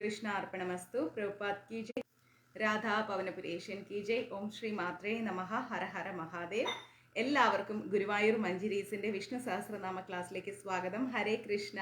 कृष्ण अर्पणमस्तु। प्रभुपाद की जय। രാധാ പവനപുരേഷ്യൻ കി ജയ്. ഓം ശ്രീ മാത്രേ നമഃ. ഹര ഹര മഹാദേവ്. എല്ലാവർക്കും ഗുരുവായൂർ മഞ്ജരീസിന്റെ വിഷ്ണു സഹസ്രനാമ ക്ലാസ്സിലേക്ക് സ്വാഗതം. ഹരേ കൃഷ്ണ.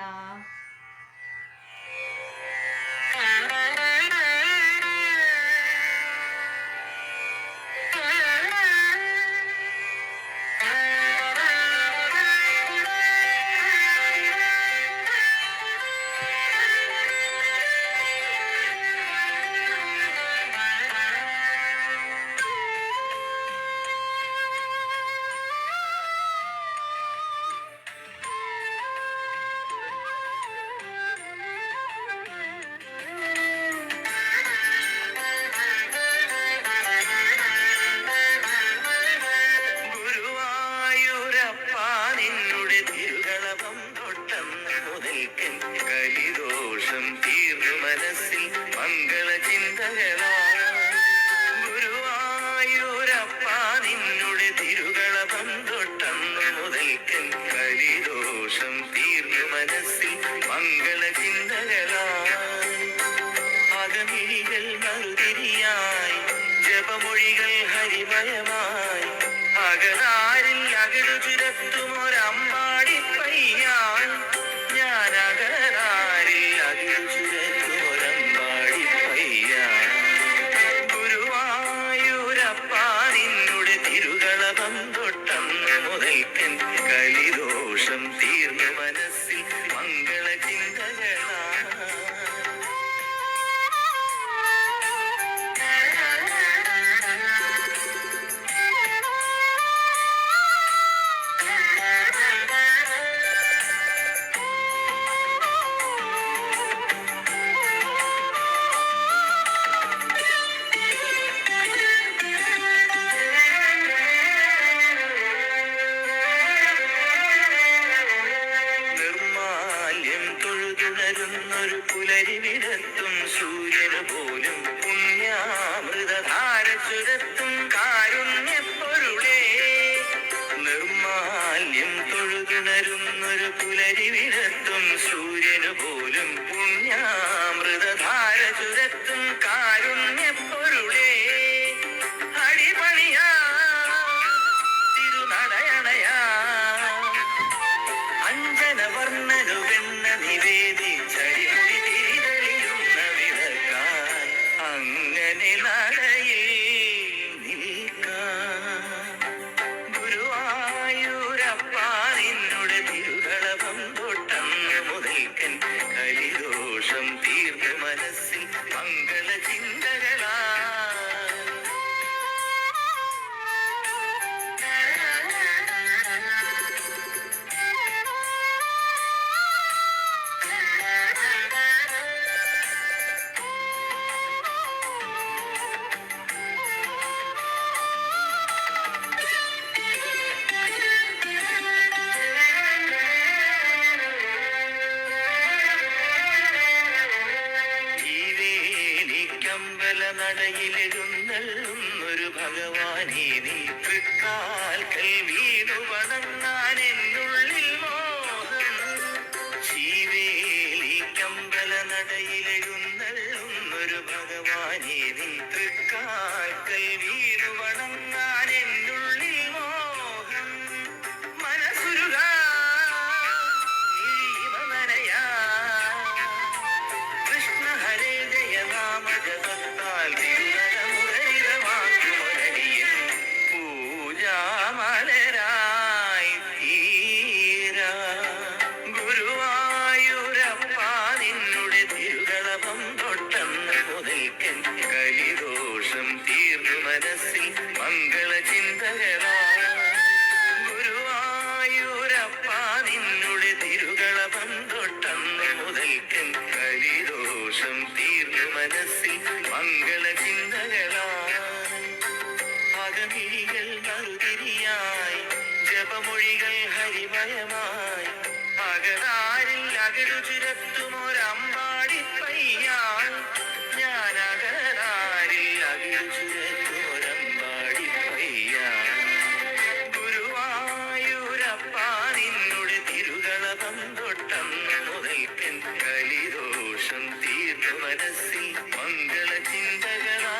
തൊട്ടം മുതൽക്കൻ കലിദോഷം തീർന്നു മനസ്സിൽ മംഗള ചിന്തകളാ.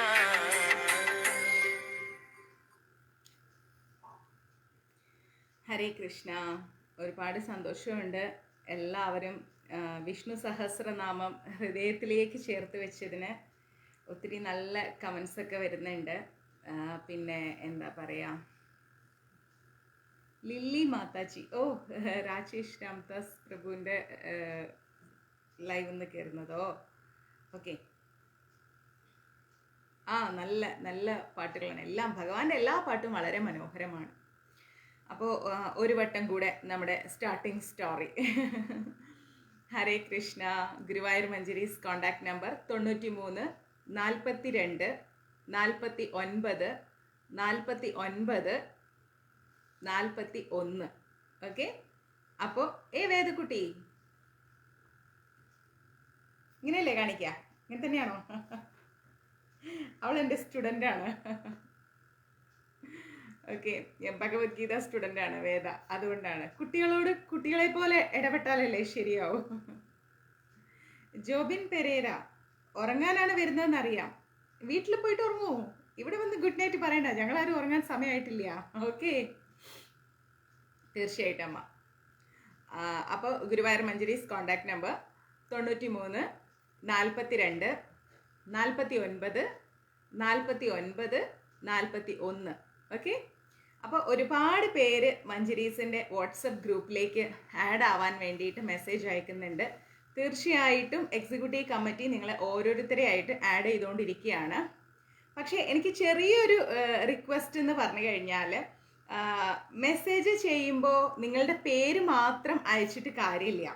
ഹരേ കൃഷ്ണ. ഒരുപാട് സന്തോഷമുണ്ട് എല്ലാവരും വിഷ്ണു സഹസ്രനാമം ഹൃദയത്തിലേക്ക് ചേർത്ത് വെച്ചതിന്. ഒത്തിരി നല്ല കമൻസൊക്കെ വരുന്നുണ്ട്. പിന്നെ എന്താ പറയുക, ലില്ലി മാതാജി, ഓ രാജേഷ് രാംദാസ് പ്രഭുവിൻ്റെ ലൈവ് നിന്ന് കയറുന്നതോ, ഓക്കെ. നല്ല നല്ല പാട്ടുകളാണ് എല്ലാം. ഭഗവാന്റെ എല്ലാ പാട്ടും വളരെ മനോഹരമാണ്. അപ്പോൾ ഒരു വട്ടം കൂടെ നമ്മുടെ starting story. Hare Krishna. Guruvayur Manjaris contact number 93 42 49 49 41. Okay. അപ്പോൾ വേദക്കുട്ടി ഇങ്ങനെയല്ലേ കാണിക്കുക? ഇങ്ങനെ തന്നെയാണോ? അവൾ എൻ്റെ സ്റ്റുഡൻ്റാണ്. ഓക്കെ. ഭഗവത്ഗീത സ്റ്റുഡൻ്റാണ് വേദ. അതുകൊണ്ടാണ് കുട്ടികളോട് കുട്ടികളെ പോലെ ഇടപെട്ടാലല്ലേ ശരിയാവും. ജോബിൻ പെരേര, ഉറങ്ങാനാണ് വരുന്നതെന്നറിയാം. വീട്ടിൽ പോയിട്ട് ഉറങ്ങൂ. ഇവിടെ വന്ന് ഗുഡ് നൈറ്റ് പറയണ്ട. ഞങ്ങളാരും ഉറങ്ങാൻ സമയമായിട്ടില്ല. ഓക്കെ. തീർച്ചയായിട്ടും അമ്മ. അപ്പോൾ Guruvayur Manjaris contact number 93 42 49 49 41. Okay. അപ്പോൾ ഒരുപാട് പേര് മഞ്ജരീസിൻ്റെ വാട്സപ്പ് ഗ്രൂപ്പിലേക്ക് ആഡ് ആവാൻ വേണ്ടിയിട്ട് മെസ്സേജ് അയക്കുന്നുണ്ട്. തീർച്ചയായിട്ടും എക്സിക്യൂട്ടീവ് കമ്മിറ്റി നിങ്ങളെ ഓരോരുത്തരെയായിട്ട് ആഡ് ചെയ്തുകൊണ്ടിരിക്കുകയാണ്. പക്ഷേ എനിക്ക് ചെറിയൊരു റിക്വസ്റ്റ് എന്ന് പറഞ്ഞു കഴിഞ്ഞാൽ, മെസ്സേജ് ചെയ്യുമ്പോൾ നിങ്ങളുടെ പേര് മാത്രം അയച്ചിട്ട് കാര്യമില്ല.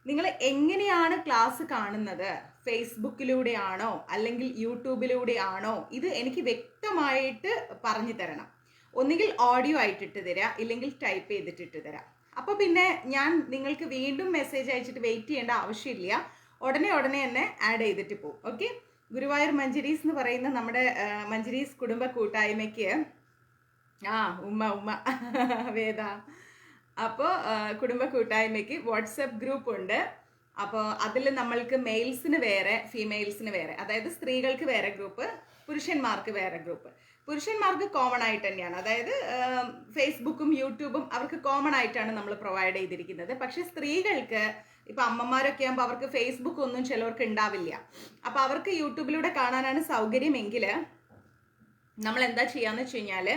നിങ്ങൾ എങ്ങനെയാണ് ക്ലാസ് കാണുന്നത്, ഫേസ്ബുക്കിലൂടെയാണോ അല്ലെങ്കിൽ യൂട്യൂബിലൂടെയാണോ, ഇത് എനിക്ക് വ്യക്തമായിട്ട് പറഞ്ഞു തരണം. ഒന്നുകിൽ ഓഡിയോ ആയിട്ടിട്ട് തരാം, ഇല്ലെങ്കിൽ ടൈപ്പ് ചെയ്തിട്ടിട്ട് തരാം. അപ്പോൾ പിന്നെ ഞാൻ നിങ്ങൾക്ക് വീണ്ടും മെസ്സേജ് അയച്ചിട്ട് വെയിറ്റ് ചെയ്യേണ്ട ആവശ്യമില്ല. ഉടനെ തന്നെ ആഡ് ചെയ്തിട്ട് പോകും. ഓക്കെ. ഗുരുവായൂർ മഞ്ജരീസ് എന്ന് പറയുന്ന നമ്മുടെ മഞ്ജരീസ് കുടുംബ കൂട്ടായ്മയ്ക്ക് ഉമ്മ വേദ. അപ്പോൾ കുടുംബ കൂട്ടായ്മയ്ക്ക് വാട്സപ്പ് ഗ്രൂപ്പ് ഉണ്ട്. അപ്പോൾ അതിൽ നമ്മൾക്ക് മെയിൽസിന് വേറെ, ഫീമെയിൽസിന് വേറെ, അതായത് സ്ത്രീകൾക്ക് വേറെ ഗ്രൂപ്പ്, പുരുഷന്മാർക്ക് വേറെ ഗ്രൂപ്പ്. പുരുഷന്മാർക്ക് കോമൺ ആയിട്ട് തന്നെയാണ്, അതായത് ഫേസ്ബുക്കും യൂട്യൂബും അവർക്ക് കോമൺ ആയിട്ടാണ് നമ്മൾ പ്രൊവൈഡ് ചെയ്തിരിക്കുന്നത്. പക്ഷെ സ്ത്രീകൾക്ക്, ഇപ്പം അമ്മമാരൊക്കെ ആകുമ്പോൾ അവർക്ക് ഫേസ്ബുക്ക് ഒന്നും ചിലവർക്ക് ഉണ്ടാവില്ല. അപ്പോൾ അവർക്ക് യൂട്യൂബിലൂടെ കാണാനാണ് സൗകര്യമെങ്കിൽ നമ്മൾ എന്താ ചെയ്യാന്ന് വെച്ച് കഴിഞ്ഞാൽ,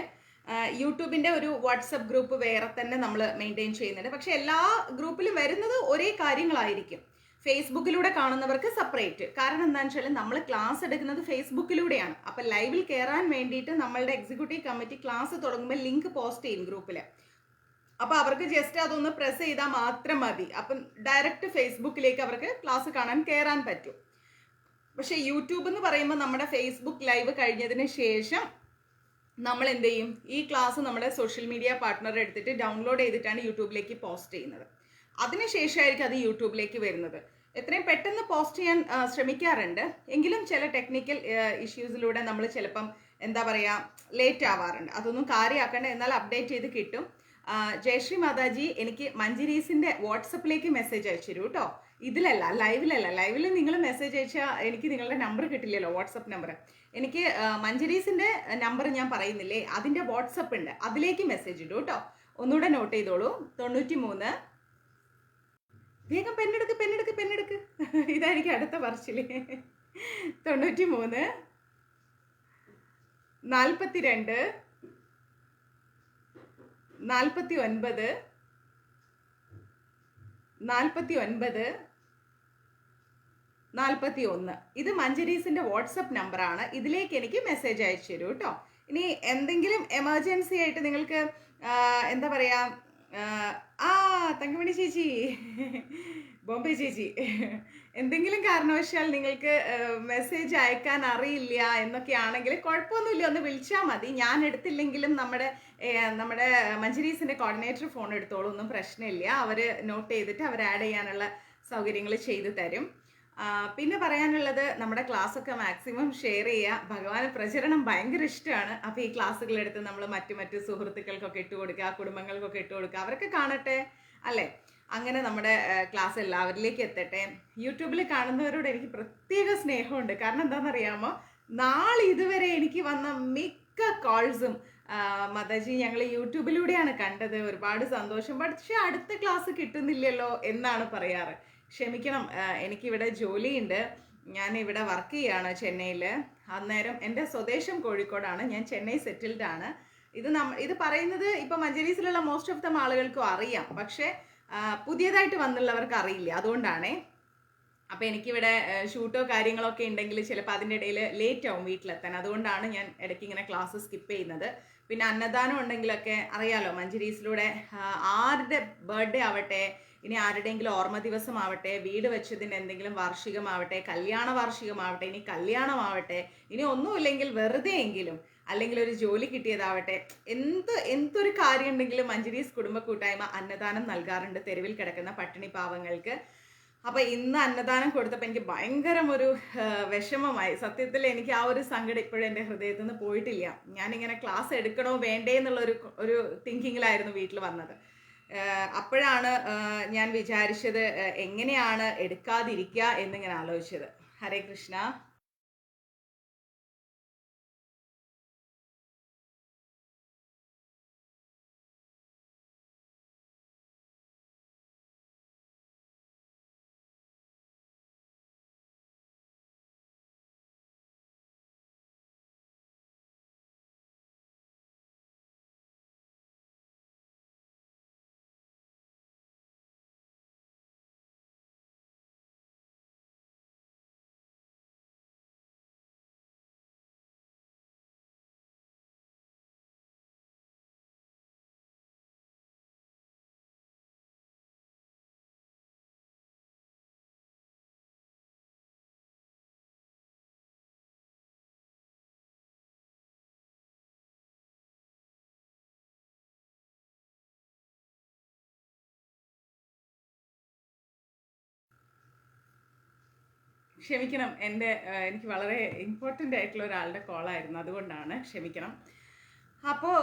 യൂട്യൂബിൻ്റെ ഒരു വാട്സപ്പ് ഗ്രൂപ്പ് വേറെ തന്നെ നമ്മൾ മെയിൻറ്റെയിൻ ചെയ്യുന്നുണ്ട്. പക്ഷെ എല്ലാ ഗ്രൂപ്പിലും വരുന്നത് ഒരേ കാര്യങ്ങളായിരിക്കും. ഫേസ്ബുക്കിലൂടെ കാണുന്നവർക്ക് സെപ്പറേറ്റ്. കാരണം എന്താണെന്ന് വെച്ചാൽ നമ്മൾ ക്ലാസ് എടുക്കുന്നത് ഫേസ്ബുക്കിലൂടെയാണ്. അപ്പം ലൈവിൽ കയറാൻ വേണ്ടിയിട്ട് നമ്മളുടെ എക്സിക്യൂട്ടീവ് കമ്മിറ്റി ക്ലാസ് തുടങ്ങുമ്പോൾ ലിങ്ക് പോസ്റ്റ് ചെയ്യും ഗ്രൂപ്പിൽ. അപ്പോൾ അവർക്ക് ജസ്റ്റ് അതൊന്ന് പ്രസ് ചെയ്താൽ മാത്രം മതി. അപ്പം ഡയറക്റ്റ് ഫേസ്ബുക്കിലേക്ക് അവർക്ക് ക്ലാസ് കാണാൻ കയറാൻ പറ്റും. പക്ഷേ യൂട്യൂബ് എന്ന് പറയുമ്പോൾ നമ്മുടെ ഫേസ്ബുക്ക് ലൈവ് കഴിഞ്ഞതിന് ശേഷം നമ്മൾ എന്ത് ചെയ്യും, ഈ ക്ലാസ് നമ്മുടെ സോഷ്യൽ മീഡിയ പാർട്ട്ണർ എടുത്തിട്ട് ഡൗൺലോഡ് ചെയ്തിട്ടാണ് യൂട്യൂബിലേക്ക് പോസ്റ്റ് ചെയ്യുന്നത്. അതിനുശേഷമായിരിക്കും അത് യൂട്യൂബിലേക്ക് വരുന്നത്. എത്രയും പെട്ടെന്ന് പോസ്റ്റ് ചെയ്യാൻ ശ്രമിക്കാറുണ്ട്. എങ്കിലും ചില ടെക്നിക്കൽ ഇഷ്യൂസിലൂടെ നമ്മൾ ചിലപ്പം എന്താ പറയുക ലേറ്റ് ആവാറുണ്ട്. അതൊന്നും കാര്യമാക്കേണ്ട, എന്നാൽ അപ്ഡേറ്റ് ചെയ്ത് കിട്ടും. ജയശ്രീ മാതാജി, എനിക്ക് മഞ്ജരീസിൻ്റെ വാട്സപ്പിലേക്ക് മെസ്സേജ് അയച്ചു തരൂ കേട്ടോ. ഇതിലല്ല, ലൈവിലല്ല. ലൈവിൽ നിങ്ങൾ മെസ്സേജ് അയച്ചാൽ എനിക്ക് നിങ്ങളുടെ നമ്പർ കിട്ടില്ലല്ലോ, വാട്സപ്പ് നമ്പർ. എനിക്ക് മഞ്ജരീസിൻ്റെ നമ്പർ ഞാൻ പറയുന്നില്ലേ, അതിൻ്റെ വാട്സപ്പ് ഉണ്ട്, അതിലേക്ക് മെസ്സേജ് ഇടൂ കേട്ടോ. ഒന്നുകൂടെ നോട്ട് ചെയ്തോളൂ. 93, വേഗം പെണ്ണെടുക്ക്. ഇതായിരിക്കും അടുത്ത പറച്ചില്. 93 42 49 49 41. ഇത് മഞ്ജരീസിന്റെ വാട്സപ്പ് നമ്പറാണ്. ഇതിലേക്ക് എനിക്ക് മെസ്സേജ് അയച്ചു തരൂ കേട്ടോ. ഇനി എന്തെങ്കിലും എമർജൻസി ആയിട്ട് നിങ്ങൾക്ക് എന്താ പറയാ, തങ്കമണി ചേച്ചി, ബോംബെ ചേച്ചി, എന്തെങ്കിലും കാരണവശാൽ നിങ്ങൾക്ക് മെസ്സേജ് അയക്കാൻ അറിയില്ല എന്നൊക്കെയാണെങ്കിൽ കുഴപ്പമൊന്നുമില്ല, ഒന്ന് വിളിച്ചാൽ മതി. ഞാൻ എടുത്തില്ലെങ്കിലും നമ്മുടെ മഞ്ജരീസിൻ്റെ കോർഡിനേറ്റർ ഫോൺ എടുത്തോളൂ, ഒന്നും പ്രശ്നമില്ല. അവർ നോട്ട് ചെയ്തിട്ട് അവർ ആഡ് ചെയ്യാനുള്ള സൗകര്യങ്ങൾ ചെയ്തു തരും. പിന്നെ പറയാനുള്ളത്, നമ്മുടെ ക്ലാസ്സൊക്കെ മാക്സിമം ഷെയർ ചെയ്യുക. ഭഗവാന് പ്രചരണം ഭയങ്കര ഇഷ്ടമാണ്. അപ്പോൾ ഈ ക്ലാസ്സുകളെടുത്ത് നമ്മൾ മറ്റു സുഹൃത്തുക്കൾക്കൊക്കെ ഇട്ട് കൊടുക്കുക, കുടുംബങ്ങൾക്കൊക്കെ ഇട്ട് കൊടുക്കുക, അവരൊക്കെ കാണട്ടെ അല്ലേ. അങ്ങനെ നമ്മുടെ ക്ലാസ് എല്ലാവരിലേക്ക് എത്തട്ടെ. യൂട്യൂബിൽ കാണുന്നവരോട് എനിക്ക് പ്രത്യേക സ്നേഹമുണ്ട്. കാരണം എന്താണെന്നറിയാമോ, നാളെ ഇതുവരെ എനിക്ക് വന്ന മിക്ക കോൾസും മാതാജി ഞങ്ങൾ യൂട്യൂബിലൂടെയാണ് കണ്ടത്, ഒരുപാട് സന്തോഷം, പക്ഷെ അടുത്ത ക്ലാസ് കിട്ടുന്നില്ലല്ലോ എന്നാണ് പറയാറ്. ക്ഷമിക്കണം, എനിക്കിവിടെ ജോലിയുണ്ട്, ഞാൻ ഇവിടെ വർക്ക് ചെയ്യാണ് ചെന്നൈയിൽ. അന്നേരം എൻ്റെ സ്വദേശം കോഴിക്കോടാണ്, ഞാൻ ചെന്നൈ സെറ്റിൽഡ് ആണ്. ഇത് പറയുന്നത് ഇപ്പം മഞ്ചേരീസിലുള്ള മോസ്റ്റ് ഓഫ് ദ ആളുകൾക്കും അറിയാം, പക്ഷേ പുതിയതായിട്ട് വന്നുള്ളവർക്ക് അറിയില്ല. അതുകൊണ്ടാണേ. അപ്പോൾ എനിക്കിവിടെ ഷൂട്ടോ കാര്യങ്ങളൊക്കെ ഉണ്ടെങ്കിൽ ചിലപ്പോൾ അതിൻ്റെ ഇടയിൽ ലേറ്റ് ആവും വീട്ടിലെത്താൻ. അതുകൊണ്ടാണ് ഞാൻ ഇടയ്ക്ക് ഇങ്ങനെ ക്ലാസ് സ്കിപ്പ് ചെയ്യുന്നത്. പിന്നെ അന്നദാനം ഉണ്ടെങ്കിലൊക്കെ അറിയാലോ, മഞ്ചേരീസിലൂടെ ആരുടെ ബർത്ത്ഡേ ആവട്ടെ, ഇനി ആരുടെയെങ്കിലും ഓർമ്മ ദിവസമാവട്ടെ, വീട് വെച്ചതിൻ്റെ എന്തെങ്കിലും വാർഷികമാവട്ടെ, കല്യാണ വാർഷികമാവട്ടെ, ഇനി കല്യാണമാവട്ടെ, ഇനി ഒന്നുമില്ലെങ്കിൽ വെറുതെ എങ്കിലും, അല്ലെങ്കിൽ ഒരു ജോലി കിട്ടിയതാവട്ടെ, എന്തൊരു കാര്യം ഉണ്ടെങ്കിലും മഞ്ചേരീസ് കുടുംബ കൂട്ടായ്മ അന്നദാനം നൽകാറുണ്ട് തെരുവിൽ കിടക്കുന്ന പട്ടിണി പാവങ്ങൾക്ക്. അപ്പോൾ ഇന്ന് അന്നദാനം കൊടുത്തപ്പോൾ എനിക്ക് ഭയങ്കരം ഒരു വിഷമമായി. സത്യത്തിൽ എനിക്ക് ആ ഒരു സങ്കടം ഇപ്പോഴും എൻ്റെ ഹൃദയത്തിൽ നിന്ന് പോയിട്ടില്ല. ഞാനിങ്ങനെ ക്ലാസ് എടുക്കണോ വേണ്ടേ എന്നുള്ളൊരു തിങ്കിങ്ങിലായിരുന്നു വീട്ടിൽ വന്നത്. അപ്പോഴാണ് ഞാൻ വിചാരിച്ചത് എങ്ങനെയാണ് എടുക്കാതിരിക്കുക എന്നിങ്ങനെ ആലോചിച്ചത്. ഹരേ കൃഷ്ണ. ക്ഷമിക്കണം, എനിക്ക് വളരെ ഇമ്പോർട്ടൻ്റ് ആയിട്ടുള്ള ഒരാളുടെ കോളായിരുന്നു, അതുകൊണ്ടാണ്, ക്ഷമിക്കണം. അപ്പോൾ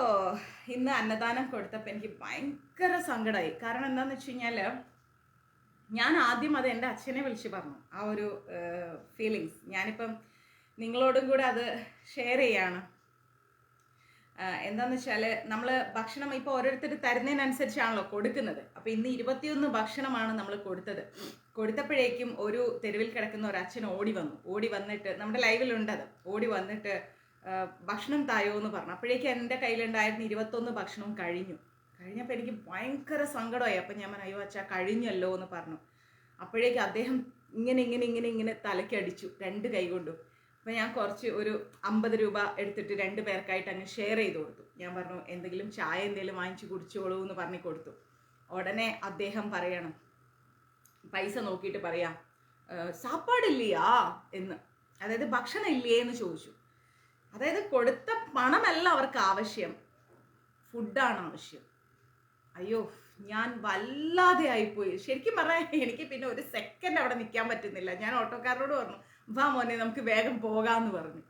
ഇന്ന് അന്നദാനം കൊടുത്തപ്പോൾ എനിക്ക് ഭയങ്കര സങ്കടമായി. കാരണം എന്താണെന്ന് വെച്ച് കഴിഞ്ഞാൽ, ഞാൻ ആദ്യം അത് എൻ്റെ അച്ഛനെ വിളിച്ച് പറഞ്ഞു, ആ ഒരു ഫീലിങ്സ് ഞാനിപ്പം നിങ്ങളോടും കൂടെ അത് ഷെയർ ചെയ്യാണ്. എന്താണെന്ന് വെച്ചാൽ, നമ്മൾ ഭക്ഷണം ഇപ്പോൾ ഓരോരുത്തർ തരുന്നതിനനുസരിച്ചാണല്ലോ കൊടുക്കുന്നത്. അപ്പോൾ ഇന്ന് 21 ഭക്ഷണമാണ് നമ്മൾ കൊടുത്തത്. കൊടുത്തപ്പോഴേക്കും ഒരു തെരുവിൽ കിടക്കുന്ന ഒരു അച്ഛൻ ഓടി വന്നിട്ട് നമ്മുടെ ലൈവിലുണ്ടത്, ഓടി വന്നിട്ട് ഭക്ഷണം തായോ എന്ന് പറഞ്ഞു. അപ്പോഴേക്കും എൻ്റെ കയ്യിലുണ്ടായിരുന്ന 21 ഭക്ഷണവും കഴിഞ്ഞപ്പോൾ എനിക്ക് ഭയങ്കര സങ്കടമായി. അപ്പം ഞാൻ പറഞ്ഞു, അയ്യോ അച്ഛാ കഴിഞ്ഞല്ലോ എന്ന് പറഞ്ഞു. അപ്പോഴേക്കും അദ്ദേഹം ഇങ്ങനെ തലയ്ക്കടിച്ചു 2 കൈ കൊണ്ടും. അപ്പം ഞാൻ ഒരു 50 രൂപ എടുത്തിട്ട് 2 പേർക്കായിട്ട് അങ്ങ് ഷെയർ ചെയ്ത് കൊടുത്തു. ഞാൻ പറഞ്ഞു, എന്തെങ്കിലും ചായ എന്തെങ്കിലും വാങ്ങിച്ച് കുടിച്ചോളൂ എന്ന് പറഞ്ഞു കൊടുത്തു. ഉടനെ അദ്ദേഹം പറയണം, പൈസ നോക്കിയിട്ട് പറയാം, സാപ്പാടില്ലയാ എന്ന്, അതായത് ഭക്ഷണം ഇല്ലേ എന്ന് ചോദിച്ചു. അതായത് കൊടുത്ത പണമല്ല അവർക്ക് ആവശ്യം, ഫുഡാണ് ആവശ്യം. അയ്യോ, ഞാൻ വല്ലാതെ ആയിപ്പോയി. ശരിക്കും പറഞ്ഞാൽ എനിക്ക് പിന്നെ ഒരു സെക്കൻഡ് അവിടെ നിൽക്കാൻ പറ്റുന്നില്ല. ഞാൻ ഓട്ടോക്കാരനോട് പറഞ്ഞു, വാ മോനെ നമുക്ക് വേഗം പോകാമെന്ന് പറഞ്ഞു.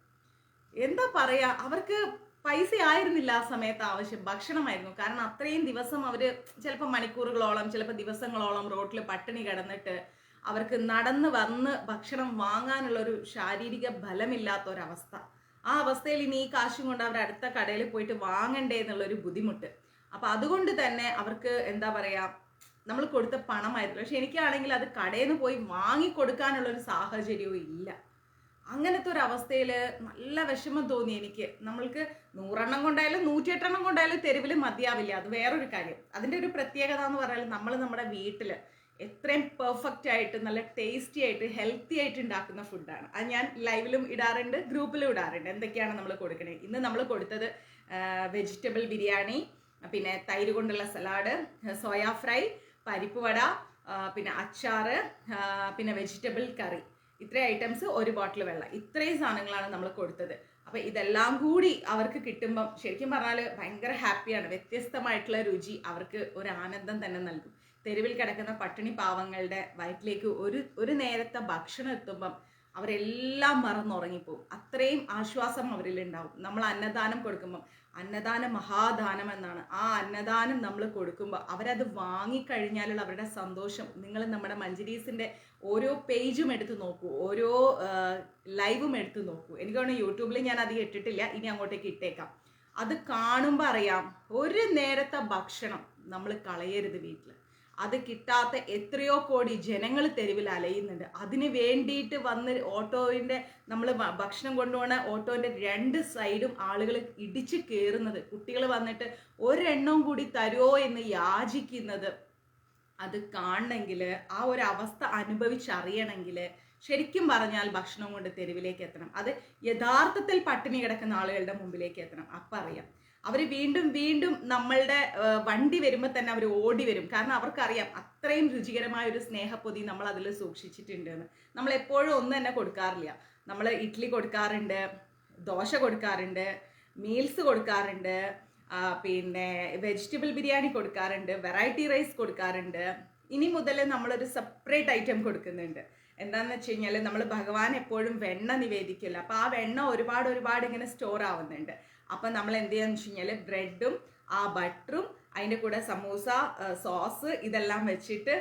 എന്താ പറയുക, അവർക്ക് പൈസ ആയിരുന്നില്ല ആ സമയത്ത് ആവശ്യം, ഭക്ഷണമായിരുന്നു. കാരണം അത്രയും ദിവസം അവർ ചിലപ്പോൾ മണിക്കൂറുകളോളം, ചിലപ്പോൾ ദിവസങ്ങളോളം റോട്ടിൽ പട്ടിണി കിടന്നിട്ട് അവർക്ക് നടന്ന് വന്ന് ഭക്ഷണം വാങ്ങാനുള്ളൊരു ശാരീരിക ബലമില്ലാത്തൊരവസ്ഥ. ആ അവസ്ഥയിൽ ഇനി ഈ കാശും കൊണ്ട് അവർ അടുത്ത കടയിൽ പോയിട്ട് വാങ്ങണ്ടേ എന്നുള്ളൊരു ബുദ്ധിമുട്ട്. അപ്പം അതുകൊണ്ട് തന്നെ അവർക്ക് എന്താ പറയുക, നമ്മൾ കൊടുത്ത പണമായിരുന്നു. പക്ഷെ എനിക്കാണെങ്കിൽ അത് കടയിൽ നിന്ന് പോയി വാങ്ങിക്കൊടുക്കാനുള്ളൊരു സാഹചര്യവും ഇല്ല. അങ്ങനത്തെ ഒരു അവസ്ഥയിൽ നല്ല വിഷമം തോന്നി എനിക്ക്. നമ്മൾക്ക് 100 എണ്ണം കൊണ്ടായാലും 108 എണ്ണം കൊണ്ടായാലും തെരുവിൽ മതിയാവില്ല, അത് വേറൊരു കാര്യം. അതിൻ്റെ ഒരു പ്രത്യേകത എന്ന് പറഞ്ഞാൽ, നമ്മൾ നമ്മുടെ വീട്ടിൽ എത്രയും പെർഫെക്റ്റ് ആയിട്ട് നല്ല ടേസ്റ്റി ആയിട്ട് ഹെൽത്തി ആയിട്ട് ഉണ്ടാക്കുന്ന ഫുഡാണ്. അത് ഞാൻ ലൈവിലും ഇടാറുണ്ട്, ഗ്രൂപ്പിലും ഇടാറുണ്ട്, എന്തൊക്കെയാണ് നമ്മൾ കൊടുക്കണേ. ഇന്ന് നമ്മൾ കൊടുത്തത് വെജിറ്റബിൾ ബിരിയാണി, പിന്നെ തൈര് കൊണ്ടുള്ള സലാഡ്, സോയാ ഫ്രൈ, പരിപ്പ് വട, പിന്നെ അച്ചാറ്, പിന്നെ വെജിറ്റബിൾ കറി, ഇത്രയും ഐറ്റംസ്, 1 ബോട്ടിൽ വെള്ളം, ഇത്രയും സാധനങ്ങളാണ് നമ്മൾ കൊടുത്തത്. അപ്പോൾ ഇതെല്ലാം കൂടി അവർക്ക് കിട്ടുമ്പം ശരിക്കും പറഞ്ഞാൽ ഭയങ്കര ഹാപ്പിയാണ്. വ്യത്യസ്തമായിട്ടുള്ള രുചി അവർക്ക് ഒരു ആനന്ദം തന്നെ നൽകും. തെരുവിൽ കിടക്കുന്ന പട്ടിണി പാവങ്ങളുടെ വയറ്റിലേക്ക് ഒരു നേരത്തെ ഭക്ഷണം എത്തുമ്പം അവരെല്ലാം മറന്നുറങ്ങിപ്പോവും. അത്രയും ആശ്വാസം അവരിലുണ്ടാവും. നമ്മൾ അന്നദാനം കൊടുക്കുമ്പം, അന്നദാനം മഹാദാനം എന്നാണ്. ആ അന്നദാനം നമ്മൾ കൊടുക്കുമ്പോൾ അവരത് വാങ്ങിക്കഴിഞ്ഞാലുള്ള അവരുടെ സന്തോഷം, നിങ്ങൾ നമ്മുടെ മഞ്ജരീസിൻ്റെ ഓരോ പേജും എടുത്ത് നോക്കൂ, ഓരോ ലൈവും എടുത്ത് നോക്കൂ. എനിക്ക് തോന്നുന്നു യൂട്യൂബിൽ ഞാൻ അധികം ഇട്ടിട്ടില്ല, ഇനി അങ്ങോട്ടേക്ക് ഇട്ടേക്കാം. അത് കാണുമ്പോൾ അറിയാം, ഒരു നേരത്തെ ഭക്ഷണം നമ്മൾ കളയരുത് വീട്ടിൽ. അത് കിട്ടാത്ത എത്രയോ കോടി ജനങ്ങൾ തെരുവിൽ അലയുന്നുണ്ട്. അതിന് വേണ്ടിയിട്ട് വന്ന് ഓട്ടോവിൻ്റെ, നമ്മൾ ഭക്ഷണം കൊണ്ടുപോകുന്ന ഓട്ടോൻ്റെ 2 സൈഡും ആളുകൾ ഇടിച്ച് കയറുന്നത്, കുട്ടികൾ വന്നിട്ട് ഒരെണ്ണവും കൂടി തരുമോ എന്ന് യാചിക്കുന്നത്, അത് കാണണമെങ്കിൽ, ആ ഒരു അവസ്ഥ അനുഭവിച്ചറിയണമെങ്കിൽ ശരിക്കും പറഞ്ഞാൽ ഭക്ഷണം കൊണ്ട് തെരുവിലേക്ക് എത്തണം. അത് യഥാർത്ഥത്തിൽ പട്ടിണി കിടക്കുന്ന ആളുകളുടെ മുമ്പിലേക്ക് എത്തണം. അപ്പം അറിയാം. അവർ വീണ്ടും വീണ്ടും നമ്മളുടെ വണ്ടി വരുമ്പോൾ തന്നെ അവർ ഓടി വരും. കാരണം അവർക്കറിയാം അത്രയും രുചികരമായ ഒരു സ്നേഹപ്പൊതി നമ്മൾ അതിൽ സൂക്ഷിച്ചിട്ടുണ്ടെന്ന്. നമ്മൾ എപ്പോഴും ഒന്നും തന്നെ കൊടുക്കാറില്ല. നമ്മൾ ഇഡ്ഡലി കൊടുക്കാറുണ്ട്, ദോശ കൊടുക്കാറുണ്ട്, മീൽസ് കൊടുക്കാറുണ്ട്, പിന്നെ വെജിറ്റബിൾ ബിരിയാണി കൊടുക്കാറുണ്ട്, വെറൈറ്റി റൈസ് കൊടുക്കാറുണ്ട്. ഇനി മുതൽ നമ്മളൊരു സെപ്പറേറ്റ് ഐറ്റം കൊടുക്കുന്നുണ്ട്. എന്താണെന്ന് വെച്ച് കഴിഞ്ഞാൽ, നമ്മൾ ഭഗവാൻ എപ്പോഴും വെണ്ണ നിവേദിക്കില്ല. അപ്പോൾ ആ വെണ്ണ ഒരുപാട് ഇങ്ങനെ സ്റ്റോർ ആവുന്നുണ്ട്. അപ്പം നമ്മൾ എന്ത് ചെയ്യാന്ന് വെച്ച് കഴിഞ്ഞാൽ, ബ്രെഡും ആ ബട്ടറും അതിൻ്റെ കൂടെ സമൂസ സോസ് ഇതെല്ലാം വെച്ചിട്ട്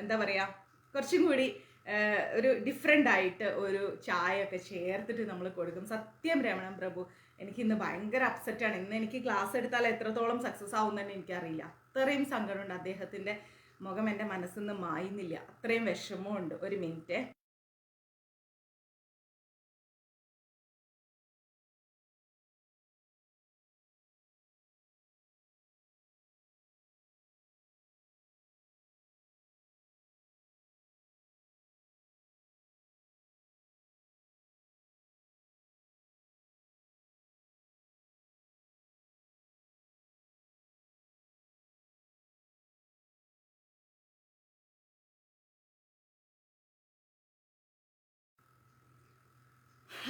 എന്താ പറയുക, കുറച്ചും കൂടി ഒരു ഡിഫറെൻ്റ് ആയിട്ട് ഒരു ചായ ഒക്കെ ചേർത്തിട്ട് നമ്മൾ കൊടുക്കും. സത്യം രമണം പ്രഭു, എനിക്കിന്ന് ഭയങ്കര അപ്സെറ്റാണ്. ഇന്ന് എനിക്ക് ക്ലാസ് എടുത്താൽ എത്രത്തോളം സക്സസ് ആവും തന്നെ എനിക്കറിയില്ല. അത്രയും സങ്കടമുണ്ട്. അദ്ദേഹത്തിൻ്റെ മുഖം എൻ്റെ മനസ്സിൽ നിന്ന് മായുന്നില്ല. അത്രയും വിഷമമുണ്ട്. ഒരു മിനിറ്റ്.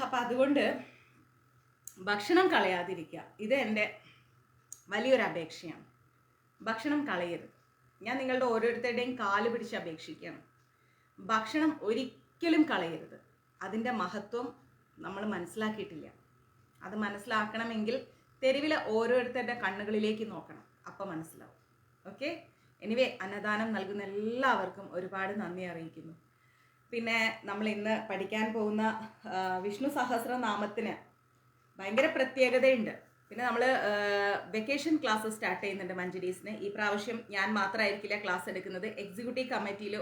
അപ്പം അതുകൊണ്ട് ഭക്ഷണം കളയാതിരിക്കുക. ഇത് എൻ്റെ വലിയൊരു അപേക്ഷയാണ്. ഭക്ഷണം കളയരുത്. ഞാൻ നിങ്ങളുടെ ഓരോരുത്തരുടെയും കാല് പിടിച്ച് അപേക്ഷിക്കുകയാണ്. ഭക്ഷണം ഒരിക്കലും കളയരുത്. അതിൻ്റെ മഹത്വം നമ്മൾ മനസ്സിലാക്കിയിട്ടില്ല. അത് മനസ്സിലാക്കണമെങ്കിൽ തെരുവിലെ ഓരോരുത്തരുടെ കണ്ണുകളിലേക്ക് നോക്കണം. അപ്പം മനസ്സിലാവും. ഓക്കെ. എനിവേ, അന്നദാനം നൽകുന്ന എല്ലാവർക്കും ഒരുപാട് നന്ദി അറിയിക്കുന്നു. പിന്നെ നമ്മൾ ഇന്ന് പഠിക്കാൻ പോകുന്ന വിഷ്ണു സഹസ്രനാമത്തിന് ഭയങ്കര പ്രത്യേകതയുണ്ട്. പിന്നെ നമ്മൾ വെക്കേഷൻ ക്ലാസ് സ്റ്റാർട്ട് ചെയ്യുന്നുണ്ട് മഞ്ജരീസിന്. ഈ പ്രാവശ്യം ഞാൻ മാത്രമായിരിക്കില്ല ക്ലാസ് എടുക്കുന്നത്. എക്സിക്യൂട്ടീവ് കമ്മിറ്റിയിൽ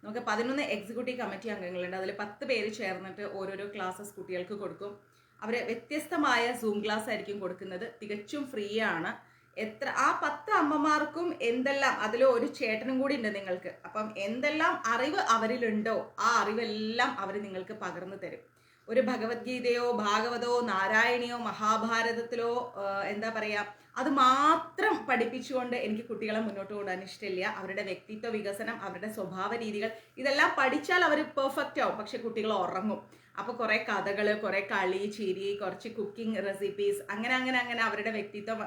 നമുക്ക് 11 എക്സിക്യൂട്ടീവ് കമ്മിറ്റി അംഗങ്ങളുണ്ട്. അതിൽ 10 പേര് ചേർന്നിട്ട് ഓരോരോ ക്ലാസ്സസ് കുട്ടികൾക്ക് കൊടുക്കും. അവർ വ്യത്യസ്തമായ സൂം ക്ലാസ് ആയിരിക്കും കൊടുക്കുന്നത്. തികച്ചും ഫ്രീ ആണ്. ആ 10 അമ്മമാർക്കും എന്തെല്ലാം, അതിൽ ഒരു ചേട്ടനും കൂടി ഉണ്ട് നിങ്ങൾക്ക്. അപ്പം എന്തെല്ലാം അറിവ് അവരിലുണ്ടോ ആ അറിവെല്ലാം അവർ നിങ്ങൾക്ക് പകർന്നു തരും. ഒരു ഭഗവത്ഗീതയോ ഭാഗവതോ നാരായണിയോ മഹാഭാരതത്തിലോ എന്താ പറയുക, അത് മാത്രം പഠിപ്പിച്ചുകൊണ്ട് എനിക്ക് കുട്ടികളെ മുന്നോട്ട് കൊണ്ടുപോകാൻ ഇഷ്ടമില്ല. അവരുടെ വ്യക്തിത്വ വികസനം, അവരുടെ സ്വഭാവ രീതികൾ, ഇതെല്ലാം പഠിച്ചാൽ അവർ പെർഫെക്റ്റ് ആവും. പക്ഷെ കുട്ടികൾ ഉറങ്ങും. അപ്പോൾ കുറേ കഥകൾ, കുറേ കളി ചിരി, കുറച്ച് കുക്കിംഗ് റെസിപ്പീസ്, അങ്ങനെ അവരുടെ വ്യക്തിത്വം,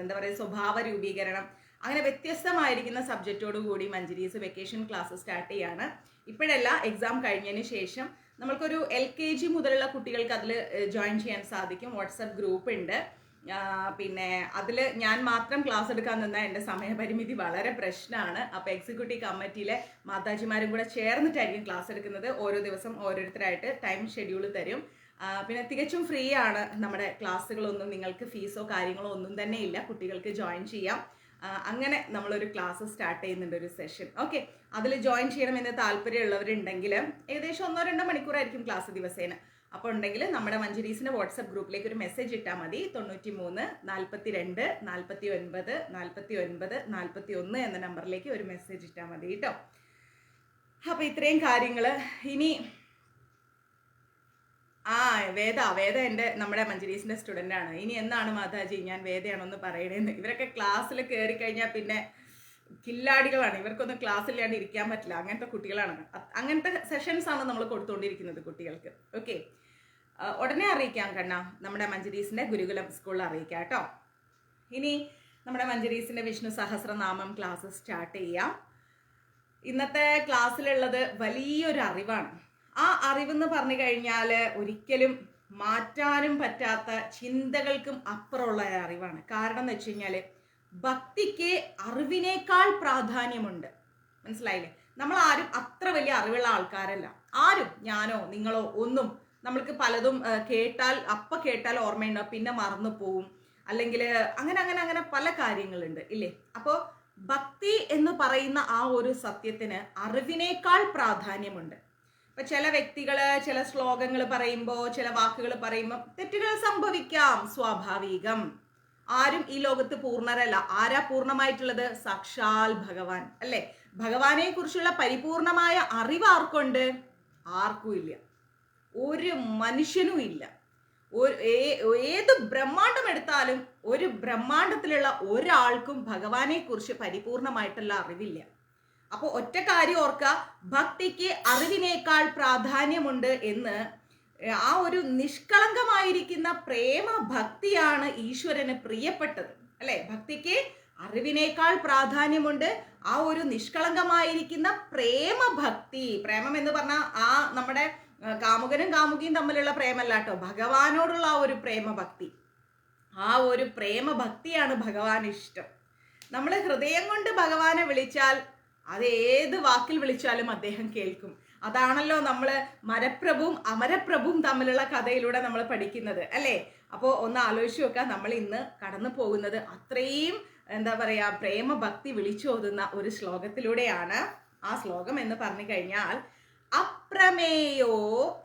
എന്താ പറയുക, സ്വഭാവ രൂപീകരണം, അങ്ങനെ വ്യത്യസ്തമായിരിക്കുന്ന സബ്ജക്റ്റോട് കൂടി മഞ്ജരീസ് വെക്കേഷൻ ക്ലാസ് സ്റ്റാർട്ട് ചെയ്യാണ്. ഇപ്പോഴല്ല, എക്സാം കഴിഞ്ഞതിന് ശേഷം നമ്മൾക്കൊരു LKG മുതലുള്ള കുട്ടികൾക്ക് അതിൽ ജോയിൻ ചെയ്യാൻ സാധിക്കും. വാട്സപ്പ് ഗ്രൂപ്പ് ഉണ്ട്. പിന്നെ അതിൽ ഞാൻ മാത്രം ക്ലാസ് എടുക്കാൻ നിന്നാൽ എൻ്റെ സമയപരിമിതി വളരെ പ്രശ്നമാണ്. അപ്പോൾ എക്സിക്യൂട്ടീവ് കമ്മിറ്റിയിലെ മാതാജിമാരും കൂടെ ചേർന്നിട്ടായിരിക്കും ക്ലാസ് എടുക്കുന്നത്. ഓരോ ദിവസം ഓരോരുത്തരായിട്ട് ടൈം ഷെഡ്യൂൾ തരും. പിന്നെ തികച്ചും ഫ്രീ ആണ് നമ്മുടെ ക്ലാസ്സുകളൊന്നും. നിങ്ങൾക്ക് ഫീസോ കാര്യങ്ങളോ ഒന്നും തന്നെ ഇല്ല. കുട്ടികൾക്ക് ജോയിൻ ചെയ്യാം. അങ്ങനെ നമ്മളൊരു ക്ലാസ് സ്റ്റാർട്ട് ചെയ്യുന്നുണ്ട്, ഒരു സെഷൻ. ഓക്കെ. അതിൽ ജോയിൻ ചെയ്യണമെന്ന് താല്പര്യമുള്ളവരുണ്ടെങ്കിൽ ഏകദേശം 1-2 മണിക്കൂറായിരിക്കും ക്ലാസ് ദിവസേന. അപ്പോൾ ഉണ്ടെങ്കിൽ നമ്മുടെ മഞ്ജരീസിൻ്റെ വാട്സപ്പ് ഗ്രൂപ്പിലേക്ക് ഒരു മെസ്സേജ് ഇട്ടാൽ മതി. 93 42 49 49 41 എന്ന നമ്പറിലേക്ക് ഒരു മെസ്സേജ് ഇട്ടാൽ മതി കേട്ടോ. അപ്പോൾ ഇത്രയും കാര്യങ്ങൾ. ഇനി വേദ നമ്മുടെ മഞ്ജരീസിൻ്റെ സ്റ്റുഡൻ്റാണ്. ഇനി എന്നാണ് മാതാജി ഞാൻ വേദയാണോന്ന് പറയണേന്ന്. ഇവരൊക്കെ ക്ലാസ്സിൽ കയറി കഴിഞ്ഞാൽ പിന്നെ കില്ലാടികളാണ്. ഇവർക്കൊന്നും ക്ലാസ്സില്ലാണ്ട് ഇരിക്കാൻ പറ്റില്ല. അങ്ങനത്തെ കുട്ടികളാണ്. അങ്ങനത്തെ സെഷൻസാണ് നമ്മൾ കൊടുത്തുകൊണ്ടിരിക്കുന്നത് കുട്ടികൾക്ക്. ഓക്കെ. ഉടനെ അറിയിക്കാം കണ്ണാ, നമ്മുടെ മഞ്ജരീസിൻ്റെ ഗുരുകുലം സ്കൂളിൽ അറിയിക്കാം കേട്ടോ. ഇനി നമ്മുടെ മഞ്ജരീസിൻ്റെ വിഷ്ണു സഹസ്രനാമം ക്ലാസ് സ്റ്റാർട്ട് ചെയ്യാം. ഇന്നത്തെ ക്ലാസ്സിലുള്ളത് വലിയൊരു അറിവാണ്. ആ അറിവെന്ന് പറഞ്ഞു കഴിഞ്ഞാൽ ഒരിക്കലും മാറ്റാനും പറ്റാത്ത ചിന്തകൾക്കും അപ്പുറമുള്ള അറിവാണ്. കാരണം എന്ന് വെച്ച് കഴിഞ്ഞാൽ ഭക്തിക്ക് അറിവിനേക്കാൾ പ്രാധാന്യമുണ്ട്. മനസ്സിലായില്ലേ? നമ്മൾ ആരും അത്ര വലിയ അറിവുള്ള ആൾക്കാരല്ല. ആരും, ഞാനോ നിങ്ങളോ ഒന്നും. നമ്മൾക്ക് പലതും കേട്ടാൽ ഓർമ്മയുണ്ടാവും, പിന്നെ മറന്നു പോവും, അല്ലെങ്കിൽ അങ്ങനെ പല കാര്യങ്ങളുണ്ട് ഇല്ലേ? അപ്പോൾ ഭക്തി എന്ന് പറയുന്ന ആ ഒരു സത്യത്തിന് അറിവിനേക്കാൾ പ്രാധാന്യമുണ്ട്. ഇപ്പൊ ചില വ്യക്തികള് ചില ശ്ലോകങ്ങൾ പറയുമ്പോൾ, ചില വാക്കുകൾ പറയുമ്പോൾ തെറ്റുകൾ സംഭവിക്കാം, സ്വാഭാവികം. ആരും ഈ ലോകത്ത് പൂർണ്ണരല്ല. ആരാ പൂർണ്ണമായിട്ടുള്ളത്? സാക്ഷാൽ ഭഗവാൻ അല്ലെ? ഭഗവാനെ കുറിച്ചുള്ള പരിപൂർണമായ അറിവ് ആർക്കുണ്ട്? ആർക്കും ഇല്ല, ഒരു മനുഷ്യനും ഇല്ല. ഏത് ബ്രഹ്മാണ്ടം എടുത്താലും ഒരു ബ്രഹ്മാണ്ടത്തിലുള്ള ഒരാൾക്കും ഭഗവാനെ കുറിച്ച് പരിപൂർണമായിട്ടുള്ള അറിവില്ല. അപ്പോൾ ഒറ്റ കാര്യം ഓർക്കുക, ഭക്തിക്ക് അറിവിനേക്കാൾ പ്രാധാന്യമുണ്ട് എന്ന്. ആ ഒരു നിഷ്കളങ്കമായിരിക്കുന്ന പ്രേമ ഭക്തിയാണ് ഈശ്വരന് പ്രിയപ്പെട്ടത് അല്ലെ? ഭക്തിക്ക് അറിവിനേക്കാൾ പ്രാധാന്യമുണ്ട്. ആ ഒരു നിഷ്കളങ്കമായിരിക്കുന്ന പ്രേമ ഭക്തി. പ്രേമം എന്ന് പറഞ്ഞാൽ ആ നമ്മുടെ കാമുകനും കാമുകിയും തമ്മിലുള്ള പ്രേമല്ല കേട്ടോ, ഭഗവാനോടുള്ള ആ ഒരു പ്രേമഭക്തി. ആ ഒരു പ്രേമഭക്തിയാണ് ഭഗവാൻ ഇഷ്ടം. നമ്മൾ ഹൃദയം കൊണ്ട് ഭഗവാനെ വിളിച്ചാൽ അത് ഏത് വാക്കിൽ വിളിച്ചാലും അദ്ദേഹം കേൾക്കും. അതാണല്ലോ നമ്മൾ മരപ്രഭുവും അമരപ്രഭുവും തമ്മിലുള്ള കഥയിലൂടെ നമ്മൾ പഠിക്കുന്നത് അല്ലേ? അപ്പോൾ ഒന്ന് ആലോചിച്ച് നോക്കുക, നമ്മൾ ഇന്ന് കടന്നു പോകുന്നത് അത്രയും എന്താ പറയാ പ്രേമഭക്തി വിളിച്ചോതുന്ന ഒരു ശ്ലോകത്തിലൂടെയാണ്. ആ ശ്ലോകം എന്ന് പറഞ്ഞു കഴിഞ്ഞാൽ അപ്രമേയോ,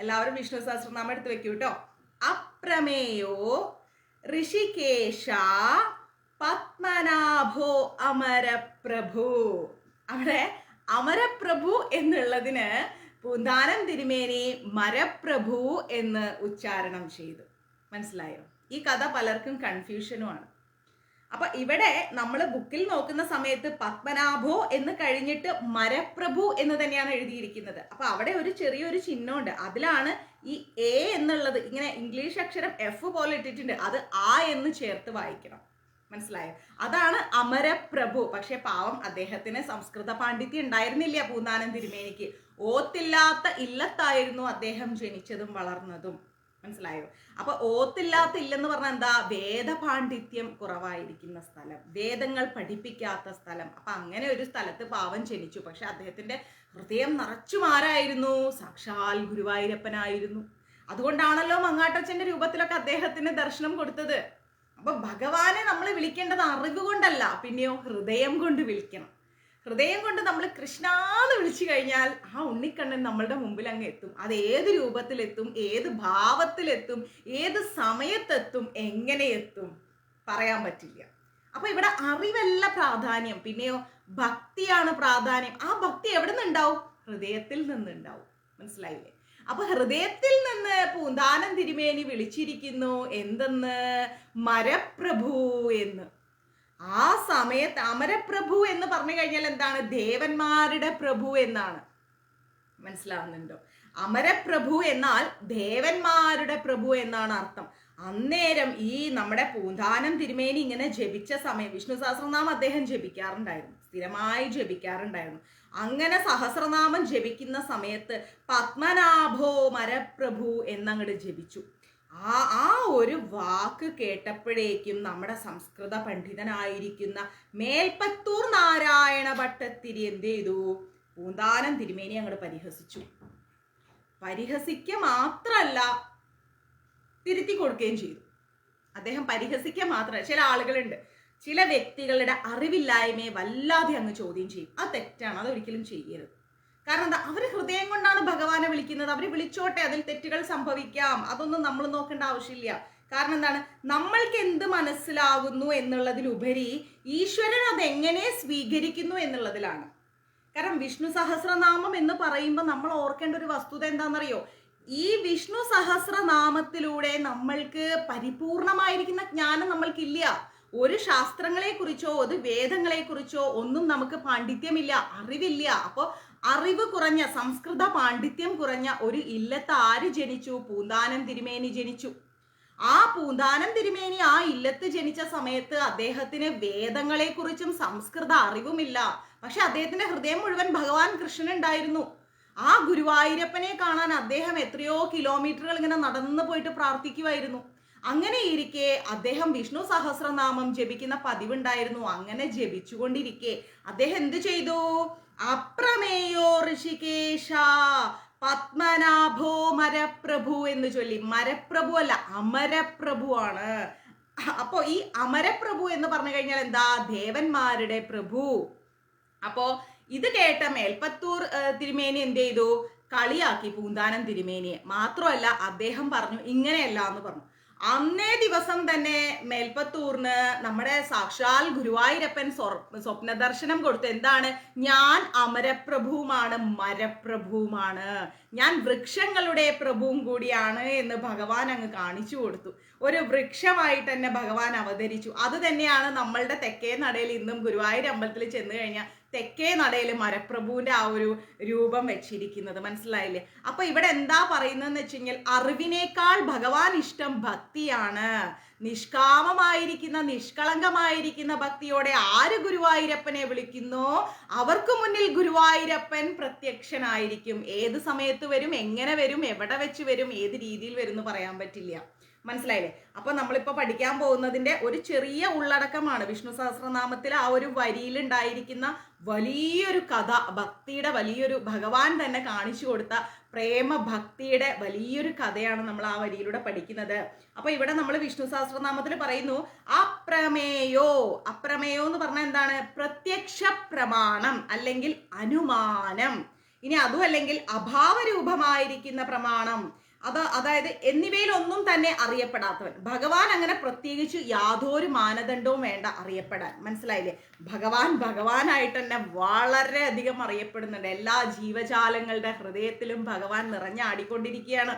എല്ലാവരും വിഷ്ണു സഹസ്രനാമം എടുത്ത് വെക്കൂ കേട്ടോ. അപ്രമേയോ ഋഷികേശ പത്മനാഭോ അമരപ്രഭു. അവിടെ അമരപ്രഭു എന്നുള്ളതിന് പൂന്താനം തിരുമേനി മരപ്രഭു എന്ന് ഉച്ചാരണം ചെയ്തു. മനസ്സിലായോ? ഈ കഥ പലർക്കും കൺഫ്യൂഷനുമാണ്. അപ്പൊ ഇവിടെ നമ്മൾ ബുക്കിൽ നോക്കുന്ന സമയത്ത് പത്മനാഭോ എന്ന് കഴിഞ്ഞിട്ട് മരപ്രഭു എന്ന് തന്നെയാണ് എഴുതിയിരിക്കുന്നത്. അപ്പൊ അവിടെ ഒരു ചെറിയൊരു ചിഹ്നമുണ്ട്. അതിലാണ് ഈ എ എന്നുള്ളത് ഇങ്ങനെ ഇംഗ്ലീഷ് അക്ഷരം എഫ് പോലെ ഇട്ടിട്ടുണ്ട്. അത് ആ എന്ന് ചേർത്ത് വായിക്കണം. മനസ്സിലായോ? അതാണ് അമരപ്രഭു. പക്ഷെ പാവം അദ്ദേഹത്തിന് സംസ്കൃത പാണ്ഡിത്യം ഉണ്ടായിരുന്നില്ല. പൂന്താനം തിരുമേനിക്ക് ഓത്തില്ലാത്ത ഇല്ലത്തായിരുന്നു അദ്ദേഹം ജനിച്ചതും വളർന്നതും. മനസ്സിലായോ? അപ്പൊ ഓത്തില്ലാത്ത ഇല്ലെന്ന് പറഞ്ഞാൽ എന്താ? വേദപാണ്ഡിത്യം കുറവായിരിക്കുന്ന സ്ഥലം, വേദങ്ങൾ പഠിപ്പിക്കാത്ത സ്ഥലം. അപ്പൊ അങ്ങനെ ഒരു സ്ഥലത്ത് പാവം ജനിച്ചു. പക്ഷെ അദ്ദേഹത്തിന്റെ ഹൃദയം നിറച്ചും ആരായിരുന്നു? സാക്ഷാൽ ഗുരുവായൂരപ്പനായിരുന്നു. അതുകൊണ്ടാണല്ലോ മങ്ങാട്ടച്ഛന്റെ രൂപത്തിലൊക്കെ അദ്ദേഹത്തിന് ദർശനം കൊടുത്തത്. അപ്പൊ ഭഗവാനെ നമ്മൾ വിളിക്കേണ്ടത് അറിവ് കൊണ്ടല്ല, പിന്നെയോ ഹൃദയം കൊണ്ട് വിളിക്കണം. ഹൃദയം കൊണ്ട് നമ്മൾ കൃഷ്ണാന്ന് വിളിച്ചു കഴിഞ്ഞാൽ ആ ഉണ്ണിക്കണ്ണൻ നമ്മളുടെ മുമ്പിൽ അങ്ങ് എത്തും. അത് ഏത് രൂപത്തിലെത്തും, ഏത് ഭാവത്തിലെത്തും, ഏത് സമയത്തെത്തും, എങ്ങനെ എത്തും പറയാൻ പറ്റില്ല. അപ്പൊ ഇവിടെ അറിവല്ല പ്രാധാന്യം, പിന്നെയോ ഭക്തിയാണ് പ്രാധാന്യം. ആ ഭക്തി എവിടെ നിന്നുണ്ടാവും? ഹൃദയത്തിൽ നിന്നുണ്ടാവും. മനസ്സിലായില്ലേ? അപ്പൊ ഹൃദയത്തിൽ നിന്ന് പൂന്താനം തിരുമേനി വിളിച്ചിരിക്കുന്നു എന്തെന്ന്? മരപ്രഭു എന്ന്. ആ സമയത്ത് അമരപ്രഭു എന്ന് പറഞ്ഞു കഴിഞ്ഞാൽ എന്താണ്? ദേവന്മാരുടെ പ്രഭു എന്നാണ്. മനസ്സിലാവുന്നുണ്ടോ? അമരപ്രഭു എന്നാൽ ദേവന്മാരുടെ പ്രഭു എന്നാണ് അർത്ഥം. അന്നേരം ഈ നമ്മുടെ പൂന്താനം തിരുമേനി ഇങ്ങനെ ജപിച്ച സമയം, വിഷ്ണു സഹസ്രനാമം അദ്ദേഹം ജപിക്കാറുണ്ടായിരുന്നു, സ്ഥിരമായി ജപിക്കാറുണ്ടായിരുന്നു. അങ്ങനെ സഹസ്രനാമം ജപിക്കുന്ന സമയത്ത് പത്മനാഭോ മരപ്രഭു എന്നങ്ങോട്ട് ജപിച്ചു. ആ ഒരു വാക്ക് കേട്ടപ്പോഴേക്കും നമ്മുടെ സംസ്കൃത പണ്ഡിതനായിരിക്കുന്ന മേൽപ്പത്തൂർ നാരായണ ഭട്ടത്തിരി എന്ത് ചെയ്തു? പൂന്താനം തിരുമേനി അങ്ങോട്ട് പരിഹസിച്ചു. പരിഹസിക്കുക മാത്രമല്ല, തിരുത്തി കൊടുക്കുകയും ചെയ്തു. അദ്ദേഹം പരിഹസിക്കുക മാത്രമല്ല, ചില ആളുകളുണ്ട്, ചില വ്യക്തികളുടെ അറിവില്ലായ്മയെ വല്ലാതെ അങ്ങ് ചോദ്യം ചെയ്യും. അത് തെറ്റാണ്, അതൊരിക്കലും ചെയ്യരുത്. കാരണം എന്താ? അവർ ഹൃദയം കൊണ്ടാണ് ഭഗവാനെ വിളിക്കുന്നത്. അവർ വിളിച്ചോട്ടെ, അതിൽ തെറ്റുകൾ സംഭവിക്കാം, അതൊന്നും നമ്മൾ നോക്കേണ്ട ആവശ്യമില്ല. കാരണം എന്താണ്? നമ്മൾക്ക് എന്ത് മനസ്സിലാകുന്നു എന്നുള്ളതിലുപരി ഈശ്വരൻ അതെങ്ങനെ സ്വീകരിക്കുന്നു എന്നുള്ളതിലാണ്. കാരണം വിഷ്ണു സഹസ്രനാമം എന്ന് പറയുമ്പോൾ നമ്മൾ ഓർക്കേണ്ട ഒരു വസ്തുത എന്താണെന്നറിയോ? ഈ വിഷ്ണു സഹസ്രനാമത്തിലൂടെ നമ്മൾക്ക് പരിപൂർണമായിരിക്കുന്ന ജ്ഞാനം നമ്മൾക്കില്ല. ഒരു ശാസ്ത്രങ്ങളെ കുറിച്ചോ ഒരു വേദങ്ങളെ കുറിച്ചോ ഒന്നും നമുക്ക് പാണ്ഡിത്യമില്ല, അറിവില്ല. അപ്പോൾ അറിവ് കുറഞ്ഞ, സംസ്കൃത പാണ്ഡിത്യം കുറഞ്ഞ ഒരു ഇല്ലത്ത് ആര് ജനിച്ചു? പൂന്താനം തിരുമേനി ജനിച്ചു. ആ പൂന്താനം തിരുമേനി ആ ഇല്ലത്ത് ജനിച്ച സമയത്ത് അദ്ദേഹത്തിന് വേദങ്ങളെ കുറിച്ചും സംസ്കൃത അറിവുമില്ല. പക്ഷെ അദ്ദേഹത്തിന്റെ ഹൃദയം മുഴുവൻ ഭഗവാൻ കൃഷ്ണൻ ഉണ്ടായിരുന്നു. ആ ഗുരുവായൂരപ്പനെ കാണാൻ അദ്ദേഹം എത്രയോ കിലോമീറ്ററുകൾ ഇങ്ങനെ നടന്നു പോയിട്ട് പ്രാർത്ഥിക്കുമായിരുന്നു. അങ്ങനെ ഇരിക്കെ അദ്ദേഹം വിഷ്ണു സഹസ്രനാമം ജപിക്കുന്ന പതിവുണ്ടായിരുന്നു. അങ്ങനെ ജപിച്ചുകൊണ്ടിരിക്കെ അദ്ദേഹം എന്ത് ചെയ്തു? അപ്രമേയോ ഋഷികേശ പത്മനാഭോ മരപ്രഭു എന്ന് ചൊല്ലി. മരപ്രഭു അല്ല, അമരപ്രഭു ആണ്. അപ്പോ ഈ അമരപ്രഭു എന്ന് പറഞ്ഞു കഴിഞ്ഞാൽ എന്താ? ദേവന്മാരുടെ പ്രഭു. അപ്പോ ഇത് കേട്ട മേൽപ്പത്തൂർ തിരുമേനി എന്ത് ചെയ്തു? കളിയാക്കി പൂന്താനം തിരുമേനിയെ. മാത്രമല്ല അദ്ദേഹം പറഞ്ഞു ഇങ്ങനെയല്ല എന്ന് പറഞ്ഞു. അന്നേ ദിവസം തന്നെ മേൽപ്പത്തൂറിന് നമ്മുടെ സാക്ഷാൽ ഗുരുവായൂരപ്പൻ സ്വപ്ന ദർശനം കൊടുത്തു. എന്താണ്? ഞാൻ അമരപ്രഭുവുമാണ്, മരപ്രഭുവുമാണ്, ഞാൻ വൃക്ഷങ്ങളുടെ പ്രഭുവും കൂടിയാണ് എന്ന് ഭഗവാൻ അങ്ങ് കാണിച്ചു കൊടുത്തു. ഒരു വൃക്ഷമായിട്ട് തന്നെ ഭഗവാൻ അവതരിച്ചു. അത് തന്നെയാണ് നമ്മളുടെ തെക്കേ നടയിൽ ഇന്നും ഗുരുവായൂർ അമ്പലത്തിൽ ചെന്ന് കഴിഞ്ഞാൽ തെക്കേ നടയിൽ മരപ്രഭുവിന്റെ ആ ഒരു രൂപം വെച്ചിരിക്കുന്നത്. മനസ്സിലായില്ലേ? അപ്പൊ ഇവിടെ എന്താ പറയുന്നതെന്ന് വെച്ച് കഴിഞ്ഞാൽ അറിവിനേക്കാൾ ഭഗവാൻ ഇഷ്ടം ഭക്തിയാണ്. നിഷ്കാമമായിരിക്കുന്ന നിഷ്കളങ്കമായിരിക്കുന്ന ഭക്തിയോടെ ആര് ഗുരുവായൂരപ്പനെ വിളിക്കുന്നോ അവർക്ക് മുന്നിൽ ഗുരുവായൂരപ്പൻ പ്രത്യക്ഷനായിരിക്കും. ഏത് സമയത്ത് വരും, എങ്ങനെ വരും, എവിടെ വെച്ച് വരും, ഏത് രീതിയിൽ വരും എന്ന് പറയാൻ പറ്റില്ല. മനസ്സിലായില്ലേ? അപ്പൊ നമ്മളിപ്പോ പഠിക്കാൻ പോകുന്നതിന്റെ ഒരു ചെറിയ ഉള്ളടക്കമാണ് വിഷ്ണു സഹസ്രനാമത്തിൽ ആ ഒരു വരിയിൽ ഉണ്ടായിരിക്കുന്ന വലിയൊരു കഥ. ഭക്തിയുടെ വലിയൊരു, ഭഗവാൻ തന്നെ കാണിച്ചു കൊടുത്ത പ്രേമ ഭക്തിയുടെ വലിയൊരു കഥയാണ് നമ്മൾ ആ വരിയിലൂടെ പഠിക്കുന്നത്. അപ്പൊ ഇവിടെ നമ്മൾ വിഷ്ണു സഹസ്രനാമത്തിൽ പറയുന്നു അപ്രമേയോ. അപ്രമേയോ എന്ന് പറഞ്ഞാൽ എന്താണ്? പ്രത്യക്ഷ പ്രമാണം അല്ലെങ്കിൽ അനുമാനം. ഇനി അതും അല്ലെങ്കിൽ അഭാവരൂപമായിരിക്കുന്ന പ്രമാണം, അതായത് എന്നിവയിലൊന്നും തന്നെ അറിയപ്പെടാത്തവൻ. ഭഗവാൻ അങ്ങനെ പ്രത്യേകിച്ച് യാതൊരു മാനദണ്ഡവും വേണ്ട അറിയപ്പെടാൻ. മനസ്സിലായില്ലേ? ഭഗവാനായിട്ട് തന്നെ വളരെയധികം അറിയപ്പെടുന്നുണ്ട്. എല്ലാ ജീവജാലങ്ങളുടെ ഹൃദയത്തിലും ഭഗവാൻ നിറഞ്ഞാടിക്കൊണ്ടിരിക്കുകയാണ്.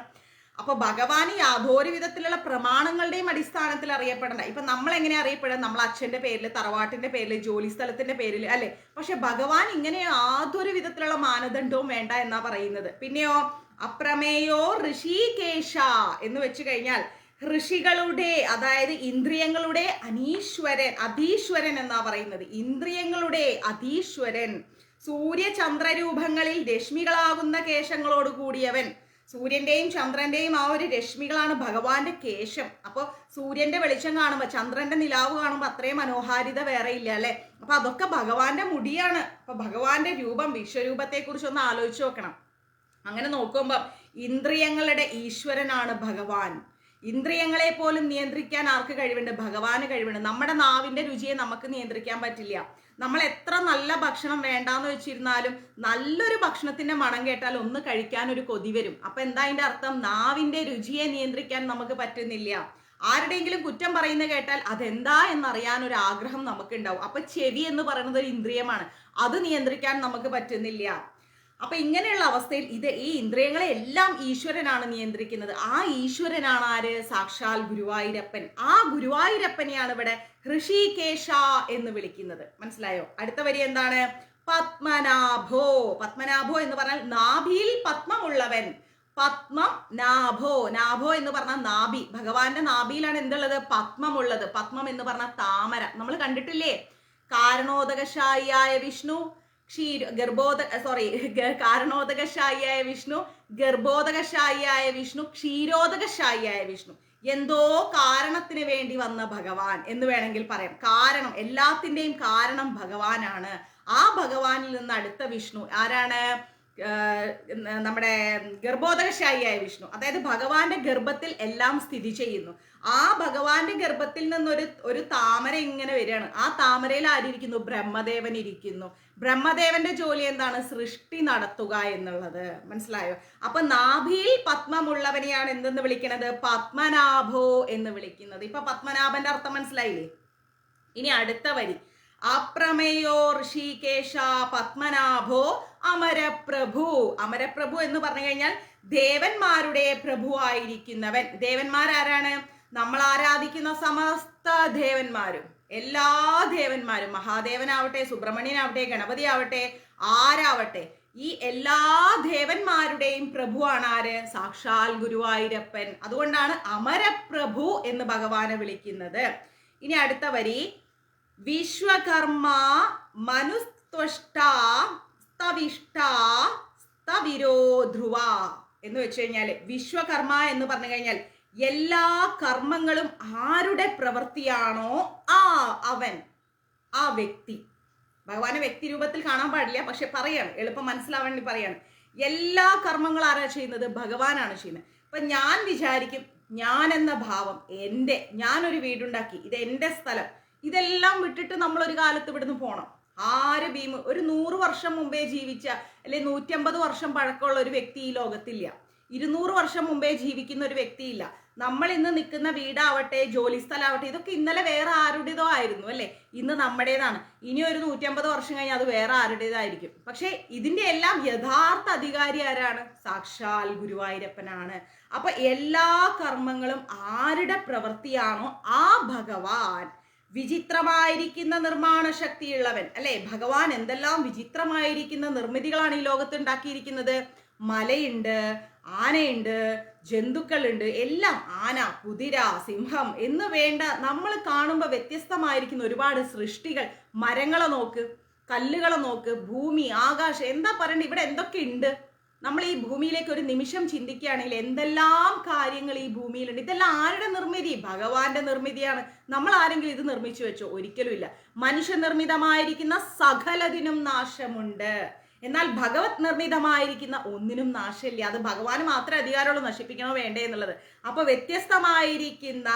അപ്പൊ ഭഗവാന് യാതൊരു വിധത്തിലുള്ള പ്രമാണങ്ങളുടെയും അടിസ്ഥാനത്തിൽ അറിയപ്പെടണ്ട. ഇപ്പൊ നമ്മൾ എങ്ങനെ അറിയപ്പെടുക? നമ്മൾ അച്ഛന്റെ പേരിൽ, തറവാട്ടിന്റെ പേരിൽ, ജോലി സ്ഥലത്തിന്റെ പേരിൽ അല്ലെ. പക്ഷെ ഭഗവാൻ ഇങ്ങനെ യാതൊരു വിധത്തിലുള്ള മാനദണ്ഡവും വേണ്ട എന്നാ പറയുന്നത്. പിന്നെയോ അപ്രമേയോ ഋഷികേശ എന്ന് വെച്ച് കഴിഞ്ഞാൽ ഋഷികളുടെ, അതായത് ഇന്ദ്രിയങ്ങളുടെ അധീശ്വരൻ എന്നാ പറയുന്നത്. ഇന്ദ്രിയങ്ങളുടെ അധീശ്വരൻ, സൂര്യചന്ദ്രരൂപങ്ങളിൽ രശ്മികളാകുന്ന കേശങ്ങളോട് കൂടിയവൻ. സൂര്യന്റെയും ചന്ദ്രന്റെയും ആ ഒരു രശ്മികളാണ് ഭഗവാന്റെ കേശം. അപ്പൊ സൂര്യന്റെ വെളിച്ചം കാണുമ്പോ, ചന്ദ്രന്റെ നിലാവ് കാണുമ്പോ അത്രയും മനോഹാരിത വേറെ ഇല്ല അല്ലെ. അപ്പൊ അതൊക്കെ ഭഗവാന്റെ മുടിയാണ്. അപ്പൊ ഭഗവാന്റെ രൂപം, വിശ്വരൂപത്തെ കുറിച്ച് ഒന്ന് ആലോചിച്ച് നോക്കണം. അങ്ങനെ നോക്കുമ്പോൾ ഇന്ദ്രിയങ്ങളുടെ ഈശ്വരനാണ് ഭഗവാൻ. ഇന്ദ്രിയങ്ങളെ പോലും നിയന്ത്രിക്കാൻ ആർക്ക് കഴിവുണ്ട്? ഭഗവാന് കഴിവുണ്ട്. നമ്മുടെ നാവിന്റെ രുചിയെ നമുക്ക് നിയന്ത്രിക്കാൻ പറ്റില്ല. നമ്മൾ എത്ര നല്ല ഭക്ഷണം വേണ്ടാന്ന് വെച്ചിരുന്നാലും നല്ലൊരു ഭക്ഷണത്തിന്റെ മണം കേട്ടാൽ ഒന്ന് കഴിക്കാൻ ഒരു കൊതി വരും. അപ്പൊ എന്താ അതിന്റെ അർത്ഥം? നാവിന്റെ രുചിയെ നിയന്ത്രിക്കാൻ നമുക്ക് പറ്റുന്നില്ല. ആരുടെയെങ്കിലും കുറ്റം പറയുന്നത് കേട്ടാൽ അതെന്താ എന്നറിയാൻ ഒരു ആഗ്രഹം നമുക്ക് ഉണ്ടാവും. അപ്പൊ ചെവി എന്ന് പറയുന്നത് ഒരു ഇന്ദ്രിയമാണ്, അത് നിയന്ത്രിക്കാൻ നമുക്ക് പറ്റുന്നില്ല. അപ്പൊ ഇങ്ങനെയുള്ള അവസ്ഥയിൽ ഈ ഇന്ദ്രിയങ്ങളെ എല്ലാം ഈശ്വരനാണ് നിയന്ത്രിക്കുന്നത്. ആ ഈശ്വരനാണ് ആര്? സാക്ഷാൽ ഗുരുവായൂരപ്പൻ. ആ ഗുരുവായൂരപ്പനെയാണ് ഇവിടെ ഋഷികേശ എന്ന് വിളിക്കുന്നത്. മനസ്സിലായോ? അടുത്ത വരി എന്താണ്? പത്മനാഭോ. പത്മനാഭോ എന്ന് പറഞ്ഞാൽ നാഭിയിൽ പത്മമുള്ളവൻ. പത്മം നാഭോ. നാഭോ എന്ന് പറഞ്ഞാൽ നാഭി. ഭഗവാന്റെ നാഭിയിലാണ് എന്തുള്ളത്? പത്മമുള്ളത്. പത്മം എന്ന് പറഞ്ഞാൽ താമര. നമ്മൾ കണ്ടിട്ടില്ലേ? കാരണോദകശായിയായ വിഷ്ണു കാരണോദകശായിയായ വിഷ്ണു, ഗർഭോദകശായിയായ വിഷ്ണു, ക്ഷീരോദകശായിയായ വിഷ്ണു. എന്തോ കാരണത്തിന് വേണ്ടി വന്ന ഭഗവാൻ എന്ന് വേണമെങ്കിൽ പറയാം. കാരണം, എല്ലാത്തിൻ്റെയും കാരണം ഭഗവാനാണ്. ആ ഭഗവാനിൽ നിന്ന് അടുത്ത വിഷ്ണു ആരാണ്? നമ്മുടെ ഗർഭോദകശായിയായ വിഷ്ണു. അതായത് ഭഗവാന്റെ ഗർഭത്തിൽ എല്ലാം സ്ഥിതി ചെയ്യുന്നു. ആ ഭഗവാന്റെ ഗർഭത്തിൽ നിന്നൊരു ഒരു താമര ഇങ്ങനെ വരികയാണ്. ആ താമരയിൽ ആരിയ്ക്കുന്നു? ബ്രഹ്മദേവൻ ഇരിക്കുന്നു. ബ്രഹ്മദേവന്റെ ജോലി എന്താണ്? സൃഷ്ടി നടത്തുക എന്നുള്ളത്. മനസ്സിലായോ? അപ്പൊ നാഭിയിൽ പത്മമുള്ളവനെയാണ് എന്തെന്ന് വിളിക്കുന്നത്? പത്മനാഭോ എന്ന് വിളിക്കുന്നത്. ഇപ്പൊ പത്മനാഭന്റെ അർത്ഥം മനസ്സിലായില്ലേ? ഇനി അടുത്ത വരി അപ്രമേയോ ഋഷികേശ പത്മനാഭോ അമരപ്രഭു. അമരപ്രഭു എന്ന് പറഞ്ഞു കഴിഞ്ഞാൽ ദേവന്മാരുടെ പ്രഭുവായിരിക്കുന്നവൻ. ദേവന്മാരാരാണ്? നമ്മൾ ആരാധിക്കുന്ന സമസ്ത ദേവന്മാരും, എല്ലാ ദേവന്മാരും, മഹാദേവനാവട്ടെ, സുബ്രഹ്മണ്യനാവട്ടെ, ഗണപതി ആവട്ടെ, ആരാവട്ടെ, ഈ എല്ലാ ദേവന്മാരുടെയും പ്രഭുവാണ് ആര്? സാക്ഷാൽ ഗുരുവായൂരപ്പൻ. അതുകൊണ്ടാണ് അമരപ്രഭു എന്ന് ഭഗവാനെ വിളിക്കുന്നത്. ഇനി അടുത്ത വരി വിശ്വകർമ്മ മനുസ്ത്വഷ്ട സ്തവിഷ്ട സ്തവിരോ ധ്രുവ എന്ന് വെച്ച് കഴിഞ്ഞാൽ വിശ്വകർമ്മ എന്ന് പറഞ്ഞു കഴിഞ്ഞാൽ എല്ലാ കർമ്മങ്ങളും ആരുടെ പ്രവൃത്തിയാണോ അവൻ, ആ വ്യക്തി. ഭഗവാനെ വ്യക്തി രൂപത്തിൽ കാണാൻ പാടില്ല, പക്ഷെ പറയാണ്, എളുപ്പം മനസ്സിലാവാൻ വേണ്ടി പറയാണ്. എല്ലാ കർമ്മങ്ങളും ആരാ ചെയ്യുന്നത്? ഭഗവാനാണ് ചെയ്യുന്നത്. അപ്പൊ ഞാൻ വിചാരിക്കും, ഞാൻ എന്ന ഭാവം എൻ്റെ, ഞാനൊരു വീടുണ്ടാക്കി, ഇത് എൻ്റെ സ്ഥലം, ഇതെല്ലാം വിട്ടിട്ട് നമ്മൾ ഒരു കാലത്ത് ഇവിടുന്ന് പോകണം. ആര് ഒരു 100 വർഷം മുമ്പേ ജീവിച്ച, അല്ലെ 150 വർഷം പഴക്കമുള്ള ഒരു വ്യക്തി ഈ ലോകത്തില്ല. 200 വർഷം മുമ്പേ ജീവിക്കുന്ന ഒരു വ്യക്തിയില്ല. നമ്മൾ ഇന്ന് നിൽക്കുന്ന വീടാവട്ടെ, ജോലി സ്ഥലമാവട്ടെ, ഇതൊക്കെ ഇന്നലെ വേറെ ആരുടേതോ ആയിരുന്നു, അല്ലെ? ഇന്ന് നമ്മുടേതാണ്. ഇനി ഒരു 150 വർഷം കഴിഞ്ഞാൽ അത് വേറെ ആരുടേതായിരിക്കും. പക്ഷെ ഇതിന്റെ എല്ലാം യഥാർത്ഥ അധികാരി ആരാണ്? സാക്ഷാൽ ഗുരുവായൂരപ്പനാണ്. അപ്പൊ എല്ലാ കർമ്മങ്ങളും ആരുടെ പ്രവൃത്തിയാണോ ആ ഭഗവാൻ, വിചിത്രമായിരിക്കുന്ന നിർമ്മാണ ശക്തിയുള്ളവൻ, അല്ലെ? ഭഗവാൻ എന്തെല്ലാം വിചിത്രമായിരിക്കുന്ന നിർമ്മിതികളാണ് ഈ ലോകത്ത് ഉണ്ടാക്കിയിരിക്കുന്നത്. മലയുണ്ട്, ആനയുണ്ട്, ജന്തുക്കളുണ്ട്, എല്ലാം. ആന, കുതിര, സിംഹം എന്ന് വേണ്ട നമ്മൾ കാണുമ്പോൾ വ്യത്യസ്തമായിരിക്കുന്ന ഒരുപാട് സൃഷ്ടികൾ. മരങ്ങളെ നോക്ക്, കല്ലുകളെ നോക്ക്, ഭൂമി, ആകാശം, എന്താ പറയണ്ടേ, ഇവിടെ എന്തൊക്കെ ഉണ്ട്. നമ്മൾ ഈ ഭൂമിയിലേക്ക് ഒരു നിമിഷം ചിന്തിക്കുകയാണെങ്കിൽ എന്തെല്ലാം കാര്യങ്ങൾ ഈ ഭൂമിയിലുണ്ട്. ഇതെല്ലാം ആരുടെ നിർമ്മിതി? ഭഗവാന്റെ നിർമ്മിതിയാണ്. നമ്മൾ ആരെങ്കിലും ഇത് നിർമ്മിച്ചു വെച്ചോ? ഒരിക്കലും ഇല്ല. മനുഷ്യനിർമ്മിതമായിരിക്കുന്ന സകലതിനും നാശമുണ്ട്, എന്നാൽ ഭഗവത് നിർമ്മിതമായിരിക്കുന്ന ഒന്നിനും നാശമില്ല. അത് ഭഗവാന് മാത്രമേ അധികാരമുള്ളൂ നശിപ്പിക്കണോ വേണ്ടേ എന്നുള്ളത്. അപ്പൊ വ്യത്യസ്തമായിരിക്കുന്ന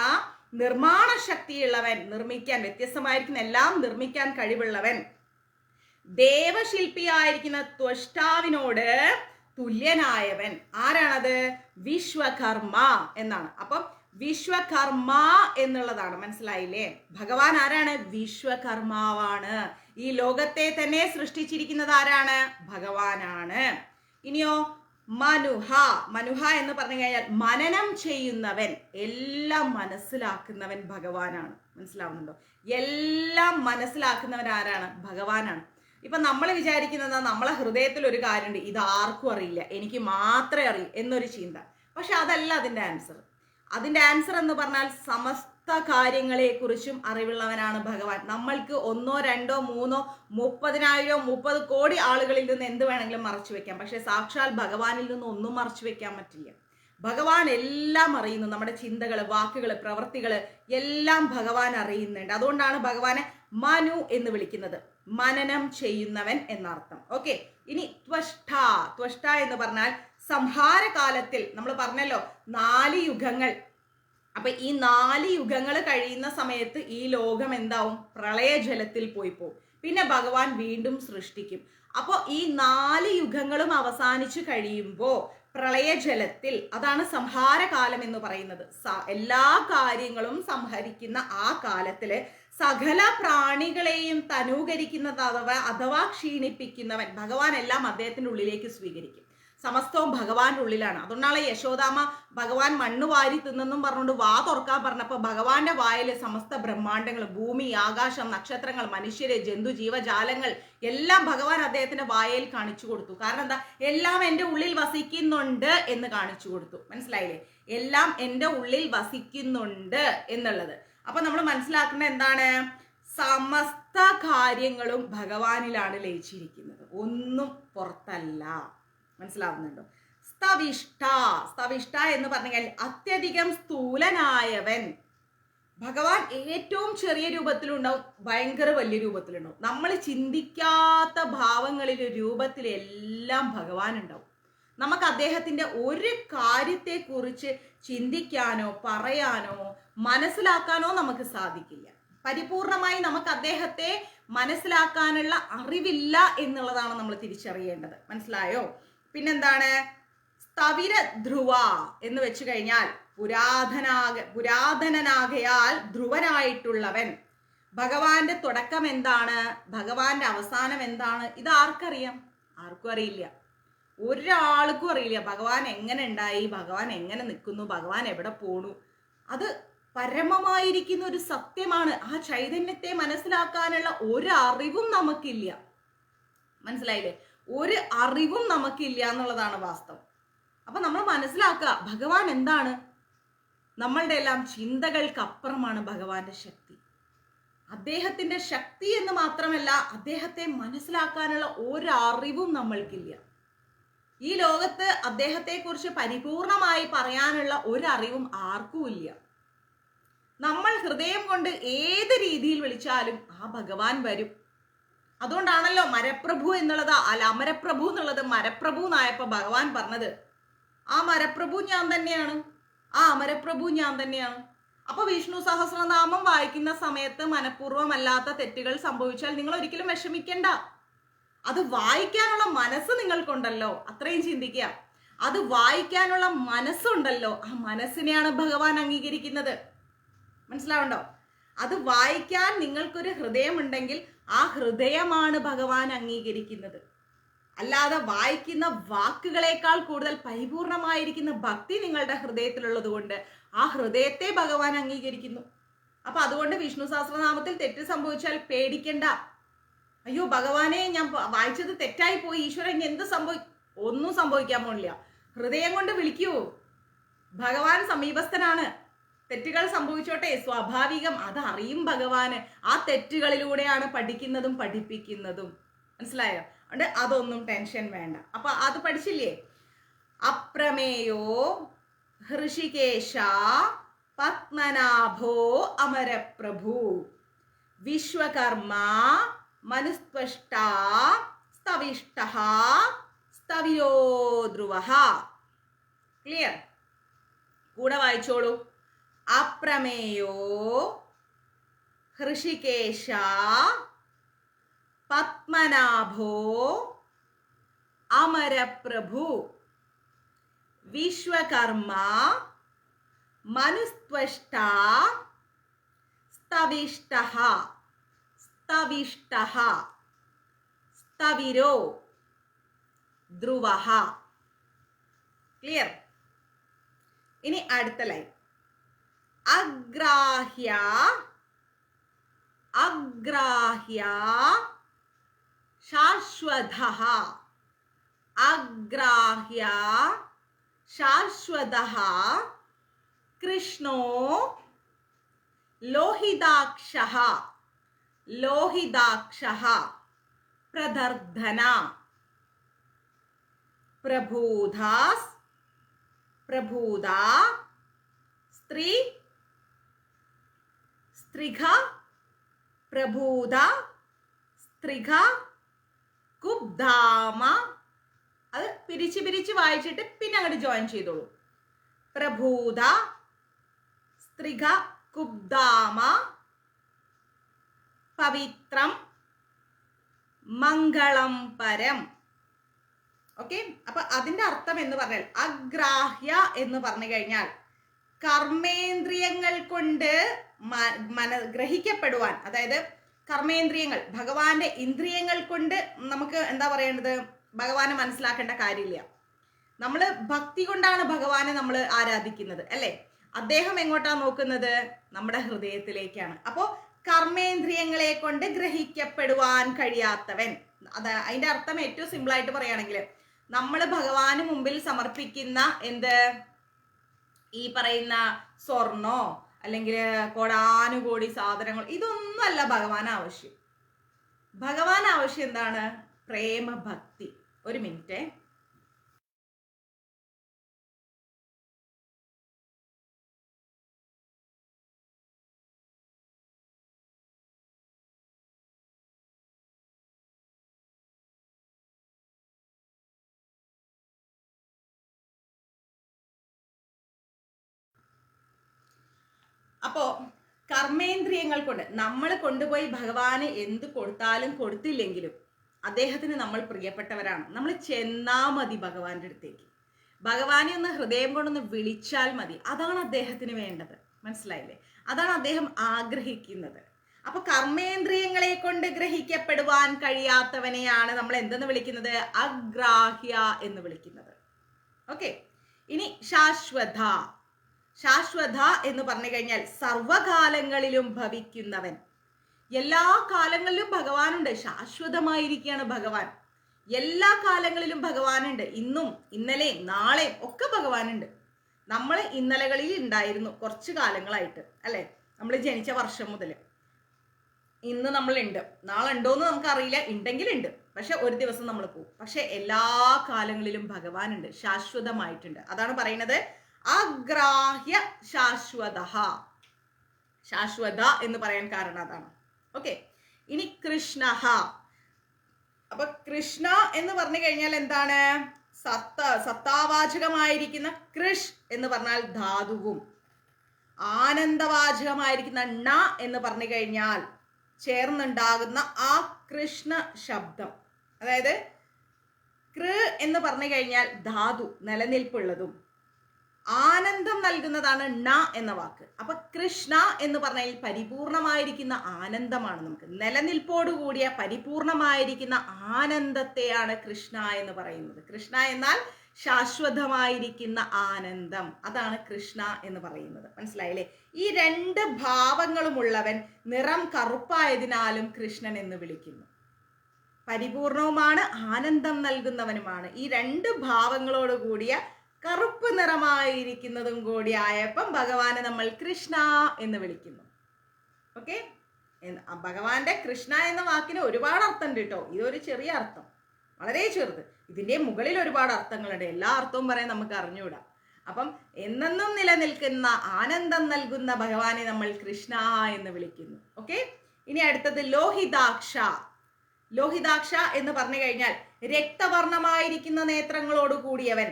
നിർമ്മാണ ശക്തിയുള്ളവൻ, നിർമ്മിക്കാൻ, വ്യത്യസ്തമായിരിക്കുന്ന എല്ലാം നിർമ്മിക്കാൻ കഴിവുള്ളവൻ, ദേവശില്പിയായിരിക്കുന്ന ത്വഷ്ടാവിനോട് തുല്യനായവൻ ആരാണത്? വിശ്വകർമ്മ എന്നാണ്. അപ്പം വിശ്വകർമ്മ എന്നുള്ളതാണ്, മനസ്സിലായില്ലേ? ഭഗവാൻ ആരാണ്? വിശ്വകർമാവാണ്. ഈ ലോകത്തെ തന്നെ സൃഷ്ടിച്ചിരിക്കുന്നത് ആരാണ്? ഭഗവാനാണ്. ഇനിയോ മനുഹ. മനുഹ എന്ന് പറഞ്ഞു കഴിഞ്ഞാൽ മനനം ചെയ്യുന്നവൻ, എല്ലാം മനസ്സിലാക്കുന്നവൻ ഭഗവാനാണ്. മനസ്സിലാവുന്നുണ്ടോ? എല്ലാം മനസ്സിലാക്കുന്നവൻ ആരാണ്? ഭഗവാനാണ്. ഇപ്പൊ നമ്മൾ വിചാരിക്കുന്നത് നമ്മളെ ഹൃദയത്തിൽ ഒരു കാര്യമുണ്ട്, ഇത് ആർക്കും അറിയില്ല, എനിക്ക് മാത്രമേ അറിയൂ എന്നൊരു ചിന്ത. പക്ഷെ അതല്ല അതിന്റെ ആൻസർ. അതിന്റെ ആൻസർ എന്ന് പറഞ്ഞാൽ സമസ്ത കാര്യങ്ങളെ കുറിച്ചും അറിവുള്ളവനാണ് ഭഗവാൻ. നമ്മൾക്ക് 1, 2, 3, 30,000, 30 കോടി ആളുകളിൽ നിന്ന് എന്ത് വേണമെങ്കിലും മറച്ചു വെക്കാം. പക്ഷെ സാക്ഷാൽ ഭഗവാനിൽ നിന്ന് ഒന്നും മറച്ചു വെക്കാൻ പറ്റില്ല. ഭഗവാൻ എല്ലാം അറിയുന്നു. നമ്മുടെ ചിന്തകള്, വാക്കുകള്, പ്രവൃത്തികള് എല്ലാം ഭഗവാൻ അറിയുന്നുണ്ട്. അതുകൊണ്ടാണ് ഭഗവാനെ മനു എന്ന് വിളിക്കുന്നത്, മനനം ചെയ്യുന്നവൻ എന്നർത്ഥം. ഓക്കെ, ഇനി ത്വഷ്ട. ത്വഷ്ട എന്ന് പറഞ്ഞാൽ സംഹാരകാലത്തിൽ നമ്മൾ പറഞ്ഞല്ലോ 4 യുഗങ്ങൾ. അപ്പൊ ഈ 4 യുഗങ്ങൾ കഴിയുന്ന സമയത്ത് ഈ ലോകം എന്താവും? പ്രളയജലത്തിൽ പോയി പോകും. പിന്നെ ഭഗവാൻ വീണ്ടും സൃഷ്ടിക്കും. അപ്പോ ഈ 4 യുഗങ്ങളും അവസാനിച്ചു കഴിയുമ്പോ പ്രളയജലത്തിൽ, അതാണ് സംഹാരകാലം എന്ന് പറയുന്നത്. എല്ലാ കാര്യങ്ങളും സംഹരിക്കുന്ന ആ കാലത്തില് സകല പ്രാണികളെയും തനൂകരിക്കുന്നത് അഥവാ ക്ഷീണിപ്പിക്കുന്നവൻ ഭഗവാൻ എല്ലാം അദ്ദേഹത്തിന്റെ ഉള്ളിലേക്ക് സ്വീകരിക്കും. സമസ്തവും ഭഗവാന്റെ ഉള്ളിലാണ്. അതുകൊണ്ടാണ് യശോദാമ ഭഗവാൻ മണ്ണ് വാരി തിന്നെന്നും പറഞ്ഞുകൊണ്ട് വാ തുറക്കാൻ പറഞ്ഞപ്പോ ഭഗവാന്റെ വായില് സമസ്ത ബ്രഹ്മാണ്ടങ്ങൾ, ഭൂമി, ആകാശം, നക്ഷത്രങ്ങൾ, മനുഷ്യര്, ജന്തു, ജീവജാലങ്ങൾ എല്ലാം ഭഗവാൻ അദ്ദേഹത്തിന്റെ വായയിൽ കാണിച്ചു കൊടുത്തു. കാരണം എന്താ? എല്ലാം എൻ്റെ ഉള്ളിൽ വസിക്കുന്നുണ്ട് എന്ന് കാണിച്ചു കൊടുത്തു. മനസ്സിലായില്ലേ? എല്ലാം എൻ്റെ ഉള്ളിൽ വസിക്കുന്നുണ്ട് എന്നുള്ളത്. അപ്പൊ നമ്മൾ മനസ്സിലാക്കേണ്ടത് എന്താണ്? സമസ്ത കാര്യങ്ങളും ഭഗവാനിലാണ് ലയിച്ചിരിക്കുന്നത്, ഒന്നും പുറത്തല്ല. മനസ്സിലാവുന്നുണ്ടോ? സ്തവിഷ്ട. സ്തവിഷ്ട എന്ന് പറഞ്ഞാൽ അത്യധികം സ്ഥൂലനായവൻ. ഭഗവാൻ ഏറ്റവും ചെറിയ രൂപത്തിലുണ്ടാവും, ഭയങ്കര വലിയ രൂപത്തിലുണ്ടാവും. നമ്മൾ ചിന്തിക്കാത്ത ഭാവങ്ങളിൽ, രൂപത്തിലെല്ലാം ഭഗവാൻ ഉണ്ടാവും. നമുക്ക് അദ്ദേഹത്തിന്റെ ഒരു കാര്യത്തെ കുറിച്ച് ചിന്തിക്കാനോ പറയാനോ മനസ്സിലാക്കാനോ നമുക്ക് സാധിക്കില്ല. പരിപൂർണമായി നമുക്ക് അദ്ദേഹത്തെ മനസ്സിലാക്കാനുള്ള അറിവില്ല എന്നുള്ളതാണ് നമ്മൾ തിരിച്ചറിയേണ്ടത്. മനസ്സിലായോ? പിന്നെന്താണ്? സ്ഥവിര ധ്രുവ എന്ന് വെച്ചു കഴിഞ്ഞാൽ പുരാതനനാകയാൽ ധ്രുവനായിട്ടുള്ളവൻ. ഭഗവാന്റെ തുടക്കം എന്താണ്, ഭഗവാന്റെ അവസാനം എന്താണ്, ഇത് ആർക്കറിയാം? ആർക്കും അറിയില്ല, ഒരാൾക്കും അറിയില്ല. ഭഗവാൻ എങ്ങനെ ഉണ്ടായി, ഭഗവാൻ എങ്ങനെ നിൽക്കുന്നു, ഭഗവാൻ എവിടെ പോണു, അത് പരമമായിരിക്കുന്ന ഒരു സത്യമാണ്. ആ ചൈതന്യത്തെ മനസ്സിലാക്കാനുള്ള ഒരു അറിവും നമുക്കില്ല. മനസ്സിലായില്ലേ? ഒരു അറിവും നമുക്കില്ല എന്നുള്ളതാണ് വാസ്തവം. അപ്പൊ നമ്മൾ മനസ്സിലാക്കുക, ഭഗവാൻ എന്താണ്? നമ്മളുടെ എല്ലാം ചിന്തകൾക്കപ്പുറമാണ് ഭഗവാന്റെ ശക്തി. അദ്ദേഹത്തിന്റെ ശക്തി എന്ന് മാത്രമല്ല, അദ്ദേഹത്തെ മനസ്സിലാക്കാനുള്ള ഒരു അറിവും നമ്മൾക്കില്ല. ഈ ലോകത്ത് അദ്ദേഹത്തെക്കുറിച്ച് പരിപൂർണമായി പറയാനുള്ള ഒരറിവും ആർക്കും ഇല്ല. നമ്മൾ ഹൃദയം കൊണ്ട് ഏത് രീതിയിൽ വിളിച്ചാലും ആ ഭഗവാൻ വരും. അതുകൊണ്ടാണല്ലോ മരപ്രഭു എന്നുള്ളത് അല്ല അമരപ്രഭു എന്നുള്ളത് മരപ്രഭു എന്നായപ്പോ ഭഗവാൻ പറഞ്ഞത് ആ മരപ്രഭു ഞാൻ തന്നെയാണ്, ആ അമരപ്രഭു ഞാൻ തന്നെയാണ്. അപ്പൊ വിഷ്ണു സഹസ്രനാമം വായിക്കുന്ന സമയത്ത് മനഃപൂർവ്വമല്ലാത്ത തെറ്റുകൾ സംഭവിച്ചാൽ നിങ്ങൾ ഒരിക്കലും വിഷമിക്കണ്ട. അത് വായിക്കാനുള്ള മനസ്സ് നിങ്ങൾക്കുണ്ടല്ലോ, അത്രയും ചിന്തിക്കുക. അത് വായിക്കാനുള്ള മനസ്സുണ്ടല്ലോ, ആ മനസ്സിനെയാണ് ഭഗവാൻ അംഗീകരിക്കുന്നത്. മനസ്സിലാവുണ്ടോ? അത് വായിക്കാൻ നിങ്ങൾക്കൊരു ഹൃദയമുണ്ടെങ്കിൽ ആ ഹൃദയമാണ് ഭഗവാൻ അംഗീകരിക്കുന്നത്. അല്ലാതെ വായിക്കുന്ന വാക്കുകളേക്കാൾ കൂടുതൽ പരിപൂർണമായിരിക്കുന്ന ഭക്തി നിങ്ങളുടെ ഹൃദയത്തിലുള്ളത് കൊണ്ട് ആ ഹൃദയത്തെ ഭഗവാൻ അംഗീകരിക്കുന്നു. അപ്പൊ അതുകൊണ്ട് വിഷ്ണു സഹസ്രനാമത്തിൽ തെറ്റ് സംഭവിച്ചാൽ പേടിക്കണ്ട. അയ്യോ ഭഗവാനെ, ഞാൻ വായിച്ചത് തെറ്റായി പോയി, ഈശ്വരൻ ഇനി എന്ത് ഒന്നും സംഭവിക്കാൻ പോണില്ല. ഹൃദയം കൊണ്ട് വിളിക്കൂ, ഭഗവാൻ സമീപസ്ഥനാണ്. തെറ്റുകൾ സംഭവിച്ചോട്ടെ, സ്വാഭാവികം, അതറിയും ഭഗവാന്. ആ തെറ്റുകളിലൂടെയാണ് പഠിക്കുന്നതും പഠിപ്പിക്കുന്നതും. മനസ്സിലായോ? അതുകൊണ്ട് അതൊന്നും ടെൻഷൻ വേണ്ട. അപ്പൊ അത് പഠിച്ചില്ലേ? അപ്രമേയോ ഹൃഷികേശ പത്മനാഭോ അമരപ്രഭു വിശ്വകർമ്മ മനുസ്പഷ്ട സ്തവിഷ്ട സ്തവിരോ ധ്രുവഃ. ക്ലിയർ? കൂടെ വായിച്ചോളൂ. അപ്രമേയോ ഹൃഷികേശ പത്മനാഭോ അമരപ്രഭു വിശ്വകർമ്മ മനുസ്ത്വഷ്ട സ്തവിഷ്ടഃ സ്തവിഷ്ടഃ സ്തവിരോ ധ്രുവഃ. ക്ലിയർ? ഇനി അടുത്ത ലൈൻ. അഗ്രാഹ്യ അഗ്രാഹ്യ ശാശ്വതഃ അഗ്രാഹ്യ ശാശ്വതഃ കൃഷ്ണോ ലോഹിതാക്ഷഃ ലോഹിതാക്ഷഃ പ്രദർധന പ്രഭൂതാസ് പ്രഭൂതാ സ്ത്രീ സ്ത്രിഘ പ്രഭൂത സ്ത്രിഘ കുബ്ധാമ. അത് പിരിച്ച് പിരിച്ച് വായിച്ചിട്ട് പിന്നെ അങ്ങോട്ട് ജോയിൻ ചെയ്തോളൂ. പ്രഭൂത സ്ത്രിഘ കുബ്ധാമ പവിത്രം മംഗളം പരം. ഓക്കെ, അപ്പൊ അതിന്റെ അർത്ഥം എന്ന് പറഞ്ഞാൽ അഗ്രാഹ്യ എന്ന് പറഞ്ഞു കഴിഞ്ഞാൽ കർമ്മേന്ദ്രിയങ്ങൾ കൊണ്ട് ഗ്രഹിക്കപ്പെടുവാൻ, അതായത് കർമ്മേന്ദ്രിയങ്ങൾ ഭഗവാന്റെ ഇന്ദ്രിയങ്ങൾ കൊണ്ട് നമുക്ക് എന്താ പറയേണ്ടത്, ഭഗവാനെ മനസ്സിലാക്കേണ്ട കാര്യമില്ല. നമ്മൾ ഭക്തി കൊണ്ടാണ് ഭഗവാനെ നമ്മൾ ആരാധിക്കുന്നത് അല്ലേ? അദ്ദേഹം എങ്ങോട്ടാ നോക്കുന്നത്? നമ്മുടെ ഹൃദയത്തിലേക്കാണ്. അപ്പോ കർമ്മേന്ദ്രിയങ്ങളെ കൊണ്ട് ഗ്രഹിക്കപ്പെടുവാൻ കഴിയാത്തവൻ, അതിന്റെ അർത്ഥം ഏറ്റവും സിമ്പിൾ ആയിട്ട് പറയുകയാണെങ്കിൽ നമ്മൾ ഭഗവാന് മുമ്പിൽ സമർപ്പിക്കുന്ന എന്ത്, ഈ പറയുന്ന സ്വർണോ അല്ലെങ്കിൽ കോടാനുകോടി സാധനങ്ങൾ, ഇതൊന്നും അല്ല ഭഗവാൻ ആവശ്യം. ഭഗവാൻ ആവശ്യം എന്താണ്? പ്രേമഭക്തി. ഒരു മിനിറ്റ്. അപ്പോ കർമ്മേന്ദ്രിയങ്ങൾ കൊണ്ട് നമ്മൾ കൊണ്ടുപോയി ഭഗവാന് എന്ത് കൊടുത്താലും കൊടുത്തില്ലെങ്കിലും അദ്ദേഹത്തിന് നമ്മൾ പ്രിയപ്പെട്ടവരാണ്. നമ്മൾ ചെന്നാ മതി ഭഗവാന്റെ അടുത്തേക്ക്. ഭഗവാനെ ഒന്ന് ഹൃദയം കൊണ്ടൊന്ന് വിളിച്ചാൽ മതി. അതാണ് അദ്ദേഹത്തിന് വേണ്ടത്. മനസ്സിലായില്ലേ? അതാണ് അദ്ദേഹം ആഗ്രഹിക്കുന്നത്. അപ്പൊ കർമ്മേന്ദ്രിയങ്ങളെ കൊണ്ട് ഗ്രഹിക്കപ്പെടുവാൻ കഴിയാത്തവനെയാണ് നമ്മൾ എന്തെന്ന് വിളിക്കുന്നത്? അഗ്രാഹ്യ എന്ന് വിളിക്കുന്നത്. ഓക്കെ, ഇനി ശാശ്വത. ശാശ്വത എന്ന് പറഞ്ഞു കഴിഞ്ഞാൽ സർവകാലങ്ങളിലും ഭവിക്കുന്നവൻ. എല്ലാ കാലങ്ങളിലും ഭഗവാനുണ്ട്. ശാശ്വതമായിരിക്കുകയാണ് ഭഗവാൻ. എല്ലാ കാലങ്ങളിലും ഭഗവാനുണ്ട്. ഇന്നും ഇന്നലെയും നാളെയും ഒക്കെ ഭഗവാനുണ്ട്. നമ്മൾ ഇന്നലകളിൽ ഉണ്ടായിരുന്നു കുറച്ച് കാലങ്ങളായിട്ട് അല്ലെ? നമ്മൾ ജനിച്ച വർഷം മുതൽ ഇന്ന് നമ്മളുണ്ട്. നാളെ ഉണ്ടോയെന്ന് നമുക്കറിയില്ല, ഉണ്ടെങ്കിലുണ്ട്. പക്ഷെ ഒരു ദിവസം നമ്മൾ പോകും. പക്ഷെ എല്ലാ കാലങ്ങളിലും ഭഗവാൻ ഉണ്ട്, ശാശ്വതമായിട്ടുണ്ട്. അതാണ് പറയുന്നത് അഗ്രാഹ്യ ശാശ്വത. ശാശ്വത എന്ന് പറയാൻ കാരണം അതാണ്. ഓക്കെ, ഇനി കൃഷ്ണ. അപ്പൊ കൃഷ്ണ എന്ന് പറഞ്ഞു കഴിഞ്ഞാൽ എന്താണ്? സത്താവാചകമായിരിക്കുന്ന കൃഷ് എന്ന് പറഞ്ഞാൽ ധാതുവും, ആനന്ദവാചകമായിരിക്കുന്ന ണ എന്ന് പറഞ്ഞു കഴിഞ്ഞാൽ ചേർന്നുണ്ടാകുന്ന ആ കൃഷ്ണ ശബ്ദം. അതായത് കൃ എന്ന് പറഞ്ഞു കഴിഞ്ഞാൽ ധാതു, നിലനിൽപ്പുള്ളതും, ആനന്ദം നൽകുന്നതാണ് ണ എന്ന വാക്ക്. അപ്പൊ കൃഷ്ണ എന്ന് പറഞ്ഞാൽ പരിപൂർണമായിരിക്കുന്ന ആനന്ദമാണ്. നമുക്ക് നിലനിൽപ്പോടുകൂടിയ പരിപൂർണമായിരിക്കുന്ന ആനന്ദത്തെയാണ് കൃഷ്ണ എന്ന് പറയുന്നത്. കൃഷ്ണ എന്നാൽ ശാശ്വതമായിരിക്കുന്ന ആനന്ദം, അതാണ് കൃഷ്ണ എന്ന് പറയുന്നത്. മനസ്സിലായില്ലേ? ഈ രണ്ട് ഭാവങ്ങളുമുള്ളവൻ, നിറം കറുപ്പായതിനാലും കൃഷ്ണൻ എന്ന് വിളിക്കുന്നു. പരിപൂർണവുമാണ്, ആനന്ദം നൽകുന്നവനുമാണ്. ഈ രണ്ട് ഭാവങ്ങളോട് കൂടിയ കറുപ്പ് നിറമായിരിക്കുന്നതും കൂടി ആയപ്പം ഭഗവാനെ നമ്മൾ കൃഷ്ണ എന്ന് വിളിക്കുന്നു. ഓക്കെ, ഭഗവാന്റെ കൃഷ്ണ എന്ന വാക്കിന് ഒരുപാട് അർത്ഥം ഉണ്ട് കേട്ടോ. ഇതൊരു ചെറിയ അർത്ഥം, വളരെ ചെറുത്. ഇതിന്റെ മുകളിൽ ഒരുപാട് അർത്ഥങ്ങളുണ്ട്. എല്ലാ അർത്ഥവും പറയാൻ നമുക്ക് അറിഞ്ഞുകൂടാ. അപ്പം എന്നെന്നും നിലനിൽക്കുന്ന ആനന്ദം നൽകുന്ന ഭഗവാനെ നമ്മൾ കൃഷ്ണ എന്ന് വിളിക്കുന്നു. ഓക്കെ, ഇനി അടുത്തത് ലോഹിതാക്ഷ. ലോഹിതാക്ഷ എന്ന് പറഞ്ഞു കഴിഞ്ഞാൽ രക്തവർണമായിരിക്കുന്ന നേത്രങ്ങളോട് കൂടിയവൻ.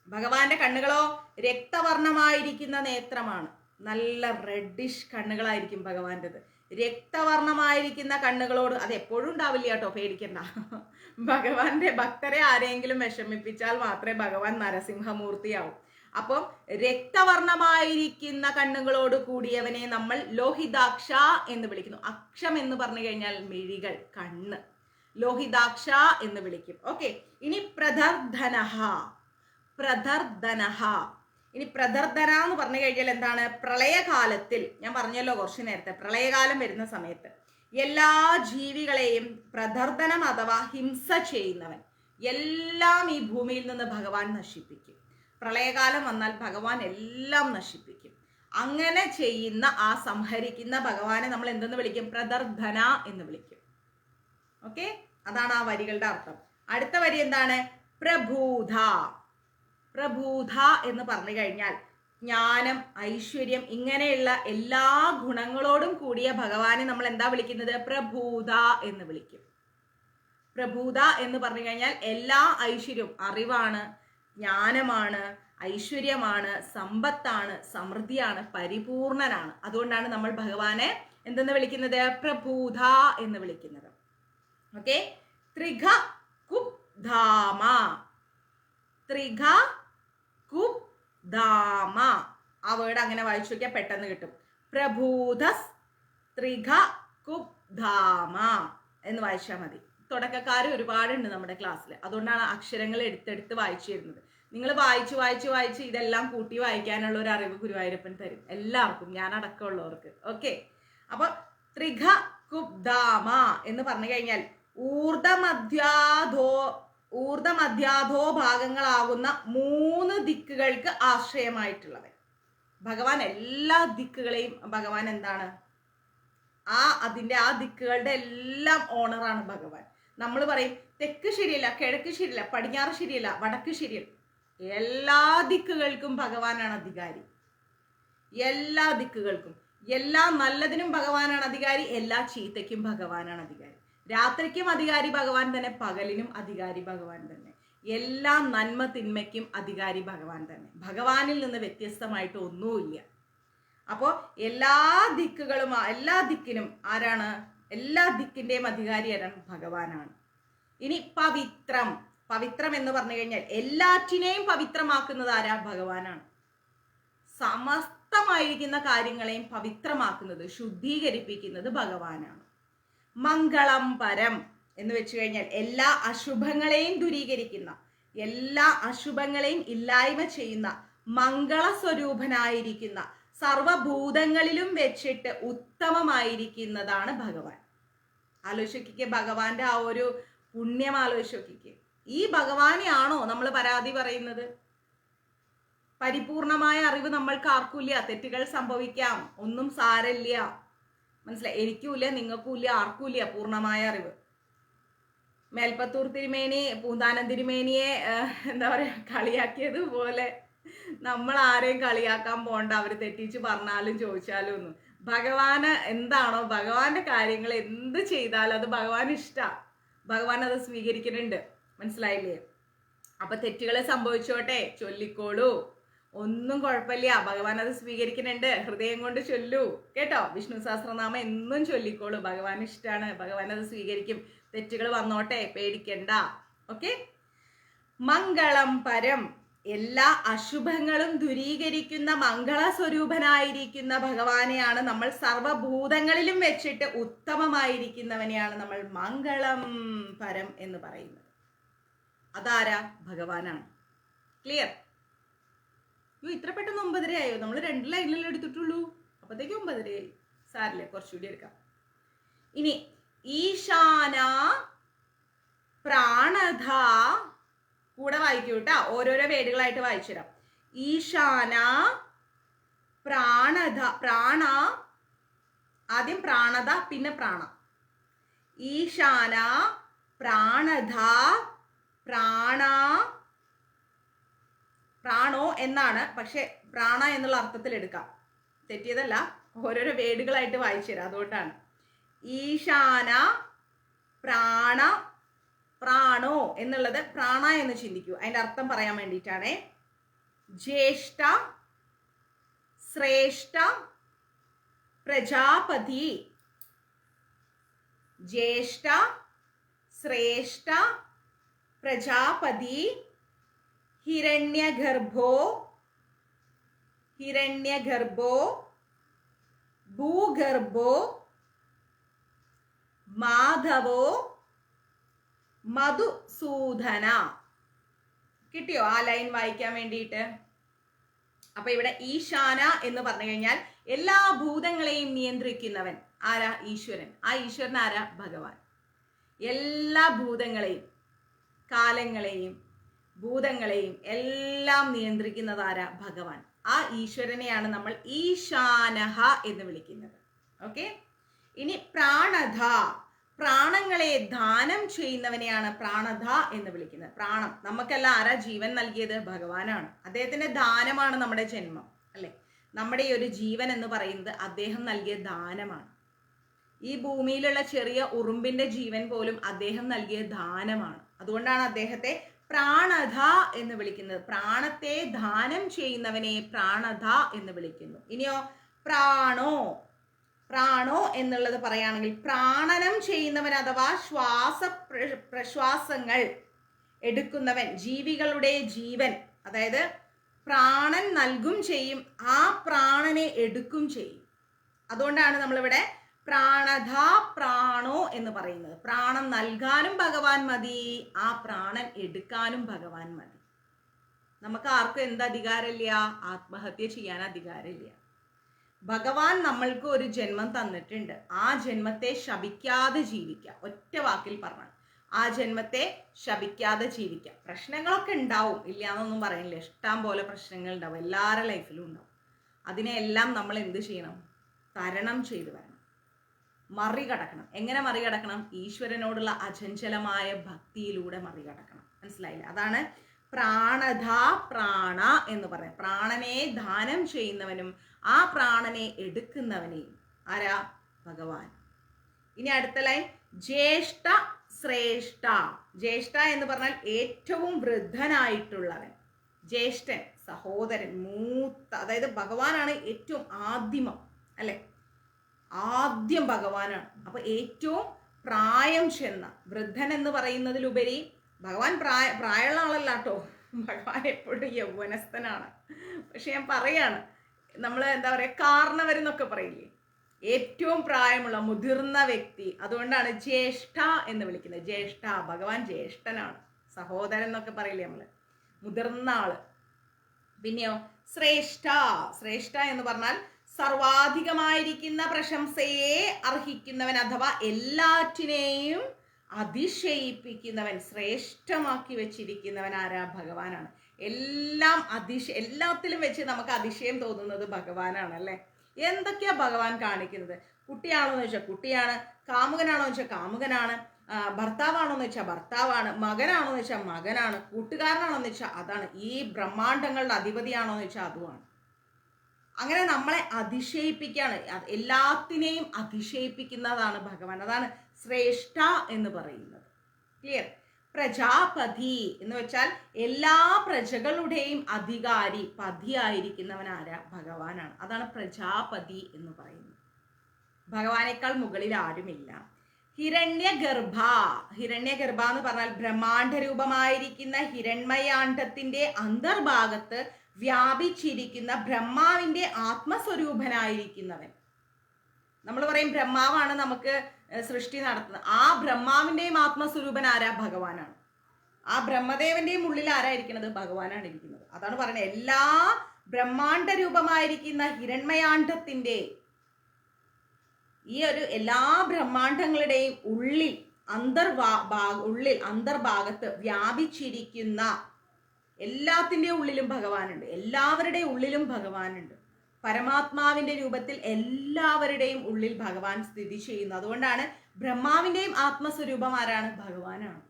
ഭഗവാന്റെ കണ്ണുകളോ രക്തവർണമായിരിക്കുന്ന നേത്രമാണ്. നല്ല റെഡിഷ് കണ്ണുകളായിരിക്കും ഭഗവാന്റേത്. രക്തവർണമായിരിക്കുന്ന കണ്ണുകളോട്, അത് എപ്പോഴും ഉണ്ടാവില്ല കേട്ടോ, പേടിക്കണ്ട. ഭഗവാന്റെ ഭക്തരെ ആരെങ്കിലും വിഷമിപ്പിച്ചാൽ മാത്രമേ ഭഗവാൻ നരസിംഹമൂർത്തിയാവും. അപ്പം രക്തവർണമായിരിക്കുന്ന കണ്ണുകളോട് കൂടിയവനെ നമ്മൾ ലോഹിതാക്ഷ എന്ന് വിളിക്കുന്നു. അക്ഷം എന്ന് പറഞ്ഞു കഴിഞ്ഞാൽ മിഴികൾ, കണ്ണ്. ലോഹിതാക്ഷ എന്ന് വിളിക്കും. ഓക്കെ, ഇനി പ്രദർധനഃ. പ്രദർധനഃ. ഇനി പ്രദർധന എന്ന് പറഞ്ഞു കഴിഞ്ഞാൽ എന്താണ്? പ്രളയകാലത്തിൽ, ഞാൻ പറഞ്ഞല്ലോ കുറച്ചു നേരത്തെ, പ്രളയകാലം വരുന്ന സമയത്ത് എല്ലാ ജീവികളെയും പ്രദർധനം അഥവാ ഹിംസ ചെയ്യുന്നവൻ, എല്ലാം ഈ ഭൂമിയിൽ നിന്ന് ഭഗവാൻ നശിപ്പിക്കും. പ്രളയകാലം വന്നാൽ ഭഗവാൻ എല്ലാം നശിപ്പിക്കും. അങ്ങനെ ചെയ്യുന്ന, ആ സംഹരിക്കുന്ന ഭഗവാനെ നമ്മൾ എന്തെന്ന് വിളിക്കും? പ്രദർധന എന്ന് വിളിക്കും. ഓക്കെ, അതാണ് ആ വരികളുടെ അർത്ഥം. അടുത്ത വരി എന്താണ്? പ്രഭൂത. പ്രഭൂത എന്ന് പറഞ്ഞു കഴിഞ്ഞാൽ ജ്ഞാനം, ഐശ്വര്യം, ഇങ്ങനെയുള്ള എല്ലാ ഗുണങ്ങളോടും കൂടിയ ഭഗവാനെ നമ്മൾ എന്താ വിളിക്കുന്നത്? പ്രഭൂത എന്ന് വിളിക്കും. പ്രഭൂത എന്ന് പറഞ്ഞു കഴിഞ്ഞാൽ എല്ലാ ഐശ്വര്യവും, അറിവാണ്, ജ്ഞാനമാണ്, ഐശ്വര്യമാണ്, സമ്പത്താണ്, സമൃദ്ധിയാണ്, പരിപൂർണനാണ്. അതുകൊണ്ടാണ് നമ്മൾ ഭഗവാനെ എന്തെന്ന് വിളിക്കുന്നത്? പ്രഭൂത എന്ന് വിളിക്കുന്നത്. ഓക്കെ, ത്രിഘ കുബ്ധാമ. ത്രിഘ കുബ്ധാമ. ആ വേർഡ് അങ്ങനെ വായിച്ചു നോക്കിയാൽ പെട്ടെന്ന് കിട്ടും. പ്രഭൂതസ് ത്രിഘ കുബ്ധാമ എന്ന് വായിച്ചാൽ മതി. തുടക്കക്കാർ ഒരുപാടുണ്ട് നമ്മുടെ ക്ലാസ്സിൽ, അതുകൊണ്ടാണ് അക്ഷരങ്ങൾ എടുത്തെടുത്ത് വായിച്ചു തരുന്നത്. നിങ്ങൾ വായിച്ച് വായിച്ച് വായിച്ച് ഇതെല്ലാം കൂട്ടി വായിക്കാനുള്ള ഒരു അറിവ് ഗുരുവായൂരപ്പൻ തരും എല്ലാവർക്കും, ഞാൻ അടക്കമുള്ളവർക്ക്. ഓക്കെ, അപ്പൊ ത്രിഘ കുബ്ധാമ എന്ന് പറഞ്ഞു കഴിഞ്ഞാൽ ഊർധമധ്യാധോ ഭാഗങ്ങളാകുന്ന 3 ദിക്കുകൾക്ക് ആശ്രയമായിട്ടുള്ളവൻ ഭഗവാൻ. എല്ലാ ദിക്കുകളെയും ഭഗവാൻ എന്താണ്? അതിന്റെ ആ ദിക്കുകളുടെ എല്ലാം ഓണറാണ് ഭഗവാൻ. നമ്മൾ പറയും തെക്ക് ശരിയല്ല, കിഴക്ക് ശരിയല്ല, പടിഞ്ഞാറ് ശരിയല്ല, വടക്ക് ശരിയല്ല. എല്ലാ ദിക്കുകൾക്കും ഭഗവാനാണ് അധികാരി. എല്ലാ ദിക്കുകൾക്കും, എല്ലാ നല്ലതിനും ഭഗവാനാണ് അധികാരി, എല്ലാ ചീത്തയ്ക്കും ഭഗവാനാണ് അധികാരി. രാത്രിക്കും അധികാരി ഭഗവാൻ തന്നെ, പകലിനും അധികാരി ഭഗവാൻ തന്നെ. എല്ലാ നന്മ തിന്മയ്ക്കും അധികാരി ഭഗവാൻ തന്നെ. ഭഗവാനിൽ നിന്ന് വ്യത്യസ്തമായിട്ട് ഒന്നുമില്ല. അപ്പോൾ എല്ലാ ദിക്കുകളും, എല്ലാ ദിക്കിനും ആരാണ്? എല്ലാ ദിക്കിന്റെയും അധികാരി ആരാണ്? ഭഗവാനാണ്. ഇനി പവിത്രം. പവിത്രം എന്ന് പറഞ്ഞു കഴിഞ്ഞാൽ എല്ലാറ്റിനെയും പവിത്രമാക്കുന്നത് ആരാ? ഭഗവാനാണ്. സമസ്തമായിരിക്കുന്ന കാര്യങ്ങളെയും പവിത്രമാക്കുന്നത്, ശുദ്ധീകരിപ്പിക്കുന്നത് ഭഗവാനാണ്. മംഗളം പരം എന്ന് വെച്ച് കഴിഞ്ഞാൽ എല്ലാ അശുഭങ്ങളെയും ദൂരീകരിക്കുന്ന, എല്ലാ അശുഭങ്ങളെയും ഇല്ലായ്മ ചെയ്യുന്ന, മംഗളസ്വരൂപനായിരിക്കുന്ന, സർവഭൂതങ്ങളിലും വെച്ചിട്ട് ഉത്തമമായിരിക്കുന്നതാണ് ഭഗവാൻ. ആലോചിക്കുക, ഭഗവാന്റെ ആ ഒരു പുണ്യം ആലോചിക്കുക. ഈ ഭഗവാനെയാണോ നമ്മൾ പരാതി പറയുന്നത്? പരിപൂർണമായ അറിവ് നമ്മൾക്ക് ആർക്കുമില്ല. തെറ്റുകൾ സംഭവിക്കാം, ഒന്നും സാരമില്ല. മനസ്സിലായി? എനിക്കുമില്ല, നിങ്ങൾക്കുമില്ല, ആർക്കുമില്ല പൂർണ്ണമായ അറിവ്. മേൽപ്പത്തൂർ തിരുമേനി പൂന്താനം തിരുമേനിയെ എന്താ പറയാ കളിയാക്കിയതുപോലെ നമ്മൾ ആരെയും കളിയാക്കാൻ പോണ്ട, അവർ തെറ്റിച്ച് പറഞ്ഞാലും ചോദിച്ചാലും ഒന്നും. ഭഗവാന് എന്താണോ, ഭഗവാന്റെ കാര്യങ്ങൾ എന്ത് ചെയ്താലും അത് ഭഗവാൻ ഇഷ്ടമാണ്, ഭഗവാൻ അത് സ്വീകരിക്കുന്നുണ്ട്. മനസ്സിലായില്ലേ? അപ്പൊ തെറ്റുകൾ സംഭവിച്ചോട്ടെ, ചൊല്ലിക്കോളൂ, ഒന്നും കുഴപ്പമില്ല, ഭഗവാൻ അത് സ്വീകരിക്കുന്നുണ്ട്. ഹൃദയം കൊണ്ട് ചൊല്ലൂ കേട്ടോ. വിഷ്ണു സഹസ്രനാമം എന്നും ചൊല്ലിക്കോളൂ, ഭഗവാൻ ഇഷ്ടമാണ്, ഭഗവാൻ അത് സ്വീകരിക്കും. തെറ്റുകൾ വന്നോട്ടെ, പേടിക്കണ്ട. ഓക്കെ. മംഗളം പരം, എല്ലാ അശുഭങ്ങളും ദൂരീകരിക്കുന്ന മംഗള സ്വരൂപനായിരിക്കുന്ന ഭഗവാനെയാണ് നമ്മൾ സർവഭൂതങ്ങളിലും വെച്ചിട്ട് ഉത്തമമായിരിക്കുന്നവനെയാണ് നമ്മൾ മംഗളം പരം എന്ന് പറയുന്നത്. അതാരാ? ഭഗവാനാണ്. ക്ലിയർ? ഇത്ര പെട്ടെന്ന് 9:30 ആയോ? നമ്മൾ 2 ലൈനിലല്ലേ എടുത്തിട്ടുള്ളൂ, അപ്പത്തേക്ക് 9:30 ആയി. സാരില്ലേ, കുറച്ചുകൂടി എടുക്കാം. ഇനി ഈശാന പ്രാണധ, കൂടെ വായിക്കൂ കേട്ടാ, ഓരോരോ വേടുകളായിട്ട് വായിച്ചു തരാം. ഈശാന പ്രാണധ, പ്രാണ ആദ്യം പ്രാണധ പിന്നെ പ്രാണ. ഈശാന പ്രാണധ പ്രാണ, പ്രാണോ എന്നാണ്, പക്ഷെ പ്രാണ എന്നുള്ള അർത്ഥത്തിൽ എടുക്കാം, തെറ്റിയതല്ല. ഓരോരോ വേടുകളായിട്ട് വായിച്ചു തരാം, അതുകൊണ്ടാണ്. ഈശാന പ്രാണ, പ്രാണോ എന്നുള്ളത് പ്രാണ എന്ന് ചിന്തിക്കൂ, അതിന്റെ അർത്ഥം പറയാൻ വേണ്ടിയിട്ടാണേ. ജ്യേഷ്ഠ ശ്രേഷ്ഠ പ്രജാപതി, ജ്യേഷ്ഠ ശ്രേഷ്ഠ പ്രജാപതി, ഹിരണ്യഗർഭോ, ഹിരണ്യഗർഭോ ഭൂഗർഭോ മാധവോ മധുസൂദന. കിട്ടിയോ ആ ലൈൻ വായിക്കാൻ വേണ്ടിയിട്ട്? അപ്പൊ ഇവിടെ ഈശാന എന്ന് പറഞ്ഞു കഴിഞ്ഞാൽ എല്ലാ ഭൂതങ്ങളെയും നിയന്ത്രിക്കുന്നവൻ ആരാ? ഈശ്വരൻ. ആ ഈശ്വരൻ ആരാ? ഭഗവാൻ. എല്ലാ ഭൂതങ്ങളെയും, കാലങ്ങളെയും ഭൂതങ്ങളെയും എല്ലാം നിയന്ത്രിക്കുന്നത് ആരാ? ഭഗവാൻ. ആ ഈശ്വരനെയാണ് നമ്മൾ ഈശാനഹ എന്ന് വിളിക്കുന്നത്. ഓക്കെ. ഇനി പ്രാണധ, പ്രാണങ്ങളെ ദാനം ചെയ്യുന്നവനെയാണ് പ്രാണധ എന്ന് വിളിക്കുന്നത്. പ്രാണം നമുക്കെല്ലാം ആരാ ജീവൻ നൽകിയത്? ഭഗവാനാണ്. അദ്ദേഹത്തിന്റെ ദാനമാണ് നമ്മുടെ ജന്മം, അല്ലെ? നമ്മുടെ ഈ ഒരു ജീവൻ എന്ന് പറയുന്നത് അദ്ദേഹം നൽകിയ ദാനമാണ്. ഈ ഭൂമിയിലുള്ള ചെറിയ ഉറുമ്പിന്റെ ജീവൻ പോലും അദ്ദേഹം നൽകിയ ദാനമാണ്. അതുകൊണ്ടാണ് അദ്ദേഹത്തെ പ്രാണധ എന്ന് വിളിക്കുന്നത്. പ്രാണത്തെ ദാനം ചെയ്യുന്നവനെ പ്രാണധ എന്ന് വിളിക്കുന്നു. ഇനിയോ പ്രാണോ, പ്രാണോ എന്നുള്ളത് പറയുകയാണെങ്കിൽ പ്രാണനം ചെയ്യുന്നവൻ അഥവാ ശ്വാസ പ്രശ്വാസങ്ങൾ എടുക്കുന്നവൻ, ജീവികളുടെ ജീവൻ, അതായത് പ്രാണൻ നൽകും ചെയ്യും, ആ പ്രാണനെ എടുക്കും ചെയ്യും. അതുകൊണ്ടാണ് നമ്മളിവിടെ പ്രാണധ പ്രാണോ എന്ന് പറയുന്നത്. പ്രാണൻ നൽകാനും ഭഗവാൻ മതി, ആ പ്രാണൻ എടുക്കാനും ഭഗവാൻ മതി. നമുക്ക് ആർക്കും എന്ത് അധികാരമില്ല? ആത്മഹത്യ ചെയ്യാൻ അധികാരമില്ല. ഭഗവാൻ നമ്മൾക്ക് ഒരു ജന്മം തന്നിട്ടുണ്ട്. ആ ജന്മത്തെ ശപിക്കാതെ ജീവിക്കാം. ഒറ്റ വാക്കിൽ പറഞ്ഞാൽ ആ ജന്മത്തെ ശപിക്കാതെ ജീവിക്കാം. പ്രശ്നങ്ങളൊക്കെ ഉണ്ടാവും, ഇല്ല എന്നൊന്നും പറയില്ല. ഇഷ്ടം പോലെ പ്രശ്നങ്ങൾ ഉണ്ടാവും, എല്ലാവരുടെ ലൈഫിലും ഉണ്ടാവും. അതിനെല്ലാം നമ്മൾ എന്ത് ചെയ്യണം? തരണം ചെയ്തു വരണം, മറികടക്കണം. എങ്ങനെ മറികടക്കണം? ഈശ്വരനോടുള്ള അചഞ്ചലമായ ഭക്തിയിലൂടെ മറികടക്കണം. മനസ്സിലായില്ല? അതാണ് പ്രാണധ പ്രാണ എന്ന് പറയുന്നത്. പ്രാണനെ ദാനം ചെയ്യുന്നവനും ആ പ്രാണനെ എടുക്കുന്നവനെയും ആരാ? ഭഗവാൻ. ഇനി അടുത്ത ലൈൻ ജ്യേഷ്ഠ ശ്രേഷ്ഠ. ജ്യേഷ്ഠ എന്ന് പറഞ്ഞാൽ ഏറ്റവും വൃദ്ധനായിട്ടുള്ളവൻ, ജ്യേഷ്ഠൻ, സഹോദരൻ, മൂത്ത, അതായത് ഭഗവാനാണ് ഏറ്റവും ആദിമം, അല്ലെ? ആദ്യം ഭഗവാനാണ്. അപ്പൊ ഏറ്റവും പ്രായം ചെന്ന വൃദ്ധൻ എന്ന് പറയുന്നതിലുപരി ഭഗവാൻ പ്രായമുള്ള ആളല്ല കേട്ടോ. ഭഗവാൻ എപ്പോഴും യൗവനസ്ഥനാണ്. പക്ഷെ ഞാൻ പറയാണ്, നമ്മൾ എന്താ പറയുക, കാരണവരെന്നൊക്കെ പറയില്ലേ, ഏറ്റവും പ്രായമുള്ള മുതിർന്ന വ്യക്തി. അതുകൊണ്ടാണ് ജ്യേഷ്ഠ എന്ന് വിളിക്കുന്നത്. ജ്യേഷ്ഠ, ഭഗവാൻ ജ്യേഷ്ഠനാണ്. സഹോദരൻ എന്നൊക്കെ പറയില്ലേ നമ്മള്, മുതിർന്ന ആള്. പിന്നെയോ ശ്രേഷ്ഠ. ശ്രേഷ്ഠ എന്ന് പറഞ്ഞാൽ സർവാധികമായിരിക്കുന്ന പ്രശംസയെ അർഹിക്കുന്നവൻ, അഥവാ എല്ലാറ്റിനെയും അതിശയിപ്പിക്കുന്നവൻ, ശ്രേഷ്ഠമാക്കി വെച്ചിരിക്കുന്നവൻ ആരാ? ഭഗവാനാണ്. എല്ലാത്തിലും വെച്ച് നമുക്ക് അതിശയം തോന്നുന്നത് ഭഗവാനാണ്, അല്ലെ? എന്തൊക്കെയാ ഭഗവാൻ കാണിക്കുന്നത്? കുട്ടിയാണോ എന്ന് വെച്ചാൽ കുട്ടിയാണ്, കാമുകനാണോ എന്ന് വെച്ചാൽ കാമുകനാണ്, ഭർത്താവാണോ എന്ന് വെച്ചാൽ ഭർത്താവാണ്, മകനാണോ എന്ന് വെച്ചാൽ മകനാണ്, കൂട്ടുകാരനാണോ എന്ന് വെച്ചാൽ അതാണ്, ഈ ബ്രഹ്മാണ്ടങ്ങളുടെ അധിപതിയാണോ എന്ന് വെച്ചാൽ അതുമാണ്. അങ്ങനെ നമ്മളെ അതിശയിപ്പിക്കുകയാണ്, എല്ലാത്തിനെയും അതിശയിപ്പിക്കുന്നതാണ് ഭഗവാൻ. അതാണ് ശ്രേഷ്ഠ എന്ന് പറയുന്നത്. ക്ലിയർ? പ്രജാപതി എന്ന് വെച്ചാൽ എല്ലാ പ്രജകളുടെയും അധികാരി, പതിയായിരിക്കുന്നവൻ ആരാ? ഭഗവാനാണ്. അതാണ് പ്രജാപതി എന്ന് പറയുന്നത്. ഭഗവാനേക്കാൾ മുകളിൽ ആരുമില്ല. ഹിരണ്യഗർഭ, ഹിരണ്യഗർഭ എന്ന് പറഞ്ഞാൽ ബ്രഹ്മാണ്ഡ രൂപമായിരിക്കുന്ന ഹിരൺമയാണ്ഡത്തിന്റെ അന്തർഭാഗത്ത് വ്യാപിച്ചിരിക്കുന്ന ബ്രഹ്മാവിന്റെ ആത്മസ്വരൂപനായിരിക്കുന്നവൻ. നമ്മൾ പറയും ബ്രഹ്മാവാണ് നമുക്ക് സൃഷ്ടി നടത്തുന്നത്. ആ ബ്രഹ്മാവിന്റെയും ആത്മസ്വരൂപൻ ആരാ? ഭഗവാനാണ്. ആ ബ്രഹ്മദേവന്റെയും ഉള്ളിൽ ആരായിരിക്കുന്നത്? ഭഗവാനാണ് ഇരിക്കുന്നത്. അതാണ് പറയുന്നത്, എല്ലാ ബ്രഹ്മാണ്ഡ രൂപമായിരിക്കുന്ന ഹിരൺമയാണ്ഡത്തിന്റെ ഈ ഒരു എല്ലാ ബ്രഹ്മാണ്ഡങ്ങളുടെയും ഉള്ളിൽ അന്തർഭാഗത്ത് വ്യാപിച്ചിരിക്കുന്ന എല്ലാത്തിൻ്റെ ഉള്ളിലും ഭഗവാനുണ്ട്. എല്ലാവരുടെയും ഉള്ളിലും ഭഗവാനുണ്ട്. പരമാത്മാവിന്റെ രൂപത്തിൽ എല്ലാവരുടെയും ഉള്ളിൽ ഭഗവാൻ സ്ഥിതി ചെയ്യുന്നു. അതുകൊണ്ടാണ് ബ്രഹ്മാവിന്റെയും ആത്മസ്വരൂപം ആരാണ്? ഭഗവാനാണ്.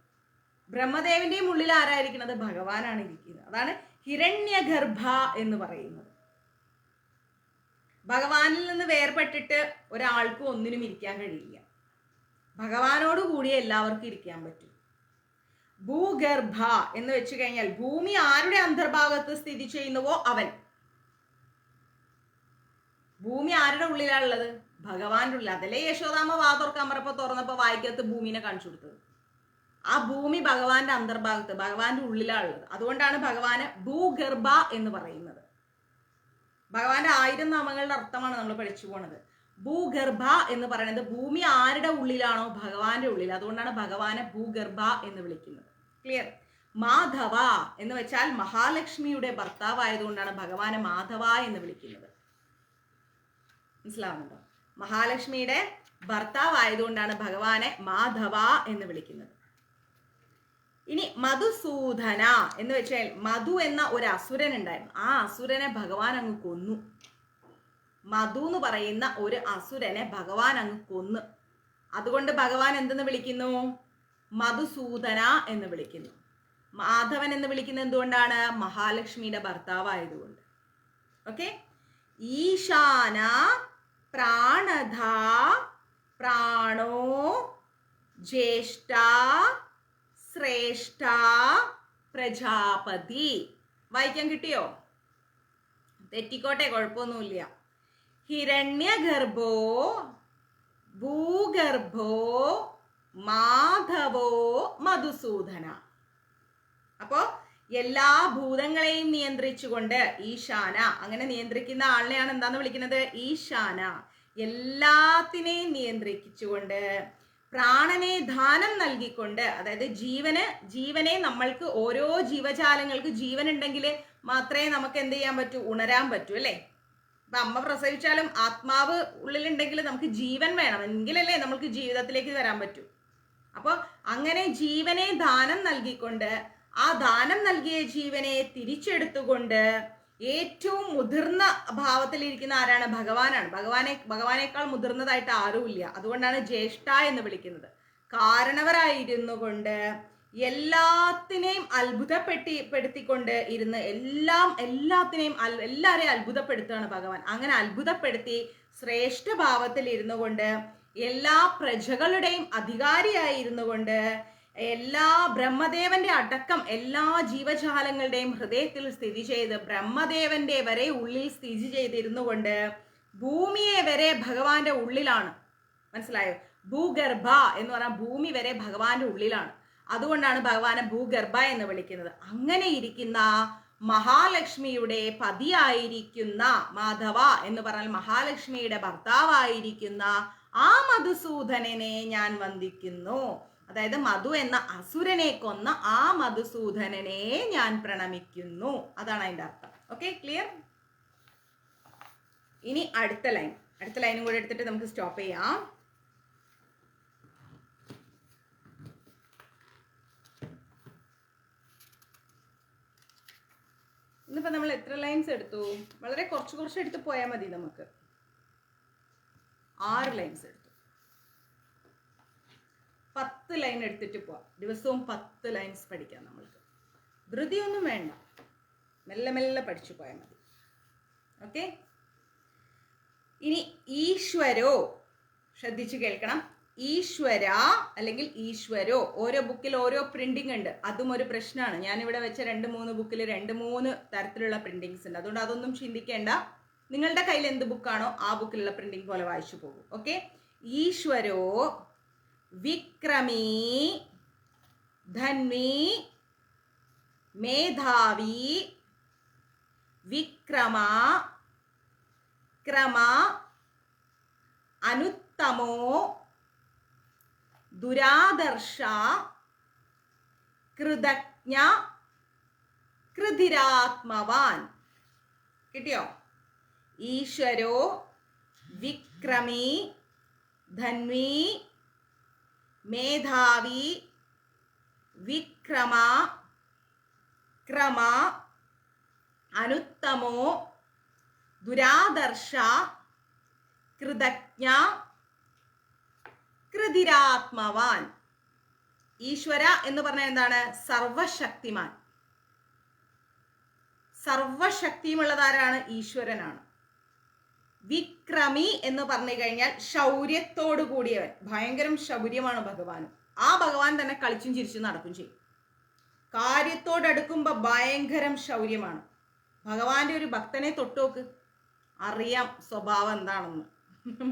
ബ്രഹ്മദേവന്റെയും ഉള്ളിൽ ആരായിരിക്കുന്നത്? ഭഗവാനാണ് ഇരിക്കുന്നത്. അതാണ് ഹിരണ്യഗർഭ എന്ന് പറയുന്നത്. ഭഗവാനിൽ നിന്ന് വേർപെട്ടിട്ട് ഒരാൾക്കും ഒന്നിനും ഇരിക്കാൻ കഴിയില്ല. ഭഗവാനോട് കൂടി എല്ലാവർക്കും ഇരിക്കാൻ പറ്റും. ഭൂഗർഭ എന്ന് വെച്ച് കഴിഞ്ഞാൽ ഭൂമി ആരുടെ അന്തർഭാഗത്ത് സ്ഥിതി ചെയ്യുന്നുവോ അവൻ. ഭൂമി ആരുടെ ഉള്ളിലാണുള്ളത്? ഭഗവാന്റെ ഉള്ളിൽ. അതല്ലേ യശോദാമ്മ വാതുറക്കാമറപ്പോ തുറന്നപ്പോ വായിക്കകത്ത് ഭൂമിനെ കാണിച്ചു കൊടുത്തത്. ആ ഭൂമി ഭഗവാന്റെ അന്തർഭാഗത്ത്, ഭഗവാന്റെ ഉള്ളിലാണുള്ളത്. അതുകൊണ്ടാണ് ഭഗവാന് ഭൂഗർഭ എന്ന് പറയുന്നത്. ഭഗവാന്റെ 1000 നാമങ്ങളുടെ അർത്ഥമാണ് നമ്മൾ പഠിച്ചു പോണത്. ഭൂഗർഭ എന്ന് പറയുന്നത് ഭൂമി ആരുടെ ഉള്ളിലാണോ? ഭഗവാന്റെ ഉള്ളിൽ. അതുകൊണ്ടാണ് ഭഗവാനെ ഭൂഗർഭ എന്ന് വിളിക്കുന്നത്. ക്ലിയർ? മാധവ എന്ന് വെച്ചാൽ മഹാലക്ഷ്മിയുടെ ഭർത്താവായതുകൊണ്ടാണ് ഭഗവാനെ മാധവ എന്ന് വിളിക്കുന്നത്. മനസ്സിലാവുന്നുണ്ടോ? മഹാലക്ഷ്മിയുടെ ഭർത്താവായതുകൊണ്ടാണ് ഭഗവാനെ മാധവ എന്ന് വിളിക്കുന്നത്. ഇനി മധുസൂദന എന്ന് വെച്ചാൽ മധു എന്ന ഒരു അസുരൻ ഉണ്ടായിരുന്നു. ആ അസുരനെ ഭഗവാൻ അങ്ങ് കൊന്നു. മധു എന്ന് പറയുന്ന ഒരു അസുരനെ ഭഗവാൻ അങ്ങ് കൊന്നു. അതുകൊണ്ട് ഭഗവാൻ എന്തെന്ന് വിളിക്കുന്നു? മധുസൂദന എന്ന് വിളിക്കുന്നു. മാധവൻ എന്ന് വിളിക്കുന്നത് എന്തുകൊണ്ടാണ്? മഹാലക്ഷ്മിയുടെ ഭർത്താവായതുകൊണ്ട്. ഓക്കെ. ഈശാന പ്രാണധ പ്രാണോ ജ്യേഷ്ഠ ശ്രേഷ്ഠ പ്രജാപതി. വായിക്കാൻ കിട്ടിയോ? തെറ്റിക്കോട്ടെ, കുഴപ്പമൊന്നുമില്ല. ഹിരണ്യഗർഭോ ഭൂഗർഭോ മാധവോ മധുസൂദന. അപ്പോ എല്ലാ ഭൂതങ്ങളെയും നിയന്ത്രിച്ചുകൊണ്ട് ഈശാന, അങ്ങനെ നിയന്ത്രിക്കുന്ന ആളിനെയാണ് എന്താന്ന് വിളിക്കുന്നത്? ഈശാന. എല്ലാത്തിനെയും നിയന്ത്രിച്ചുകൊണ്ട് പ്രാണനെ ദാനം നൽകിക്കൊണ്ട്, അതായത് ജീവനെ നമ്മൾക്ക് ഓരോ ജീവജാലങ്ങൾക്ക് ജീവൻ ഉണ്ടെങ്കിൽ മാത്രമേ നമുക്ക് എന്ത് ചെയ്യാൻ പറ്റൂ? ഉണരാൻ പറ്റൂ, അല്ലേ? ഇപ്പൊ അമ്മ പ്രസവിച്ചാലും ആത്മാവ് ഉള്ളിലുണ്ടെങ്കിൽ നമുക്ക് ജീവൻ വേണം, എങ്കിലല്ലേ നമുക്ക് ജീവിതത്തിലേക്ക് വരാൻ പറ്റൂ. അപ്പോൾ അങ്ങനെ ജീവനെ ദാനം നൽകിക്കൊണ്ട് ആ ദാനം നൽകിയ ജീവനെ തിരിച്ചെടുത്തുകൊണ്ട് ഏറ്റവും മുതിർന്ന ഭാവത്തിലിരിക്കുന്ന ആരാണ്? ഭഗവാനാണ്. ഭഗവാനേക്കാൾ മുതിർന്നതായിട്ട് ആരുമില്ല. അതുകൊണ്ടാണ് ജ്യേഷ്ഠ എന്ന് വിളിക്കുന്നത്. കാരണവരായിരുന്നു കൊണ്ട് എല്ലാത്തിനെയും അത്ഭുതപ്പെടുത്തിക്കൊണ്ട് ഇരുന്ന് എല്ലാത്തിനെയും എല്ലാവരെയും അത്ഭുതപ്പെടുത്തുകയാണ് ഭഗവാൻ. അങ്ങനെ അത്ഭുതപ്പെടുത്തി ശ്രേഷ്ഠ ഭാവത്തിൽ ഇരുന്നു കൊണ്ട് എല്ലാ പ്രജകളുടെയും അധികാരിയായിരുന്നു കൊണ്ട് എല്ലാ ബ്രഹ്മദേവന്റെ അടക്കം എല്ലാ ജീവജാലങ്ങളുടെയും ഹൃദയത്തിൽ സ്ഥിതി ചെയ്ത് ബ്രഹ്മദേവന്റെ വരെ ഉള്ളിൽ സ്ഥിതി ചെയ്തിരുന്നു കൊണ്ട് ഭൂമിയെ വരെ ഭഗവാന്റെ ഉള്ളിലാണ്. മനസ്സിലായോ? ഭൂഗർഭ എന്ന് പറഞ്ഞാൽ ഭൂമി വരെ ഭഗവാന്റെ ഉള്ളിലാണ്. അതുകൊണ്ടാണ് ഭഗവാനെ ഭൂഗർഭ എന്ന് വിളിക്കുന്നത്. അങ്ങനെ ഇരിക്കുന്ന മഹാലക്ഷ്മിയുടെ പതിയായിരിക്കുന്ന മാധവ എന്ന് പറഞ്ഞാൽ മഹാലക്ഷ്മിയുടെ ഭർത്താവായിരിക്കുന്ന ആ മധുസൂദനനെ ഞാൻ വന്ദിക്കുന്നു. അതായത് മധു എന്ന അസുരനെ കൊന്ന ആ മധുസൂദനനെ ഞാൻ പ്രണമിക്കുന്നു. അതാണ് അതിന്റെ അർത്ഥം. Okay, clear? ഇനി അടുത്ത ലൈനും കൂടെ എടുത്തിട്ട് നമുക്ക് സ്റ്റോപ്പ് ചെയ്യാം. ഇന്നിപ്പോ നമ്മൾ എത്ര ലൈൻസ് എടുത്തു? വളരെ കുറച്ച് എടുത്ത് പോയാൽ മതി. നമുക്ക് 6 ലൈൻസ് എടുത്തു. 10 ലൈൻ എടുത്തിട്ട് പോവാം. ദിവസവും 10 ലൈൻസ് പഠിക്കാം. നമ്മൾക്ക് ധൃതിയൊന്നും വേണ്ട, മെല്ലെ മെല്ലെ പഠിച്ചു പോയാൽ മതി. ഓക്കെ. ഇനി ഈശ്വരോ, ശ്രദ്ധിച്ചു കേൾക്കണം. ഈശ്വര അല്ലെങ്കിൽ ഈശ്വരോ, ഓരോ ബുക്കിൽ ഓരോ പ്രിന്റിംഗ് ഉണ്ട്. അതും ഒരു പ്രശ്നമാണ്. ഞാനിവിടെ വെച്ച 2-3 ബുക്കിൽ 2-3 തരത്തിലുള്ള പ്രിന്റിങ്സ് ഉണ്ട്. അതുകൊണ്ട് അതൊന്നും ചിന്തിക്കേണ്ട. നിങ്ങളുടെ കയ്യിൽ എന്ത് ബുക്കാണോ ആ ബുക്കിലുള്ള പ്രിന്റിംഗ് പോലെ വായിച്ചു പോകും. ഓക്കെ. ഈശ്വരോ വിക്രമീ ധന്വി മേധാവി വിക്രമ ക്രമ അനുത്തമോ ദുരാദർശ കൃതജ്ഞ കൃതിരാത്മവാൻ. കിട്ടിയോ? ഈശ്വരോ വിക്രമി ധന്വി മേധാവി വിക്രമ ക്രമ അനുത്തമോ ദുരാദർശ കൃതജ്ഞ കൃതിരാത്മവാൻ. ഈശ്വര എന്ന് പറഞ്ഞാൽ എന്താണ്? സർവശക്തിമാൻ. സർവശക്തിയുമുള്ളതാരാണ്? ഈശ്വരനാണ്. വിക്രമി എന്ന് പറഞ്ഞു കഴിഞ്ഞാൽ ശൗര്യത്തോടു കൂടിയവൻ. ഭയങ്കരം ശൗര്യമാണ് ഭഗവാനും. ആ ഭഗവാൻ തന്നെ കളിച്ചും ചിരിച്ചും നടക്കും ചെയ്യും. കാര്യത്തോടടുക്കുമ്പോ ഭയങ്കരം ശൗര്യമാണ്. ഭഗവാന്റെ ഒരു ഭക്തനെ തൊട്ടുനോക്ക്, അറിയാം സ്വഭാവം എന്താണെന്ന്.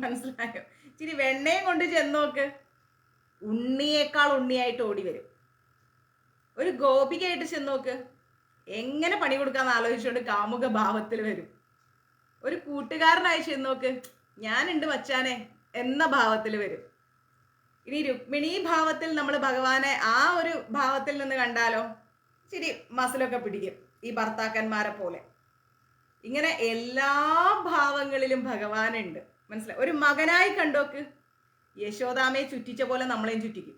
മനസ്സിലായോ? ഇച്ചിരി വെണ്ണയും കൊണ്ട് ചെന്നോക്ക്, ഉണ്ണിയേക്കാൾ ഉണ്ണിയായിട്ട് ഓടി വരും. ഒരു ഗോപികയായിട്ട് ചെന്നോക്ക്, എങ്ങനെ പണി കൊടുക്കാന്ന് ആലോചിച്ചുകൊണ്ട് കാമുക ഭാവത്തിൽ വരും. ഒരു കൂട്ടുകാരനായി ചെന്നോക്ക്, ഞാനുണ്ട് മച്ചാനെ എന്ന ഭാവത്തിൽ വരും. ഇനി രുക്മിണി ഭാവത്തിൽ നമ്മൾ ഭഗവാനെ ആ ഒരു ഭാവത്തിൽ നിന്ന് കണ്ടാലോ, ഇച്ചിരി മസിലൊക്കെ പിടിക്കും, ഈ ഭർത്താക്കന്മാരെ പോലെ. ഇങ്ങനെ എല്ലാ ഭാവങ്ങളിലും ഭഗവാനുണ്ട്. മനസ്സിലായി? ഒരു മകനായി കണ്ടോക്ക്, യശോദാമയെ ചുറ്റിച്ച പോലെ നമ്മളെയും ചുറ്റിക്കും.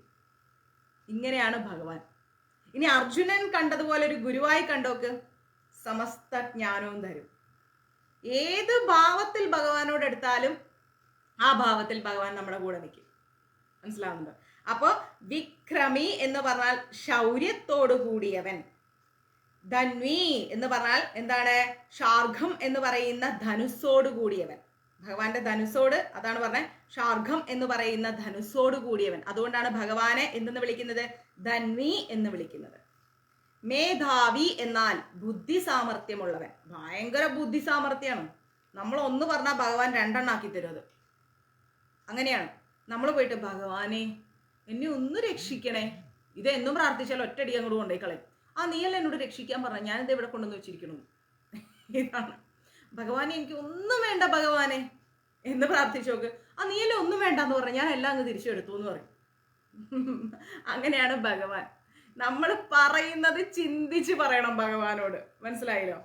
ഇങ്ങനെയാണ് ഭഗവാൻ. ഇനി അർജുനൻ കണ്ടതുപോലെ ഒരു ഗുരുവായി കണ്ടോക്ക്, സമസ്ത ജ്ഞാനവും തരും. ഏത് ഭാവത്തിൽ ഭഗവാനോട് എടുത്താലും ആ ഭാവത്തിൽ ഭഗവാൻ നമ്മുടെ കൂടെ നിൽക്കും. മനസ്സിലാവുന്നുണ്ടോ? അപ്പോ വിക്രമി എന്ന് പറഞ്ഞാൽ ശൗര്യത്തോടു കൂടിയവൻ. ധന്വി എന്ന് പറഞ്ഞാൽ എന്താണ്? ശാർഘം എന്ന് പറയുന്ന ധനുസ്സോട് കൂടിയവൻ. ഭഗവാന്റെ ധനുസ്സോട്, അതാണ് പറഞ്ഞത്, ശാർഘം എന്ന് പറയുന്ന ധനുസ്സോട് കൂടിയവൻ. അതുകൊണ്ടാണ് ഭഗവാനെ എന്തെന്ന് വിളിക്കുന്നത്? ധന്വി എന്ന് വിളിക്കുന്നത്. മേധാവി എന്നാൽ ബുദ്ധി സാമർഥ്യമുള്ളവൻ. ഭയങ്കര ബുദ്ധി സാമർഥ്യമാണ്. നമ്മൾ ഒന്ന് പറഞ്ഞാൽ ഭഗവാൻ 2 ആക്കി തരും. അത് അങ്ങനെയാണ്. നമ്മൾ പോയിട്ട് ഭഗവാനെ എന്നെ ഒന്ന് രക്ഷിക്കണേ, ഇത് എന്നും പ്രാർത്ഥിച്ചാൽ ഒറ്റയടി അങ്ങോട്ട് കൊണ്ടുപോയി കളയും. ആ നീയല്ല എന്നോട് രക്ഷിക്കാൻ പറഞ്ഞ, ഞാനിത് ഇവിടെ കൊണ്ടുവന്ന് വെച്ചിരിക്കണു. ഇതാണ് ഭഗവാനെ, എനിക്ക് ഒന്നും വേണ്ട ഭഗവാനെ എന്ന് പ്രാർത്ഥിച്ചു നോക്ക്. ആ നീയല്ലേ ഒന്നും വേണ്ടെന്ന് പറഞ്ഞ, ഞാൻ എല്ലാം അങ്ങ് തിരിച്ചെടുത്തു എന്ന് പറയും. അങ്ങനെയാണ് ഭഗവാൻ. നമ്മൾ പറയുന്നത് ചിന്തിച്ച് പറയണം ഭഗവാനോട്. മനസ്സിലായല്ലോ?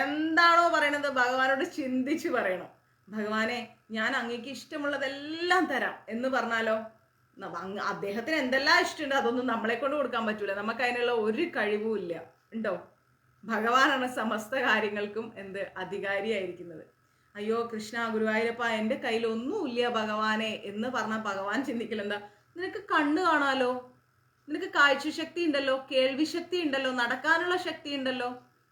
എന്താണോ പറയണത് ഭഗവാനോട് ചിന്തിച്ച് പറയണം. ഭഗവാനെ ഞാൻ അങ്ങേക്ക് ഇഷ്ടമുള്ളതെല്ലാം തരാം എന്ന് പറഞ്ഞാലോ, അദ്ദേഹത്തിന് എന്തെല്ലാം ഇഷ്ടമുണ്ട് അതൊന്നും നമ്മളെ കൊണ്ട് കൊടുക്കാൻ പറ്റൂല. നമുക്ക് അതിനുള്ള ഒരു കഴിവും ഇല്ല. ഉണ്ടോ? ഭഗവാനാണ് സമസ്ത കാര്യങ്ങൾക്കും അധികാരിയായിരിക്കുന്നത്. അയ്യോ കൃഷ്ണ ഗുരുവായൂരപ്പ, എൻ്റെ കയ്യിൽ ഒന്നുമില്ല ഭഗവാനെ എന്ന് പറഞ്ഞാൽ ഭഗവാൻ ചിന്തിക്കലെന്താ? നിനക്ക് കണ്ണ് കാണാലോ, നിനക്ക് കാഴ്ചശക്തി ഉണ്ടല്ലോ, കേൾവി ശക്തി ഉണ്ടല്ലോ, നടക്കാനുള്ള ശക്തി ഉണ്ടല്ലോ,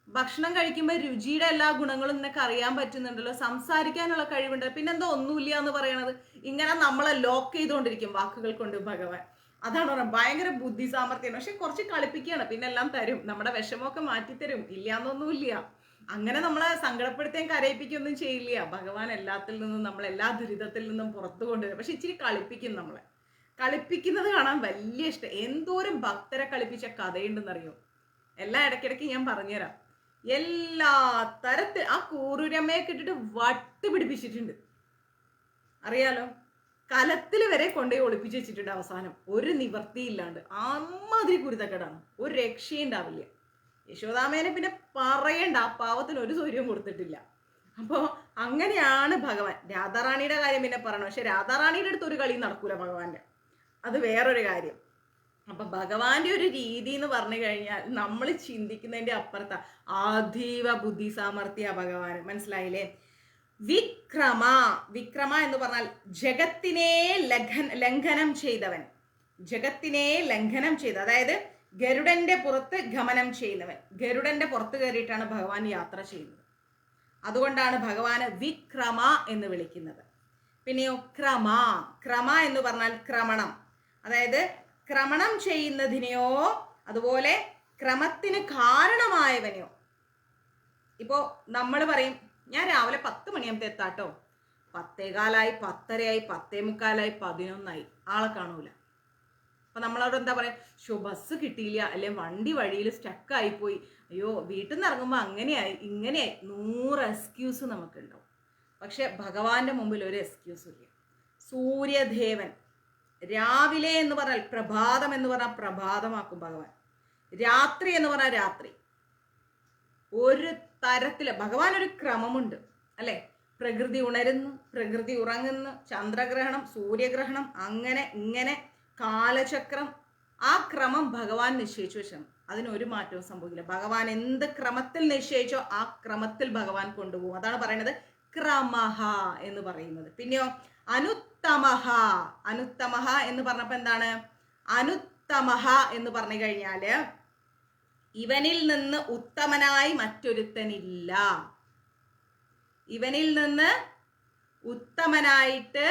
ഭക്ഷണം കഴിക്കുമ്പോൾ രുചിയുടെ എല്ലാ ഗുണങ്ങളും നിനക്ക് അറിയാൻ പറ്റുന്നുണ്ടല്ലോ, സംസാരിക്കാനുള്ള കഴിവുണ്ട്, പിന്നെന്തോ ഒന്നുമില്ല എന്ന് പറയണത്. ഇങ്ങനെ നമ്മളെ ലോക്ക് ചെയ്തുകൊണ്ടിരിക്കും വാക്കുകൾ കൊണ്ട് ഭഗവാൻ. അതാണ് പറഞ്ഞത്, ഭയങ്കര ബുദ്ധി സാമർഥ്യമാണ്. പക്ഷെ കുറച്ച് കളിപ്പിക്കുകയാണ്, പിന്നെ എല്ലാം തരും, നമ്മുടെ വിഷമമൊക്കെ മാറ്റിത്തരും, ഇല്ലാന്നൊന്നുമില്ല. അങ്ങനെ നമ്മളെ സങ്കടപ്പെടുത്തേം കരയിപ്പിക്കൊന്നും ചെയ്യില്ല ഭഗവാൻ. എല്ലാത്തിൽ നിന്നും നമ്മൾ എല്ലാ ദുരിതത്തിൽ നിന്നും പുറത്തു കൊണ്ടുവരും. പക്ഷെ ഇച്ചിരി കളിപ്പിക്കും നമ്മളെ. കളിപ്പിക്കുന്നത് കാണാൻ വലിയ ഇഷ്ടം. എന്തോരം ഭക്തരെ കളിപ്പിച്ച കഥയുണ്ടെന്നറിയോ? എല്ലാം ഇടയ്ക്കിടയ്ക്ക് ഞാൻ പറഞ്ഞുതരാം. എല്ലാ തരത്തിൽ ആ കൂറുരമ്മയെ കിട്ടിട്ട് വട്ട് പിടിപ്പിച്ചിട്ടുണ്ട്, അറിയാലോ. കലത്തിൽ വരെ കൊണ്ടുപോയി ഒളിപ്പിച്ച് വെച്ചിട്ടുണ്ട്. അവസാനം ഒരു നിവർത്തിയില്ലാണ്ട് അമ്മാതിരി കുരുത്തക്കേടാണ്, ഒരു രക്ഷയുണ്ടാവില്ല. യശോദാമേനെ പിന്നെ പറയണ്ട, ആ പാവത്തിന് ഒരു സൗകര്യവും കൊടുത്തിട്ടില്ല. അപ്പോൾ അങ്ങനെയാണ് ഭഗവാൻ. രാധാറാണിയുടെ കാര്യം പിന്നെ പറയണം, പക്ഷെ രാധാറാണിയുടെ അടുത്ത് ഒരു കളി നടക്കൂല ഭഗവാന്റെ, അത് വേറൊരു കാര്യം. അപ്പൊ ഭഗവാന്റെ ഒരു രീതി എന്ന് പറഞ്ഞു കഴിഞ്ഞാൽ നമ്മൾ ചിന്തിക്കുന്നതിന്റെ അപ്പുറത്താ. അതീവ ബുദ്ധി സാമർഥ്യ ഭഗവാന്. മനസ്സിലായില്ലേ? വിക്രമ, വിക്രമ എന്ന് പറഞ്ഞാൽ ജഗത്തിനെ ലംഘനം ചെയ്തവൻ. ജഗത്തിനെ ലംഘനം ചെയ്ത്, അതായത് ഗരുഡന്റെ പുറത്ത് ഗമനം ചെയ്യുന്നവൻ. ഗരുഡന്റെ പുറത്ത് കയറിയിട്ടാണ് ഭഗവാൻ യാത്ര ചെയ്യുന്നത്. അതുകൊണ്ടാണ് ഭഗവാന് വിക്രമ എന്ന് വിളിക്കുന്നത്. പിന്നെയോ ക്രമ. ക്രമ എന്ന് പറഞ്ഞാൽ ക്രമണം, അതായത് ക്രമണം ചെയ്യുന്നതിനെയോ അതുപോലെ ക്രമത്തിന് കാരണമായവനെയോ. ഇപ്പോ നമ്മൾ പറയും, ഞാൻ രാവിലെ 10 മണിയാകുമ്പോൾ എത്താട്ടോ, 10:15, 10:30, 10:45, 11 ആളെ കാണൂല. അപ്പൊ നമ്മളവിടെ എന്താ പറയാ, ബസ് കിട്ടിയില്ല, അല്ലെ വണ്ടി വഴിയിൽ സ്റ്റക്കായിപ്പോയി, അയ്യോ വീട്ടിൽ നിന്ന് ഇറങ്ങുമ്പോൾ അങ്ങനെയായി ഇങ്ങനെയായി, 100 എക്സ്ക്യൂസ് നമുക്കുണ്ടാവും. പക്ഷെ ഭഗവാന്റെ മുമ്പിൽ ഒരു എക്സ്ക്യൂസും ഇല്ല. സൂര്യദേവൻ രാവിലെ എന്ന് പറഞ്ഞാൽ പ്രഭാതം എന്ന് പറഞ്ഞാൽ പ്രഭാതമാക്കും ഭഗവാൻ. രാത്രി എന്ന് പറഞ്ഞാൽ രാത്രി. ഒരു തരത്തില് ഭഗവാൻ ഒരു ക്രമമുണ്ട് അല്ലെ. പ്രകൃതി ഉണരുന്നു, പ്രകൃതി ഉറങ്ങുന്നു, ചന്ദ്രഗ്രഹണം, സൂര്യഗ്രഹണം, അങ്ങനെ ഇങ്ങനെ കാലചക്രം. ആ ക്രമം ഭഗവാൻ നിശ്ചയിച്ചു വെച്ചാണ്. അതിനൊരു മാറ്റവും സംഭവിക്കില്ല. ഭഗവാൻ എന്ത് ക്രമത്തിൽ നിശ്ചയിച്ചോ ആ ക്രമത്തിൽ ഭഗവാൻ കൊണ്ടുപോകും. അതാണ് പറയുന്നത് ക്രമഹ എന്ന് പറയുന്നത്. പിന്നെയോ അനുത്തമഹ. അനുത്തമഹ എന്ന് പറഞ്ഞപ്പോ എന്താണ്? അനുത്തമഹ എന്ന് പറഞ്ഞു കഴിഞ്ഞാല് ഇവനിൽ നിന്ന് ഉത്തമനായി മറ്റൊരുത്തനില്ല. ഇവനിൽ നിന്ന് ഉത്തമനായിട്ട്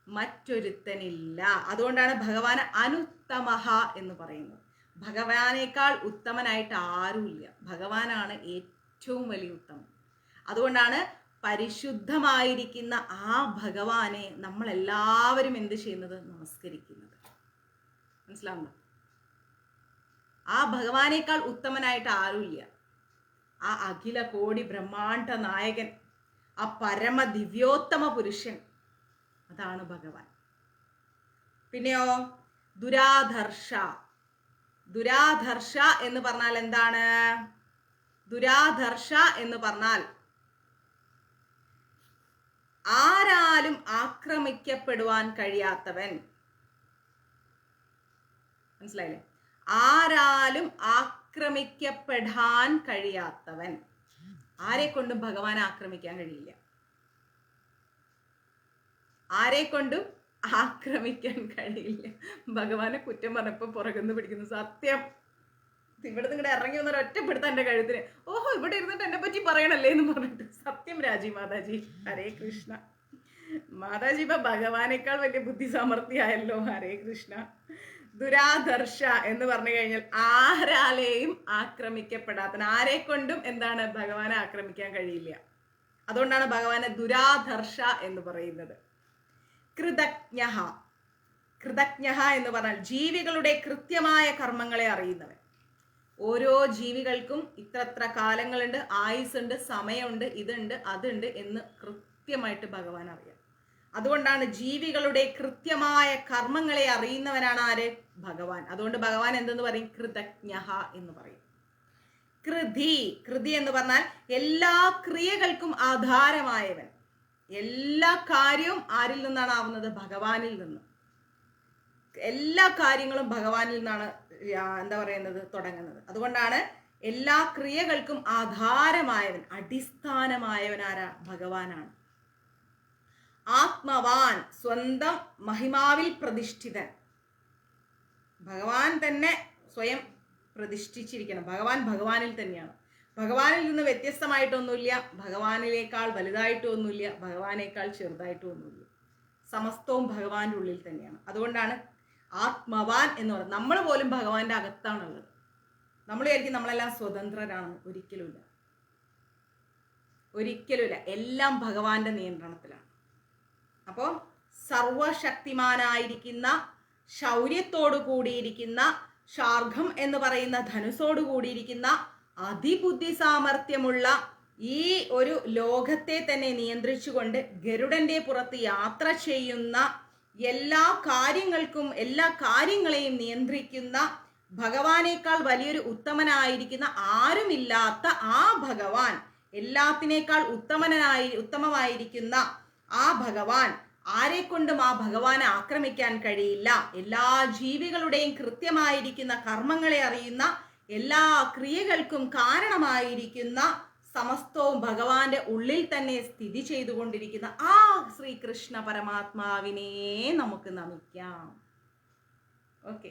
മറ്റൊരുത്തനില്ല. അതുകൊണ്ടാണ് ഭഗവാൻ അനുത്തമഹ എന്ന് പറയുന്നത്. ഭഗവാനേക്കാൾ ഉത്തമനായിട്ട് ആരുമില്ല. ഭഗവാനാണ് ഏറ്റവും വലിയ ഉത്തമൻ. അതുകൊണ്ടാണ് പരിശുദ്ധമായിരിക്കുന്ന ആ ഭഗവാനെ നമ്മളെല്ലാവരും എന്ത് ചെയ്യുന്നത്? നമസ്കരിക്കുന്നത്. മനസ്സിലാവുന്നു? ആ ഭഗവാനേക്കാൾ ഉത്തമനായിട്ട് ആരുമില്ല. ആ അഖില കോടി ബ്രഹ്മാണ്ഡ നായകൻ, ആ പരമ ദിവ്യോത്തമ പുരുഷൻ, അതാണ് ഭഗവാൻ. പിന്നെയോ ദുരാധർഷ. ദുരാധർഷ എന്ന് പറഞ്ഞാൽ എന്താണ്? ദുരാധർഷ എന്ന് പറഞ്ഞാൽ ആരാലും ആക്രമിക്കപ്പെടുവാൻ കഴിയാത്തവൻ. മനസ്സിലായില്ലേ? ആരാലും ആക്രമിക്കപ്പെടാൻ കഴിയാത്തവൻ. ആരെ കൊണ്ടും ഭഗവാൻ ആക്രമിക്കാൻ കഴിയില്ല. ആരെ കൊണ്ടും ആക്രമിക്കാൻ കഴിയില്ല. ഭഗവാനെ കുറ്റം പറഞ്ഞപ്പോ പുറകുന്ന് പിടിക്കുന്നു. സത്യം. ഇവിടെ നിങ്ങളുടെ ഇറങ്ങി വന്നൊരു ഒറ്റപ്പെടുത്താൻ എൻ്റെ കഴുത്തിന്. ഓഹോ, ഇവിടെ ഇരുന്നിട്ട് എന്നെ പറ്റി പറയണല്ലേ എന്ന് പറഞ്ഞിട്ട്. സത്യം രാജി മാതാജി. ഹരേ കൃഷ്ണ. മാതാജി ഇപ്പൊ ഭഗവാനേക്കാൾ വലിയ ബുദ്ധി സാമർഥ്യമായല്ലോ. ഹരേ കൃഷ്ണ. ദുരാധർഷ എന്ന് പറഞ്ഞു കഴിഞ്ഞാൽ ആരാലെയും ആക്രമിക്കപ്പെടാത്ത, ആരെ കൊണ്ടും എന്താണ്? ഭഗവാനെ ആക്രമിക്കാൻ കഴിയില്ല. അതുകൊണ്ടാണ് ഭഗവാനെ ദുരാധർഷ എന്ന് പറയുന്നത്. കൃതജ്ഞ. കൃതജ്ഞ എന്ന് പറഞ്ഞാൽ ജീവികളുടെ കൃത്യമായ കർമ്മങ്ങളെ അറിയുന്നവൻ. ഓരോ ജീവികൾക്കും ഇത്ര കാലങ്ങളുണ്ട്, ആയുസ്സുണ്ട്, സമയമുണ്ട്, ഇതുണ്ട്, അതുണ്ട് എന്ന് കൃത്യമായിട്ട് ഭഗവാൻ അറിയാം. അതുകൊണ്ടാണ് ജീവികളുടെ കൃത്യമായ കർമ്മങ്ങളെ അറിയുന്നവനാണ് ആര്? ഭഗവാൻ. അതുകൊണ്ട് ഭഗവാൻ എന്തെന്ന് പറയും? കൃതജ്ഞ എന്ന് പറയും. കൃതി. കൃതി എന്ന് പറഞ്ഞാൽ എല്ലാ ക്രിയകൾക്കും ആധാരമായവൻ. എല്ലാ കാര്യവും ആരിൽ നിന്നാണ് ആവുന്നത്? ഭഗവാനിൽ നിന്ന്. എല്ലാ കാര്യങ്ങളും ഭഗവാനിൽ നിന്നാണ് എന്താ പറയുന്നത്? തുടങ്ങുന്നത്. അതുകൊണ്ടാണ് എല്ലാ ക്രിയകൾക്കും ആധാരമായവൻ, അടിസ്ഥാനമായവൻ ആരാ? ഭഗവാനാണ്. ആത്മവാൻ, സ്വന്തം മഹിമാവിൽ പ്രതിഷ്ഠിതൻ. ഭഗവാൻ തന്നെ സ്വയം പ്രതിഷ്ഠിച്ചിരിക്കണം. ഭഗവാൻ ഭഗവാനിൽ തന്നെയാണ്. ഭഗവാനിൽ നിന്ന് വ്യത്യസ്തമായിട്ടൊന്നുമില്ല, ഭഗവാനിലേക്കാൾ വലുതായിട്ടൊന്നുമില്ല, ഭഗവാനേക്കാൾ ചെറുതായിട്ടും ഒന്നുമില്ല. സമസ്തവും ഭഗവാന്റെ ഉള്ളിൽ തന്നെയാണ്. അതുകൊണ്ടാണ് ആത്മവാൻ എന്ന് പറയുന്നത്. നമ്മൾ പോലും ഭഗവാന്റെ അകത്താണുള്ളത്. നമ്മൾ വിചാരിക്കും നമ്മളെല്ലാം സ്വതന്ത്രരാണെന്ന്. ഒരിക്കലുമില്ല, ഒരിക്കലുമില്ല. എല്ലാം ഭഗവാന്റെ നിയന്ത്രണത്തിലാണ്. അപ്പോൾ സർവശക്തിമാനായിരിക്കുന്ന, ശൗര്യത്തോടു കൂടിയിരിക്കുന്ന, ശാർഘം എന്ന് പറയുന്ന ധനുസോട് കൂടിയിരിക്കുന്ന, അതിബുദ്ധി സാമർഥ്യമുള്ള ഈ ഒരു ലോകത്തെ തന്നെ നിയന്ത്രിച്ചുകൊണ്ട് ഗരുഡന്റെ പുറത്ത് യാത്ര ചെയ്യുന്ന, എല്ലാ കാര്യങ്ങൾക്കും എല്ലാ കാര്യങ്ങളെയും നിയന്ത്രിക്കുന്ന, ഭഗവാനേക്കാൾ വലിയൊരു ഉത്തമനായിരിക്കുന്ന, ആരുമില്ലാത്ത ആ ഭഗവാൻ, എല്ലാത്തിനേക്കാൾ ഉത്തമമായിരിക്കുന്ന ആ ഭഗവാൻ, ആരെക്കൊണ്ടും ആ ഭഗവാനെ ആക്രമിക്കാൻ കഴിയില്ല. എല്ലാ ജീവികളുടെയും കൃത്യമായിരിക്കുന്ന കർമ്മങ്ങളെ അറിയുന്ന, എല്ലാ ക്രിയകൾക്കും കാരണമായിരിക്കുന്ന, സമസ്തവും ഭഗവാന്റെ ഉള്ളിൽ തന്നെ സ്ഥിതി ചെയ്തുകൊണ്ടിരിക്കുന്ന ആ ശ്രീകൃഷ്ണ പരമാത്മാവിനെ നമുക്ക് നമിക്കാം. ഓക്കെ,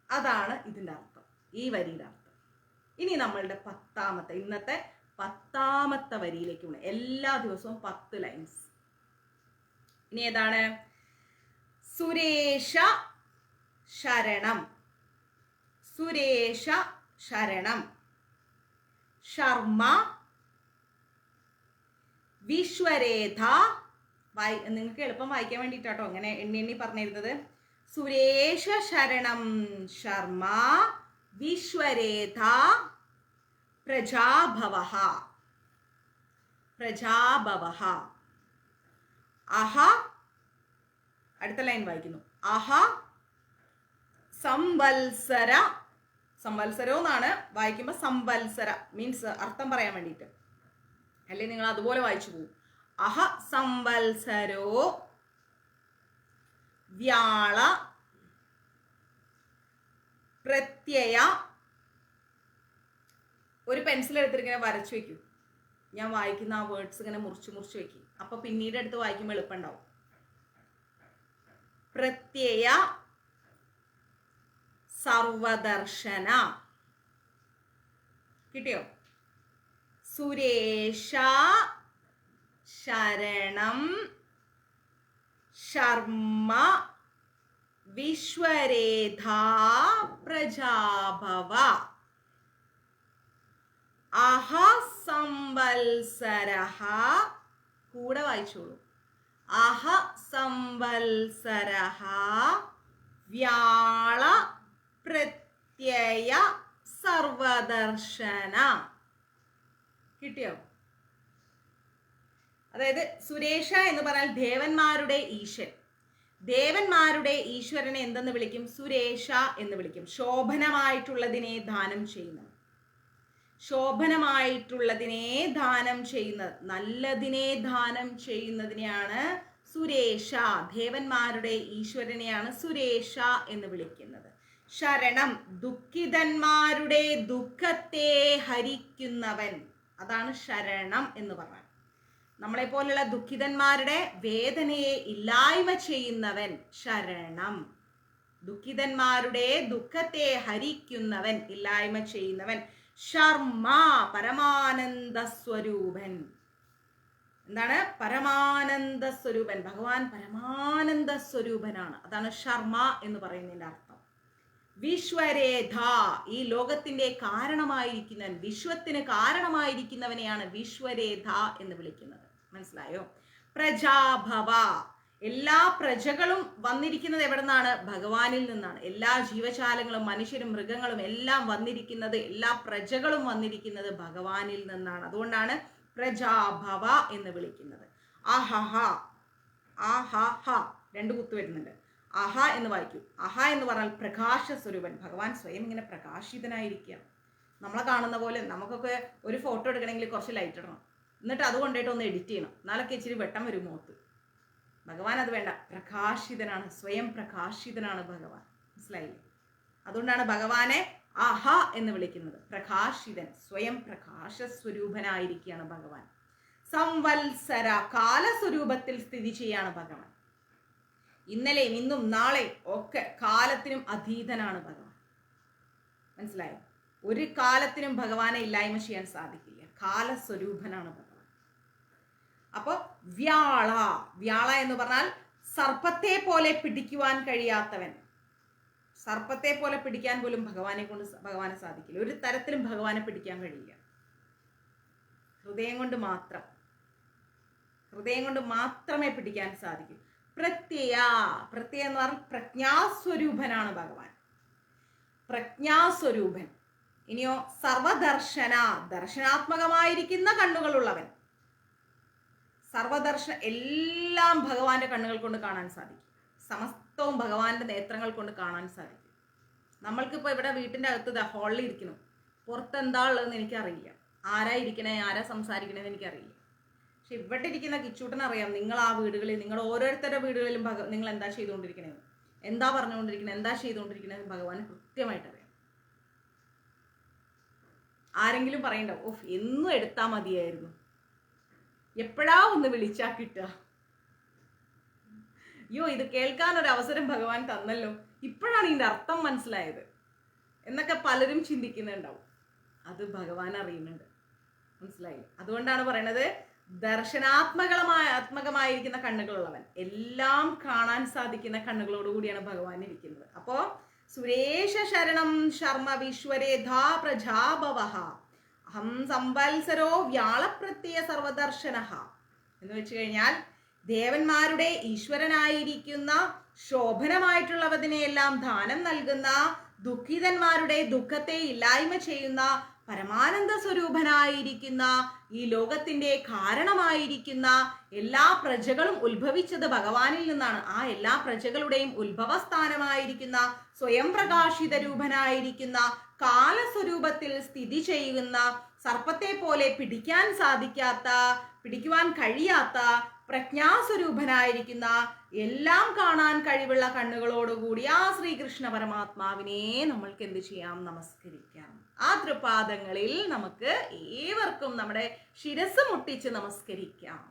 അതാണ് ഇതിൻ്റെ അർത്ഥം, ഈ വരിയുടെ അർത്ഥം. ഇനി നമ്മളുടെ ഇന്നത്തെ 10ാമത്തെ വരിയിലേക്ക് പോകണം. എല്ലാ ദിവസവും 10 ലൈൻസ്. ഇനി ഏതാണ്? സുരേഷ ശരണം, സുരേഷ ശരണം. ശർമ്മ വിശ്വരേധ. നിങ്ങൾക്ക് എളുപ്പം വായിക്കാൻ വേണ്ടിയിട്ടാട്ടോ അങ്ങനെ എണ്ണി എണ്ണി പറഞ്ഞിരുന്നത്. സുരേഷ ശരണം ശർമ്മ വിശ്വരേധ പ്രജാഭവഃ, പ്രജാഭവഃ. അഹ, അടുത്ത ലൈൻ വായിക്കുന്നു. അഹ സംവത്സര, സംവത്സരോ എന്നാണ് വായിക്കുമ്പോൾ സംവത്സര മീൻസ് അർത്ഥം പറയാൻ വേണ്ടിയിട്ട്, അല്ലെങ്കിൽ നിങ്ങൾ അതുപോലെ വായിച്ചു പോകും. അഹ സംവത്സരോ വ്യാള പ്രത്യയ. ഒരു പെൻസിൽ എടുത്തിട്ട് ഇങ്ങനെ വരച്ചു വെക്കൂ. ഞാൻ വായിക്കുന്ന ആ വേർഡ്സ് ഇങ്ങനെ മുറിച്ച് മുറിച്ച് വെക്കും. അപ്പൊ പിന്നീട് എടുത്ത് വായിക്കുമ്പോൾ എളുപ്പമുണ്ടാവും. പ്രത്യയ സർവദർശന. കിട്ടിയോ? സുരേഷ ശരണം ശർമ്മ വിശ്വരേധ പ്രജാഭവ. അഹ സംവത്സരഃ, കൂടെ വായിച്ചോളൂ. അഹ സംവത്സരഃ വ്യാള പ്രത്യയ സർവദർശന. കിട്ടിയോ? അതായത് സുരേഷ എന്ന് പറഞ്ഞാൽ ദേവന്മാരുടെ ഈശ്വരൻ. ദേവന്മാരുടെ ഈശ്വരനെ എന്തെന്ന് വിളിക്കും? സുരേഷ എന്ന് വിളിക്കും. ശോഭനമായിട്ടുള്ളതിനെ ദാനം ചെയ്യുന്നത്, ശോഭനമായിട്ടുള്ളതിനെ ദാനം ചെയ്യുന്നത്, നല്ലതിനെ ദാനം ചെയ്യുന്നതിനെയാണ് സുരേഷ. ദേവന്മാരുടെ ഈശ്വരനെയാണ് സുരേഷ എന്ന് വിളിക്കുന്നത്. ശരണം, ദുഃഖിതന്മാരുടെ ദുഃഖത്തെ ഹരിക്കുന്നവൻ, അതാണ് ശരണം എന്ന് പറഞ്ഞാൽ. നമ്മളെ പോലുള്ള ദുഃഖിതന്മാരുടെ വേദനയെ ഇല്ലായ്മ ചെയ്യുന്നവൻ ശരണം. ദുഃഖിതന്മാരുടെ ദുഃഖത്തെ ഹരിക്കുന്നവൻ, ഇല്ലായ്മ ചെയ്യുന്നവൻ. ശർമ്മ, പരമാനന്ദ സ്വരൂപൻ. എന്താണ്? പരമാനന്ദ സ്വരൂപൻ. ഭഗവാൻ പരമാനന്ദ സ്വരൂപനാണ്. അതാണ് ശർമ്മ എന്ന് പറയുന്നതിന്റെ അർത്ഥം. വിശ്വരേധ, ഈ ലോകത്തിന്റെ കാരണമായിരിക്കുന്നവൻ, വിശ്വത്തിന് കാരണമായിരിക്കുന്നവനെയാണ് വിശ്വരേധ എന്ന് വിളിക്കുന്നത്. മനസ്സിലായോ? പ്രജാഭവ, എല്ലാ പ്രജകളും വന്നിരിക്കുന്നത് എവിടെ നിന്നാണ്? ഭഗവാനിൽ നിന്നാണ്. എല്ലാ ജീവജാലങ്ങളും മനുഷ്യരും മൃഗങ്ങളും എല്ലാം വന്നിരിക്കുന്നത്, എല്ലാ പ്രജകളും വന്നിരിക്കുന്നത് ഭഗവാനിൽ നിന്നാണ്. അതുകൊണ്ടാണ് പ്രജാഭവ എന്ന് വിളിക്കുന്നത്. അഹഹ, അഹഹ, 2 കുത്തു വരുന്നുണ്ട്. അഹ എന്ന് വായിക്കൂ. അഹ എന്ന് പറഞ്ഞാൽ പ്രകാശ സ്വരൂപൻ. ഭഗവാൻ സ്വയം ഇങ്ങനെ പ്രകാശിതനായിരിക്കുക. നമ്മളെ കാണുന്ന പോലെ നമുക്കൊക്കെ ഒരു ഫോട്ടോ എടുക്കണമെങ്കിൽ കുറച്ച് ലൈറ്റ് ഇടണം, എന്നിട്ട് അത് കൊണ്ടിട്ട് ഒന്ന് എഡിറ്റ് ചെയ്യണം, എന്നാലൊക്കെ ഇച്ചിരി വെട്ടം വരും മുഖത്ത്. ഭഗവാൻ അത് വേണ്ട, പ്രകാശിതനാണ്, സ്വയം പ്രകാശിതനാണ് ഭഗവാൻ. മനസ്സിലായില്ലേ? അതുകൊണ്ടാണ് ഭഗവാനെ അഹ എന്ന് വിളിക്കുന്നത്. പ്രകാശിതൻ, സ്വയം പ്രകാശ സ്വരൂപനായിരിക്കുകയാണ് ഭഗവാൻ. സംവത്സര, കാലസ്വരൂപത്തിൽ സ്ഥിതി ചെയ്യാണ് ഭഗവാൻ. ഇന്നലെയും ഇന്നും നാളെയും ഒക്കെ കാലത്തിനും അതീതനാണ് ഭഗവാൻ. മനസ്സിലായോ? ഒരു കാലത്തിനും ഭഗവാനെ ഇല്ലായ്മ ചെയ്യാൻ സാധിക്കില്ല. കാലസ്വരൂപനാണ് ഭഗവാൻ. അപ്പൊ വ്യാള, വ്യാള എന്ന് പറഞ്ഞാൽ സർപ്പത്തെ പോലെ പിടിക്കുവാൻ കഴിയാത്തവൻ. സർപ്പത്തെ പോലെ പിടിക്കാൻ പോലും ഭഗവാനെ സാധിക്കില്ല. ഒരു തരത്തിലും ഭഗവാനെ പിടിക്കാൻ കഴിയില്ല. ഹൃദയം കൊണ്ട് മാത്രമേ പിടിക്കാൻ സാധിക്കൂ. പ്രത്യയ, പ്രത്യയ എന്ന് പറഞ്ഞാൽ പ്രജ്ഞാസ്വരൂപനാണ് ഭഗവാൻ. പ്രജ്ഞാസ്വരൂപൻ. ഇനിയോ സർവദർശന, ദർശനാത്മകമായിരിക്കുന്ന കണ്ണുകളുള്ളവൻ. സർവദർശന, എല്ലാം ഭഗവാന്റെ കണ്ണുകൾ കൊണ്ട് കാണാൻ സാധിക്കും. സമസ്തവും ഭഗവാന്റെ നേത്രങ്ങൾ കൊണ്ട് കാണാൻ സാധിക്കും. നമ്മൾക്കിപ്പോൾ ഇവിടെ വീട്ടിൻ്റെ അകത്ത് ഹാളിൽ ഇരിക്കുന്നു, പുറത്ത് എന്താ ഉള്ളതെന്ന് എനിക്കറിയില്ല. ആരാ ഇരിക്കണേ, ആരാ സംസാരിക്കണേന്ന് എനിക്കറിയില്ല. പക്ഷെ ഇവിടെ ഇരിക്കുന്ന കിച്ചൂട്ടൻ അറിയാം, നിങ്ങൾ ആ വീടുകളിൽ, നിങ്ങൾ ഓരോരുത്തരുടെ വീടുകളിലും നിങ്ങൾ എന്താ ചെയ്തുകൊണ്ടിരിക്കണേന്ന്, എന്താ പറഞ്ഞുകൊണ്ടിരിക്കണേ, എന്താ ചെയ്തുകൊണ്ടിരിക്കണേന്ന് ഭഗവാൻ കൃത്യമായിട്ട് അറിയാം. ആരെങ്കിലും പറയണ്ടോ, ഓഫ് എന്നും എടുത്താ മതിയായിരുന്നു, എപ്പോഴാ ഒന്ന് വിളിച്ചാ കിട്ടുക. അയ്യോ, ഇത് കേൾക്കാൻ ഒരു അവസരം ഭഗവാൻ തന്നല്ലോ, ഇപ്പോഴാണ് ഇതിന്റെ അർത്ഥം മനസ്സിലായത് എന്നൊക്കെ പലരും ചിന്തിക്കുന്നുണ്ടാവും. അത് ഭഗവാൻ അറിയുന്നുണ്ട്. മനസ്സിലായില്ലേ? അതുകൊണ്ടാണ് പറയണത്, ആത്മകമായിരിക്കുന്ന കണ്ണുകളുള്ളവൻ, എല്ലാം കാണാൻ സാധിക്കുന്ന കണ്ണുകളോടുകൂടിയാണ് ഭഗവാൻ ഇരിക്കുന്നത്. അപ്പോ സുരേഷ ശരണം ശർമ്മ വിശ്വരേധാ പ്രജാഭവഃ അഹം സംവത്സരോ വ്യാളപ്രത്യയ സർവദർശനഃ എന്ന് വെച്ച് കഴിഞ്ഞാൽ, ദേവന്മാരുടെ ഈശ്വരനായിരിക്കുന്ന ശോഭനമായിട്ടുള്ളവതിനെയെല്ലാം ദാനം നൽകുന്ന, ദുഃഖിതന്മാരുടെ ദുഃഖത്തെ ഇല്ലായ്മ ചെയ്യുന്ന, പരമാനന്ദ സ്വരൂപനായിരിക്കുന്ന, ഈ ലോകത്തിന്റെ കാരണമായിരിക്കുന്ന എല്ലാ പ്രജകളും ഉത്ഭവിച്ചത് ഭഗവാനിൽ നിന്നാണ്. ആ എല്ലാ പ്രജകളുടെയും ഉത്ഭവസ്ഥാനമായിരിക്കുന്ന, സ്വയം പ്രകാശിത രൂപനായിരിക്കുന്ന, കാലസ്വരൂപത്തിൽ സ്ഥിതി ചെയ്യുന്ന, സർപ്പത്തെ പോലെ പിടിക്കുവാൻ കഴിയാത്ത പ്രജ്ഞാസ്വരൂപനായിരിക്കുന്ന, എല്ലാം കാണാൻ കഴിവുള്ള കണ്ണുകളോടുകൂടി ആ ശ്രീകൃഷ്ണ പരമാത്മാവിനെ നമ്മൾക്ക് എന്ത് ചെയ്യാം? നമസ്കരിക്കാം. ആ തൃപാദങ്ങളിൽ നമുക്ക് ഏവർക്കും നമ്മുടെ ശിരസ് മുട്ടിച്ച് നമസ്കരിക്കാം.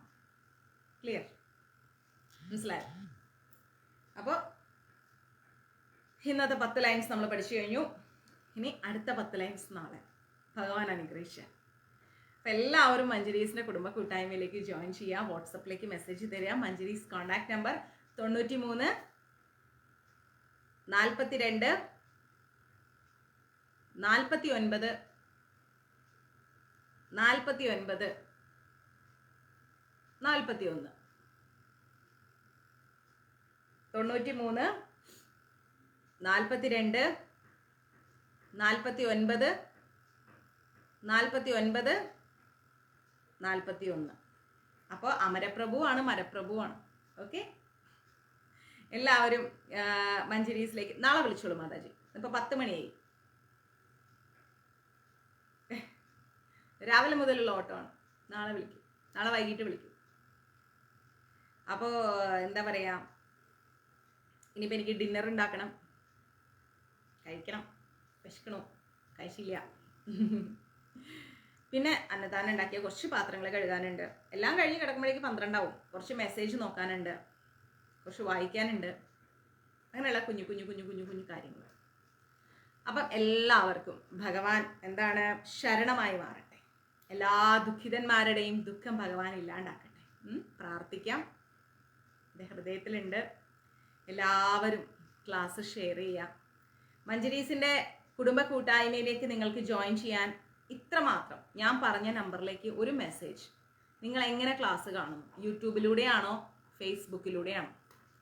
ക്ലിയർ? മനസ്സിലായോ? അപ്പോൾ ഇന്നത്തെ 10 ലൈൻസ് നമ്മൾ പഠിച്ചു കഴിഞ്ഞു. ഇനി അടുത്ത 10 ലൈൻസ് നാളെ ഭഗവാൻ അനുഗ്രഹിച്ചാൽ. അപ്പം എല്ലാവരും മഞ്ജരീസിൻ്റെ കുടുംബ കൂട്ടായ്മയിലേക്ക് ജോയിൻ ചെയ്യുക. വാട്സപ്പിലേക്ക് മെസ്സേജ് തരിക. Manjaris contact number 93 42 49 49 41 93 42 49 49 41. അപ്പോൾ അമരപ്രഭുവാണ്, മരപ്രഭുവാണ്. ഓക്കെ, എല്ലാവരും മഞ്ജരീസിലേക്ക് നാളെ വിളിച്ചോളൂ മാതാജി. ഇപ്പൊ 10 മണിയായി. രാവിലെ മുതലുള്ള ഓട്ടമാണ്. നാളെ വിളിക്കും, നാളെ വൈകിട്ട് വിളിക്കും. അപ്പോൾ എന്താ പറയാ, ഇനിയിപ്പോൾ എനിക്ക് ഡിന്നർ ഉണ്ടാക്കണം, കഴിക്കണം, വിശക്കണോ, കഴിച്ചില്ല. പിന്നെ അന്നദാനം ഉണ്ടാക്കിയ കുറച്ച് പാത്രങ്ങൾ കഴുകാനുണ്ട്. എല്ലാം കഴിഞ്ഞ് കിടക്കുമ്പോഴേക്ക് 12 ആവും. കുറച്ച് മെസ്സേജ് നോക്കാനുണ്ട്, കുറച്ച് വായിക്കാനുണ്ട്, അങ്ങനെയുള്ള കുഞ്ഞു കുഞ്ഞു കുഞ്ഞു കുഞ്ഞു കുഞ്ഞു കാര്യങ്ങൾ. അപ്പം എല്ലാവർക്കും ഭഗവാൻ എന്താണ് ശരണമായി മാറട്ടെ. എല്ലാ ദുഃഖിതന്മാരുടെയും ദുഃഖം ഭഗവാൻ ഇല്ലാണ്ടാക്കട്ടെ. പ്രാർത്ഥിക്കാം. എൻ്റെ ഹൃദയത്തിലുണ്ട്. എല്ലാവരും ക്ലാസ് ഷെയർ ചെയ്യാം. മഞ്ജരീസിൻ്റെ കുടുംബ കൂട്ടായ്മയിലേക്ക് നിങ്ങൾക്ക് ജോയിൻ ചെയ്യാൻ ഇത്രമാത്രം ഞാൻ പറഞ്ഞ നമ്പറിലേക്ക് ഒരു മെസ്സേജ്. നിങ്ങൾ എങ്ങനെ ക്ലാസ് കാണുന്നു, യൂട്യൂബിലൂടെയാണോ ഫേസ്ബുക്കിലൂടെയാണോ,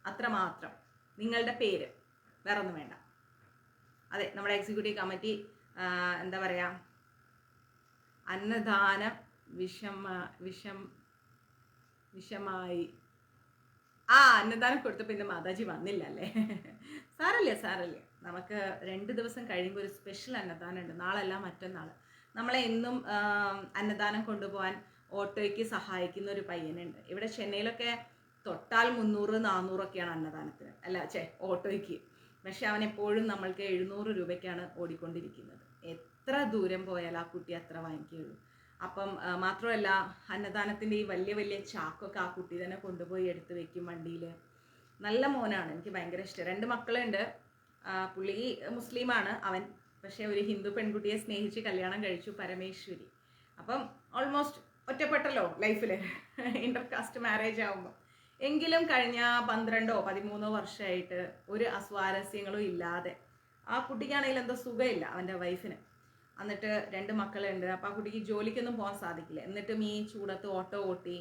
അത്രമാത്രം നിങ്ങളുടെ പേര്, വേറെ ഒന്നും വേണ്ട. അതെ, നമ്മുടെ എക്സിക്യൂട്ടീവ് കമ്മിറ്റി എന്താ പറയുക, അന്നദാന വിഷമായി അന്നദാനം കൊടുത്തപ്പോൾ ഇന്ന് മാതാജി വന്നില്ല അല്ലേ? സാരല്ല, നമുക്ക് 2 ദിവസം കഴിയുമ്പോൾ ഒരു സ്പെഷ്യൽ അന്നദാനം ഉണ്ട്. നാളല്ല മറ്റന്നാൾ. നമ്മളെ എന്നും അന്നദാനം കൊണ്ടുപോകാൻ ഓട്ടോയ്ക്ക് സഹായിക്കുന്ന ഒരു പയ്യനുണ്ട്. ഇവിടെ ചെന്നൈയിലൊക്കെ തൊട്ടാൽ 300-400 ഒക്കെയാണ് അന്നദാനത്തിന്, ഓട്ടോയ്ക്ക്. പക്ഷെ അവൻ എപ്പോഴും നമ്മൾക്ക് 700 രൂപയ്ക്കാണ് ഓടിക്കൊണ്ടിരിക്കുന്നത്. എത്ര ദൂരം പോയാൽ ആ കുട്ടി അത്ര വാങ്ങിക്കുകയുള്ളൂ. അപ്പം മാത്രമല്ല, അന്നദാനത്തിൻ്റെ ഈ വലിയ വലിയ ചാക്കൊക്കെ ആ കുട്ടി തന്നെ കൊണ്ടുപോയി എടുത്ത് വെക്കും വണ്ടിയിൽ. നല്ല മോനാണ്, എനിക്ക് ഭയങ്കര ഇഷ്ടം. 2 മക്കളുണ്ട്. പുള്ളി മുസ്ലിമാണ് അവൻ, പക്ഷേ ഒരു ഹിന്ദു പെൺകുട്ടിയെ സ്നേഹിച്ച് കല്യാണം കഴിച്ചു, പരമേശ്വരി. അപ്പം ഓൾമോസ്റ്റ് ഒറ്റപ്പെട്ടല്ലോ ലൈഫിൽ, ഇന്റർകാസ്റ്റ് മാരേജ് ആകുമ്പോൾ. എങ്കിലും കഴിഞ്ഞ 12-13 വർഷമായിട്ട് ഒരു അസ്വാരസ്യങ്ങളും ഇല്ലാതെ, ആ കുട്ടിക്കാണെങ്കിൽ എന്തോ സുഖമില്ല അവൻ്റെ വൈഫിന്. എന്നിട്ട് 2 മക്കളുണ്ട്. അപ്പോൾ ആ കുട്ടിക്ക് ജോലിക്കൊന്നും പോകാൻ സാധിക്കില്ല. എന്നിട്ടും ഈ ചൂടത്ത് ഓട്ടോ ഓട്ടി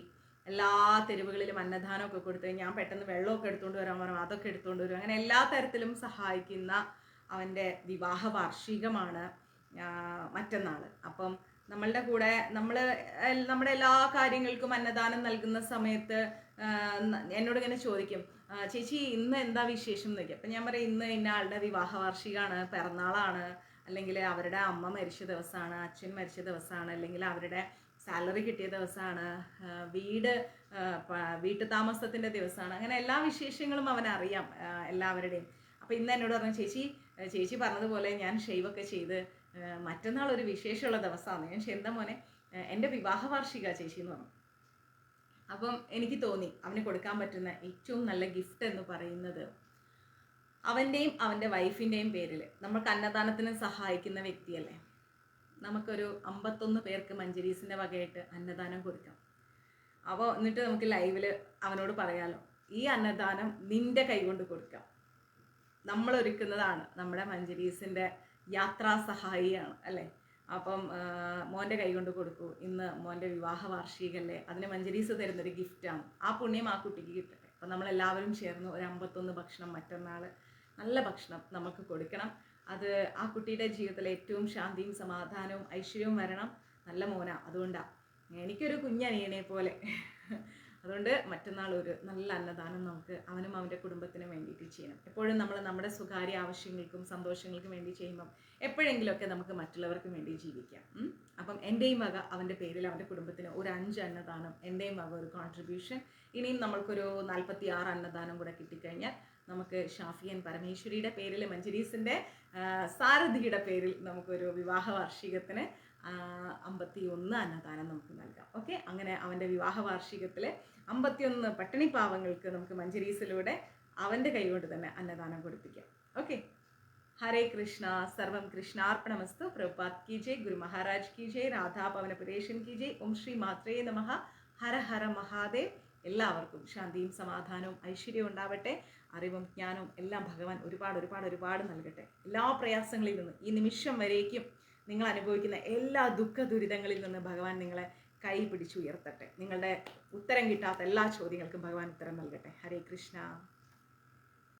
എല്ലാ തെരുവുകളിലും അന്നദാനമൊക്കെ കൊടുത്ത്, ഞാൻ പെട്ടെന്ന് വെള്ളമൊക്കെ എടുത്തുകൊണ്ട് വരാൻ പറഞ്ഞു, അതൊക്കെ എടുത്തുകൊണ്ട് വരും. അങ്ങനെ എല്ലാ തരത്തിലും സഹായിക്കുന്ന അവൻ്റെ വിവാഹ വാർഷികമാണ് മറ്റന്നാൾ. അപ്പം നമ്മളുടെ കൂടെ നമ്മുടെ എല്ലാ കാര്യങ്ങൾക്കും അന്നദാനം നൽകുന്ന സമയത്ത് എന്നോട് ഇങ്ങനെ ചോദിക്കും, ചേച്ചി ഇന്ന് എന്താ വിശേഷം എന്ന് ചോദിക്കും. അപ്പം ഞാൻ പറയും, ഇന്ന് ഇന്ന ആളുടെ വിവാഹ വാർഷികമാണ്, പിറന്നാളാണ്, അല്ലെങ്കിൽ അവരുടെ അമ്മ മരിച്ച ദിവസമാണ്, അച്ഛൻ മരിച്ച ദിവസമാണ്, അല്ലെങ്കിൽ അവരുടെ സാലറി കിട്ടിയ ദിവസമാണ്, വീട്ടു താമസത്തിൻ്റെ ദിവസമാണ്. അങ്ങനെ എല്ലാ വിശേഷങ്ങളും അവനറിയാം എല്ലാവരുടെയും. അപ്പോൾ ഇന്ന് എന്നോട് പറഞ്ഞു, ചേച്ചി പറഞ്ഞതുപോലെ ഞാൻ ഷെയ്വൊക്കെ ചെയ്ത് മറ്റന്നാൾ ഒരു വിശേഷമുള്ള ദിവസമാണ്. ഞാൻ എന്താ മോനെ, എൻ്റെ വിവാഹ വാർഷിക ചേച്ചി എന്ന് പറഞ്ഞു. അപ്പം എനിക്ക് തോന്നി അവന് കൊടുക്കാൻ പറ്റുന്ന ഏറ്റവും നല്ല ഗിഫ്റ്റ് എന്ന് പറയുന്നത് അവൻ്റെയും അവൻ്റെ വൈഫിൻ്റെയും പേരിൽ നമുക്ക് അന്നദാനത്തിന് സഹായിക്കുന്ന വ്യക്തിയല്ലേ, നമുക്കൊരു 51 പേർക്ക് മഞ്ജരീസിൻ്റെ വകയായിട്ട് അന്നദാനം കൊടുക്കാം. അപ്പോൾ എന്നിട്ട് നമുക്ക് ലൈവിൽ അവനോട് പറയാലോ, ഈ അന്നദാനം നിൻ്റെ കൈകൊണ്ട് കൊടുക്കാം, നമ്മൾ ഒരുക്കുന്നതാണ്, നമ്മുടെ മഞ്ജരീസിൻ്റെ യാത്രാ സഹായിയാണ് അല്ലേ. അപ്പം മോൻ്റെ കൈ കൊണ്ട് കൊടുക്കൂ, ഇന്ന് മോൻ്റെ വിവാഹ വാർഷികമല്ലേ, അതിന് മഞ്ജരീസ് തരുന്നൊരു ഗിഫ്റ്റാണ്, ആ പുണ്യം ആ കുട്ടിക്ക് കിട്ടട്ടെ. അപ്പം നമ്മളെല്ലാവരും ചേർന്ന് ഒരു 51 ഭക്ഷണം മറ്റന്നാൾ നല്ല ഭക്ഷണം നമുക്ക് കൊടുക്കണം. അത് ആ കുട്ടിയുടെ ജീവിതത്തിലെ ഏറ്റവും ശാന്തിയും സമാധാനവും ഐശ്വര്യവും വരണം. നല്ല മോനാ, അതുകൊണ്ടാണ് എനിക്കൊരു കുഞ്ഞനിയനെ പോലെ. അതുകൊണ്ട് മറ്റന്നാൾ ഒരു നല്ല അന്നദാനം നമുക്ക് അവനും അവൻ്റെ കുടുംബത്തിനും വേണ്ടിയിട്ട് ചെയ്യണം. എപ്പോഴും നമ്മൾ നമ്മുടെ സ്വകാര്യ ആവശ്യങ്ങൾക്കും സന്തോഷങ്ങൾക്കും വേണ്ടി ചെയ്യുമ്പം എപ്പോഴെങ്കിലുമൊക്കെ നമുക്ക് മറ്റുള്ളവർക്ക് വേണ്ടി ജീവിക്കാം. അപ്പം എൻ്റെയും വക അവൻ്റെ പേരിൽ അവൻ്റെ കുടുംബത്തിന് ഒരു 5 അന്നദാനം, എൻ്റെയും വക ഒരു കോൺട്രിബ്യൂഷൻ. ഇനിയും നമ്മൾക്കൊരു 46 അന്നദാനം കൂടെ കിട്ടിക്കഴിഞ്ഞാൽ നമുക്ക് ഷാഫിയൻ പരമേശ്വരിയുടെ പേരിൽ, മഞ്ജരീസിൻ്റെ സാരഥിയുടെ പേരിൽ നമുക്കൊരു വിവാഹ വാർഷികത്തിന് 51 അന്നദാനം നമുക്ക് നൽകാം. ഓക്കെ, അങ്ങനെ അവൻ്റെ വിവാഹ വാർഷികത്തിൽ 51 പട്ടിണി പാവങ്ങൾക്ക് നമുക്ക് മഞ്ജരീസിലൂടെ അവൻ്റെ കൈകൊണ്ട് തന്നെ അന്നദാനം കൊടുപ്പിക്കാം. ഓക്കെ, ഹരേ കൃഷ്ണ, സർവം കൃഷ്ണാർപ്പണമസ്തു. പ്രഭുപാദ് കി ജയ്, ഗുരു മഹാരാജ് കി ജയ്, രാധാ പവനപുരേഷൻ കി ജയ്, ഓം ശ്രീ മാത്രേ നമഃ. ഹര ഹര മഹാദേവ്. എല്ലാവർക്കും ശാന്തിയും സമാധാനവും ഐശ്വര്യവും ഉണ്ടാവട്ടെ. അറിവും ജ്ഞാനവും എല്ലാം ഭഗവാൻ ഒരുപാട് ഒരുപാട് ഒരുപാട് നൽകട്ടെ. എല്ലാ പ്രയാസങ്ങളിൽ നിന്നും ഈ നിമിഷം വരേക്കും നിങ്ങൾ അനുഭവിക്കുന്ന എല്ലാ ദുഃഖ ദുരിതങ്ങളിൽ നിന്ന് ഭഗവാൻ നിങ്ങളെ കൈ പിടിച്ചുയർത്തട്ടെ. നിങ്ങളുടെ ഉത്തരം കിട്ടാത്ത എല്ലാ ചോദ്യങ്ങൾക്കും ഭഗവാൻ ഉത്തരം നൽകട്ടെ. ഹരേ കൃഷ്ണ.